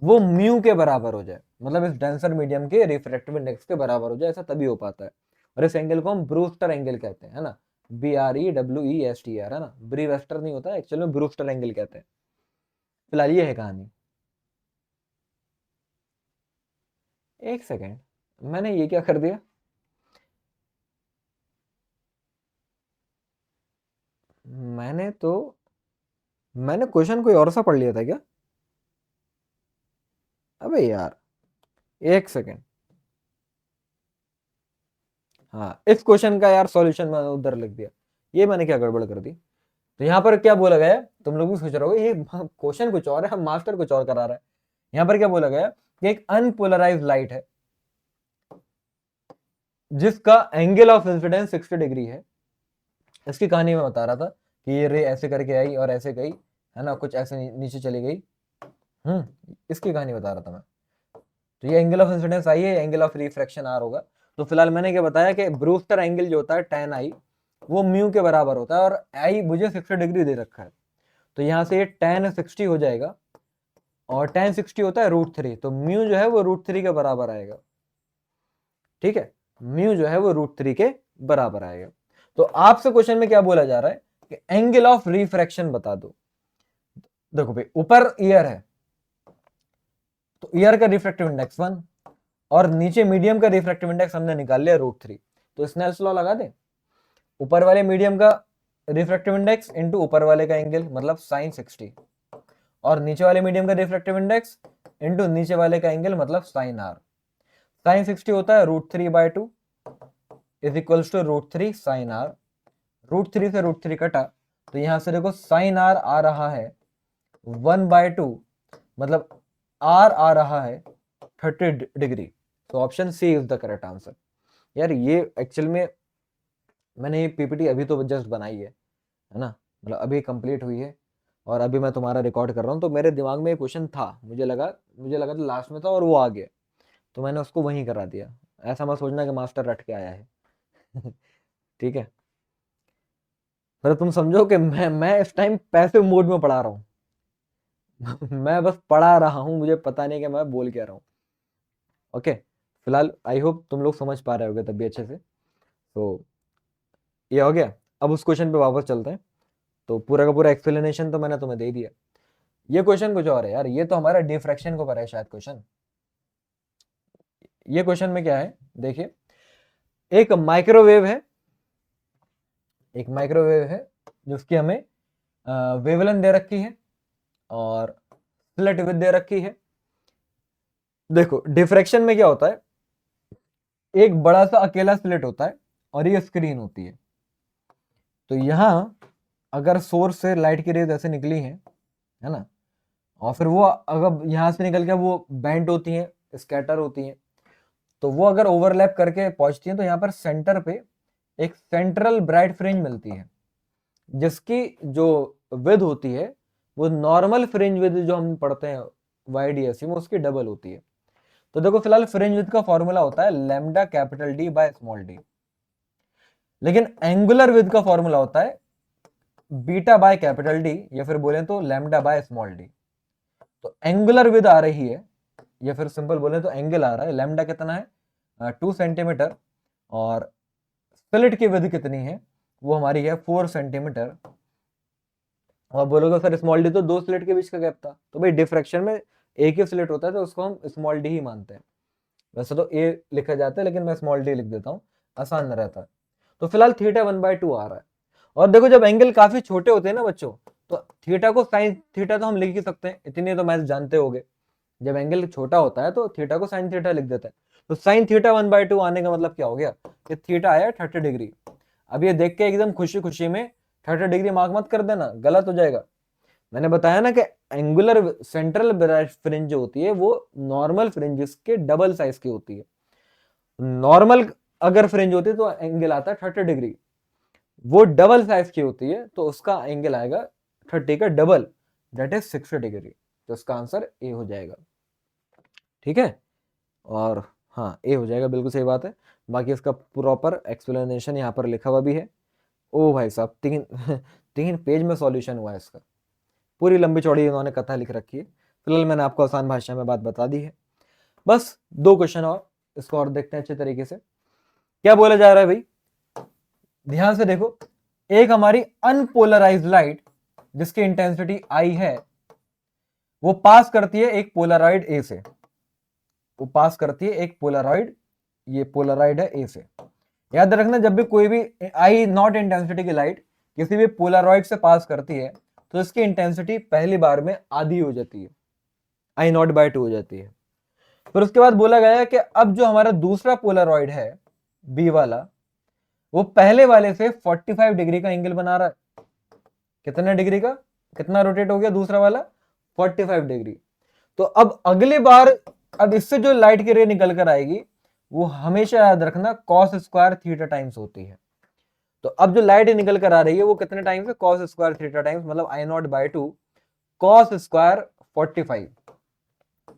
वो म्यू के बराबर हो जाए, मतलब इस डेंसर मीडियम के रिफ्रैक्टिव इंडेक्स के बराबर हो जाए, ऐसा तभी हो पाता है। और इस एंगल को हम ब्रूस्टर एंगल कहते हैं, है ना, BREWESTER, है ना, ब्रीवेस्टर नहीं होता, एक्चुअल में ब्रूस्टर एंगल कहते हैं। फिलहाल ये है कहानी। एक सेकेंड, मैंने ये क्या कर दिया, मैंने क्वेश्चन कोई और सा पढ़ लिया था क्या? अबे यार, एक सेकेंड, हाँ इस क्वेश्चन का यार सॉल्यूशन मैंने उधर लिख दिया, ये मैंने क्या गड़बड़ कर दी। तो यहाँ पर क्या बोला गया है, तुम लोग भी सोच रहे हो ये क्वेश्चन कुछ और है, हम मास्टर कुछ और करा रहा है। यहाँ पर क्या बोला गया है कि एक अनपोलराइज्ड लाइट है जिसका एंगल ऑफ इंसिडेंस 60 डिग्री है। इसकी कहानी मैं बता रहा था कि ये रे ऐसे करके आई और ऐसे गई, है ना, कुछ ऐसे नीचे चली गई। इसकी कहानी बता रहा था मैं। तो ये एंगल ऑफ इंसिडेंस आई है, एंगल ऑफ रिफ्रैक्शन आर होगा। तो फिलहाल मैंने क्या बताया कि ब्रूस्टर एंगल जो होता है tan आई, वो म्यू के बराबर होता है, और आई मुझे 60 डिग्री दे रखा है, तो यहाँ से ये tan 60 हो जाएगा, और tan 60 होता है √3, तो म्यू जो है वो √3 के बराबर आएगा। ठीक है, म्यू जो है वो √3 के बराबर आएगा। तो आपसे क्वेश्चन में क्या बोला जा रहा है कि एंगल ऑफ रिफ्रैक्शन बता दो। देखो भाई, ऊपर ईयर है तो ईयर का रिफ्रैक्टिव इंडेक्स 1, और नीचे मीडियम का रिफ्रैक्टिव इंडेक्स हमने निकाल लिया √3। तो स्नेल्स लॉ लगा दे, ऊपर वाले मीडियम का रिफ्रैक्टिव इंडेक्स इनटू ऊपर वाले का एंगल, मतलब sin 60, और नीचे वाले मीडियम का रिफ्रैक्टिव इंडेक्स इनटू नीचे वाले का एंगल, मतलब sin r। sin 60 होता है √3/2 is equals to √3 sin r। √3 से √3 कटा, तो यहां से देखो sin r आ रहा है 1/2, मतलब r आ रहा है 30 डिग्री। तो option C is the correct answer. यार ये एक्चुअल में मैंने ये पीपीटी अभी तो जस्ट बनाई है ना, मतलब अभी कंप्लीट हुई है, और अभी मैं तुम्हारा रिकॉर्ड कर रहा हूँ। तो मेरे दिमाग में ये क्वेश्चन था, मुझे लगा तो लास्ट में था और वो आ गया, तो मैंने उसको वहीं करा दिया। ऐसा मत सोचना कि मास्टर रट के आया है। ठीक है, पर तुम समझो कि मैं इस टाइम पैसिव मोड में पढ़ा रहा हूँ। मैं बस पढ़ा रहा हूँ, मुझे पता नहीं कि मैं बोल क्या रहा हूँ। ओके, फिलहाल आई होप तुम लोग समझ पा रहे होगे तब भी अच्छे से। तो ये हो गया। अब उस क्वेश्चन पे वापस चलते हैं। तो पूरा का पूरा एक्सप्लेनेशन तो मैंने तुम्हें दे दिया। ये क्वेश्चन कुछ और है यार, ये तो हमारा डिफ्रैक्शन को पर है शायद क्वेश्चन। ये क्वेश्चन में क्या है, देखिए, एक माइक्रोवेव है, एक माइक्रोवेव है जिसकी हमें वेवलेंथ दे रखी है और स्लिट विड्थ दे रखी है। देखो डिफ्रैक्शन में क्या होता है, एक बड़ा सा अकेला स्लिट होता है और ये स्क्रीन होती है। तो यहां अगर सोर्स से लाइट की रेज ऐसे निकली है ना, और फिर वो अगर यहां से निकल के वो बेंट होती हैं, स्कैटर होती हैं, तो वो अगर ओवरलैप करके पहुंचती हैं तो यहाँ पर सेंटर पे एक सेंट्रल ब्राइट फ्रिंज मिलती है, जिसकी जो विड्थ होती है वो नॉर्मल फ्रिंज विड्थ जो हम पढ़ते हैं YDSC में उसकी डबल होती है। तो देखो फिलहाल फ्रिंज विड्थ का फॉर्मूला होता है lambda capital D by small d, लेकिन एंगुलर विड्थ का फॉर्मूला होता है बीटा बाय कैपिटल D, या फिर बोलें तो लैम्डा बाय स्मॉल d। तो एंगुलर विड्थ आ रही है, या फिर सिंपल बोले तो एंगल आ रहा है, लैम्डा कितना है 2 सेंटीमीटर, और स्लिट की विड्थ कितनी है, वो हमारी है 4 सेंटीमीटर। और बोलोगे सर स्मॉल डी तो दो स्लिट के बीच का गैप था, तो भाई डिफ्रैक्शन में एक ही स्लिट होता है तो उसको हम स्मॉल डी ही मानते हैं। वैसे तो ए लिखा जाता है, लेकिन मैं स्मॉल डी लिख देता हूँ, आसान रहता है। तो फिलहाल थीटा 1/2 आ रहा है। और देखो जब एंगल काफी छोटे होते हैं ना बच्चों, तो थीटा को साइन थीटा तो हम लिख ही सकते हैं, इतनी तो मैथ जानते होगे। जब एंगल छोटा होता है तो थीटा को साइन थीटा लिख देते हैं। तो साइन थीटा 1/2 आने का मतलब क्या हो गया कि थीटा आया 30 डिग्री। अब ये देख के एकदम खुशी खुशी में 30 डिग्री मार्क मत कर देना, गलत हो जाएगा। मैंने बताया ना कि एंगुलर सेंट्रल ब्राइट फ्रिंज जो होती है वो नॉर्मल फ्रिंजेस के डबल साइज की होती है। नॉर्मल अगर फ्रिंज होती है तो एंगल आता है 30 डिग्री, वो डबल साइज की होती है तो उसका एंगल आएगा 30 का डबल, दैट इज 60 डिग्री। तो इसका आंसर ए हो जाएगा। ठीक है, और हाँ ए हो जाएगा, बिल्कुल सही बात है। बाकी इसका प्रॉपर एक्सप्लेनेशन यहाँ पर लिखा हुआ भी है। ओ भाई साहब, 3 3 पेज में सॉल्यूशन हुआ है इसका, पूरी लंबी चौड़ी इन्होंने कथा लिख रखी है। फिलहाल मैंने आपको आसान भाषा में बात बता दी है। बस 2 क्वेश्चन और, इसको और देखते हैं अच्छे तरीके से। क्या बोला जा रहा है भाई, ध्यान से देखो। एक हमारी अनपोलराइज्ड लाइट जिसकी इंटेंसिटी आई है, वो पास करती है एक पोलराइड ए से, वो पास करती है एक पोलराइड, ये पोलराइड है ए से। याद रखना, जब भी कोई भी आई नॉट इंटेंसिटी की लाइट किसी भी पोलराइड से पास करती है तो इसकी इंटेंसिटी पहली बार में आधी हो जाती है, आई नॉट बाय 2 हो जाती है। फिर उसके बाद बोला गया है कि अब जो हमारा दूसरा पोलराइड है बी वाला, वो पहले वाले से 45 डिग्री का एंगल बना रहा है। कितने डिग्री का, कितना रोटेट हो गया दूसरा वाला, 45 डिग्री। तो अब अगली बार, अब इससे जो लाइट की रे निकल कर आएगी वो हमेशा याद रखना कॉस स्क्वायर थीटा टाइम्स होती है। तो अब जो लाइट निकल कर आ रही है वो कितने टाइम्स है, कॉस स्क्वायर थीटा टाइम्स, मतलब I naught by 2 cos square 45,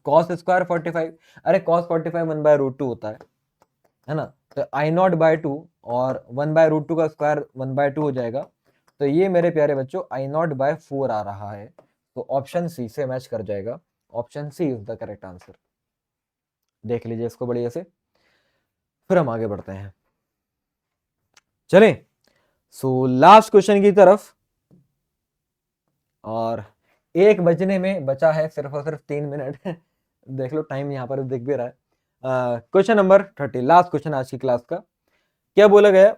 cos square 45, अरे कॉस 45 1/√2 होता है ना। तो आई नॉट बाय 2 और 1/√2 का स्क्वायर 1/2 हो जाएगा। तो ये मेरे प्यारे बच्चों आई नॉट बाय 4 आ रहा है, तो ऑप्शन सी से मैच कर जाएगा। Option C is the correct answer. देख लीजिए इसको बढ़िया से, फिर हम आगे बढ़ते हैं। चलें, सो लास्ट क्वेश्चन की तरफ, और 1 बजने में बचा है सिर्फ और सिर्फ 3 मिनट। देख लो टाइम यहाँ पर दिख भी रहा है। क्वेश्चन नंबर 30, लास्ट क्वेश्चन आज की क्लास का। क्या बोला गया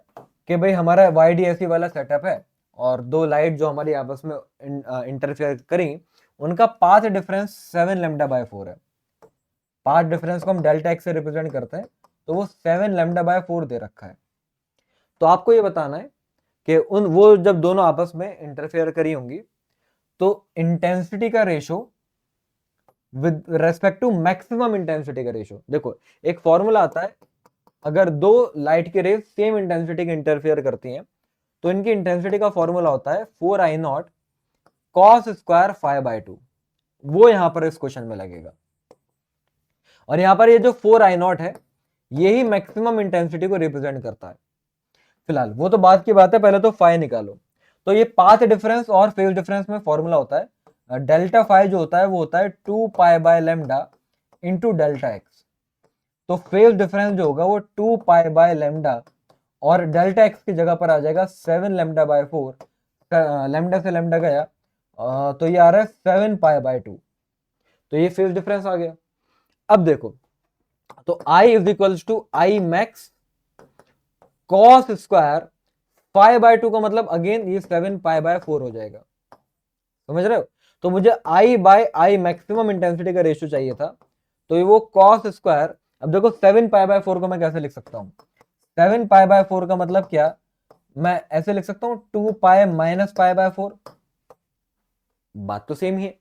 कि भाई हमारा YDAC वाला सेटअप है और 2 लाइट जो हमारी आपस में इंटरफेयर करी, उनका पाथ डिफरेंस 7 लैम्डा बाय 4 है। पाथ डिफरेंस को हम डेल्टा एक्स से रिप्रेजेंट करते हैं, तो वो 7 लैम्डा बाय 4 दे रखा है। तो आपको ये बताना है कि उन वो जब दोनों आपस में इंटरफेयर करी होंगी तो इंटेंसिटी का ratio with respect to maximum intensity का रेशो। देखो एक फॉर्मूला आता है, अगर 2 लाइट के रेज सेम इंटेंसिटी के इंटरफेयर करती हैं तो इनकी इंटेंसिटी का फॉर्मूला होता है 4I0 कॉस स्क्वायर 5/2। वो यहां पर इस क्वेश्चन में लगेगा, और यहां पर ये जो 4I0 है यही मैक्सिमम इंटेंसिटी को रिप्रेजेंट करता है। फिलहाल वो तो बात की बात है, पहले तो फाई निकालो। तो ये पाथ डिफरेंस और फेज डिफरेंस में फॉर्मूला होता है, डेल्टा फाई जो होता है वो होता है 2π/λ इंटू डेल्टा एक्स। तो फेज डिफरेंस जो होगा वो 2π/λ, और डेल्टा एक्स की जगह पर आ जाएगा 7 λ/4। लैम्डा से लैम्डा गया, तो ये आ रहा है 7π/2। तो ये फेज डिफरेंस आ गया। अब देखो, तो I is equals to I max cos square 5/2 का मतलब अगेन ये 7π/4 हो जाएगा। समझ रहे हो? तो मुझे I/I मैक्सिमम इंटेंसिटी का रेशियो चाहिए था, तो ये वो कॉस स्क्वायर। अब देखो 7π/4 को मैं कैसे लिख सकता हूं, 7π/4 का मतलब क्या, मैं ऐसे लिख सकता हूं 2π - π/4। बात तो सेम ही है।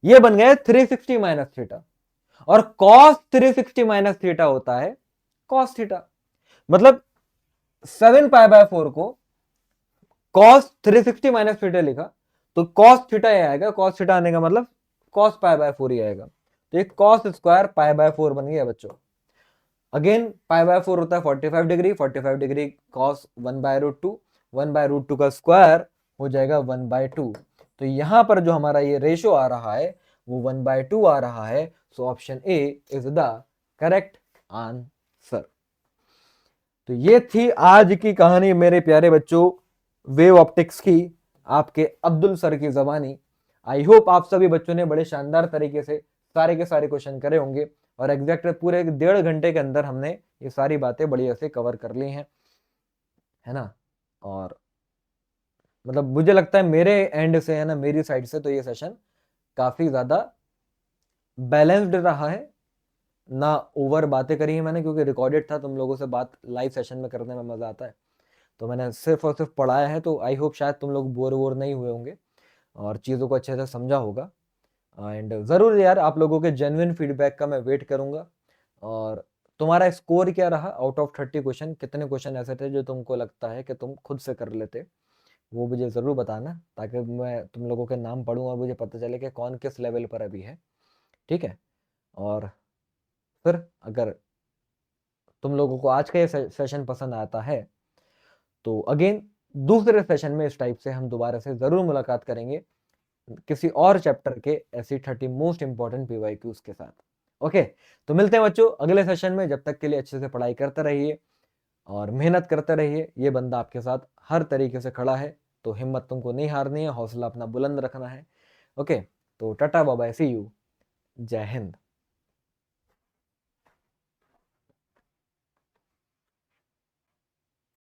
ये बन गया 360 माइनस थीटा, और कॉस 360 माइनस थीटा होता है कॉस थीटा। मतलब 7π/4 को कॉस 360 माइनस थीटा लिखा तो कॉस थीटा ये आएगा, कॉस थीटा आने का मतलब कॉस π/4 ही आएगा। तो ये कॉस स्क्वायर π/4 बन गया बच्चों। अगेन π/4 होता है 45 डिग्री, 45 डिग्री कॉस 1/√2, 1/√2 का स्क्वायर हो जाएगा 1/2। तो यहां पर जो हमारा ये रेशो आ रहा है वो 1/2 आ रहा है। सो option A is the correct answer. तो ये थी आज की कहानी मेरे प्यारे बच्चों, वेव ऑप्टिक्स की, आपके अब्दुल सर की जबानी। आई होप आप सभी बच्चों ने बड़े शानदार तरीके से सारे के सारे क्वेश्चन करे होंगे, और एग्जैक्ट पूरे 1.5 घंटे के अंदर हमने ये सारी बातें बढ़िया से कवर कर ली हैं, है ना। और मतलब मुझे लगता है मेरे एंड से, है ना, मेरी साइड से तो ये सेशन काफी ज्यादा बैलेंस्ड रहा है ना। ओवर बातें करी है मैंने, क्योंकि रिकॉर्डेड था, तुम लोगों से बात लाइव सेशन में करने में मजा आता है। तो मैंने सिर्फ और सिर्फ पढ़ाया है, तो आई होप शायद तुम लोग बोर वोर नहीं हुए होंगे और चीज़ों को अच्छे से समझा होगा। एंड ज़रूर यार आप लोगों के जेन्युइन फीडबैक का मैं वेट करूँगा, और तुम्हारा स्कोर क्या रहा आउट ऑफ 30 क्वेश्चन, कितने क्वेश्चन ऐसे थे जो तुमको लगता है कि तुम खुद से कर लेते, वो मुझे ज़रूर बताना, ताकि मैं तुम लोगों के नाम पढ़ूँ और मुझे पता चले कि कौन किस लेवल पर अभी है। ठीक है, और फिर अगर तुम लोगों को आज का ये सेशन पसंद आता है तो अगेन दूसरे सेशन में इस टाइप से हम दोबारा से ज़रूर मुलाकात करेंगे किसी और चैप्टर के ऐसी 30 मोस्ट इंपॉर्टेंट पीवाईक्यूज के साथ। ओके, तो मिलते हैं बच्चों अगले सेशन में। जब तक के लिए अच्छे से पढ़ाई करते रहिए और मेहनत करते रहिए। ये बंदा आपके साथ हर तरीके से खड़ा है, तो हिम्मत तुमको नहीं हारनी है, हौसला अपना बुलंद रखना है। ओके, तो tata bye bye, see you, जय हिंद।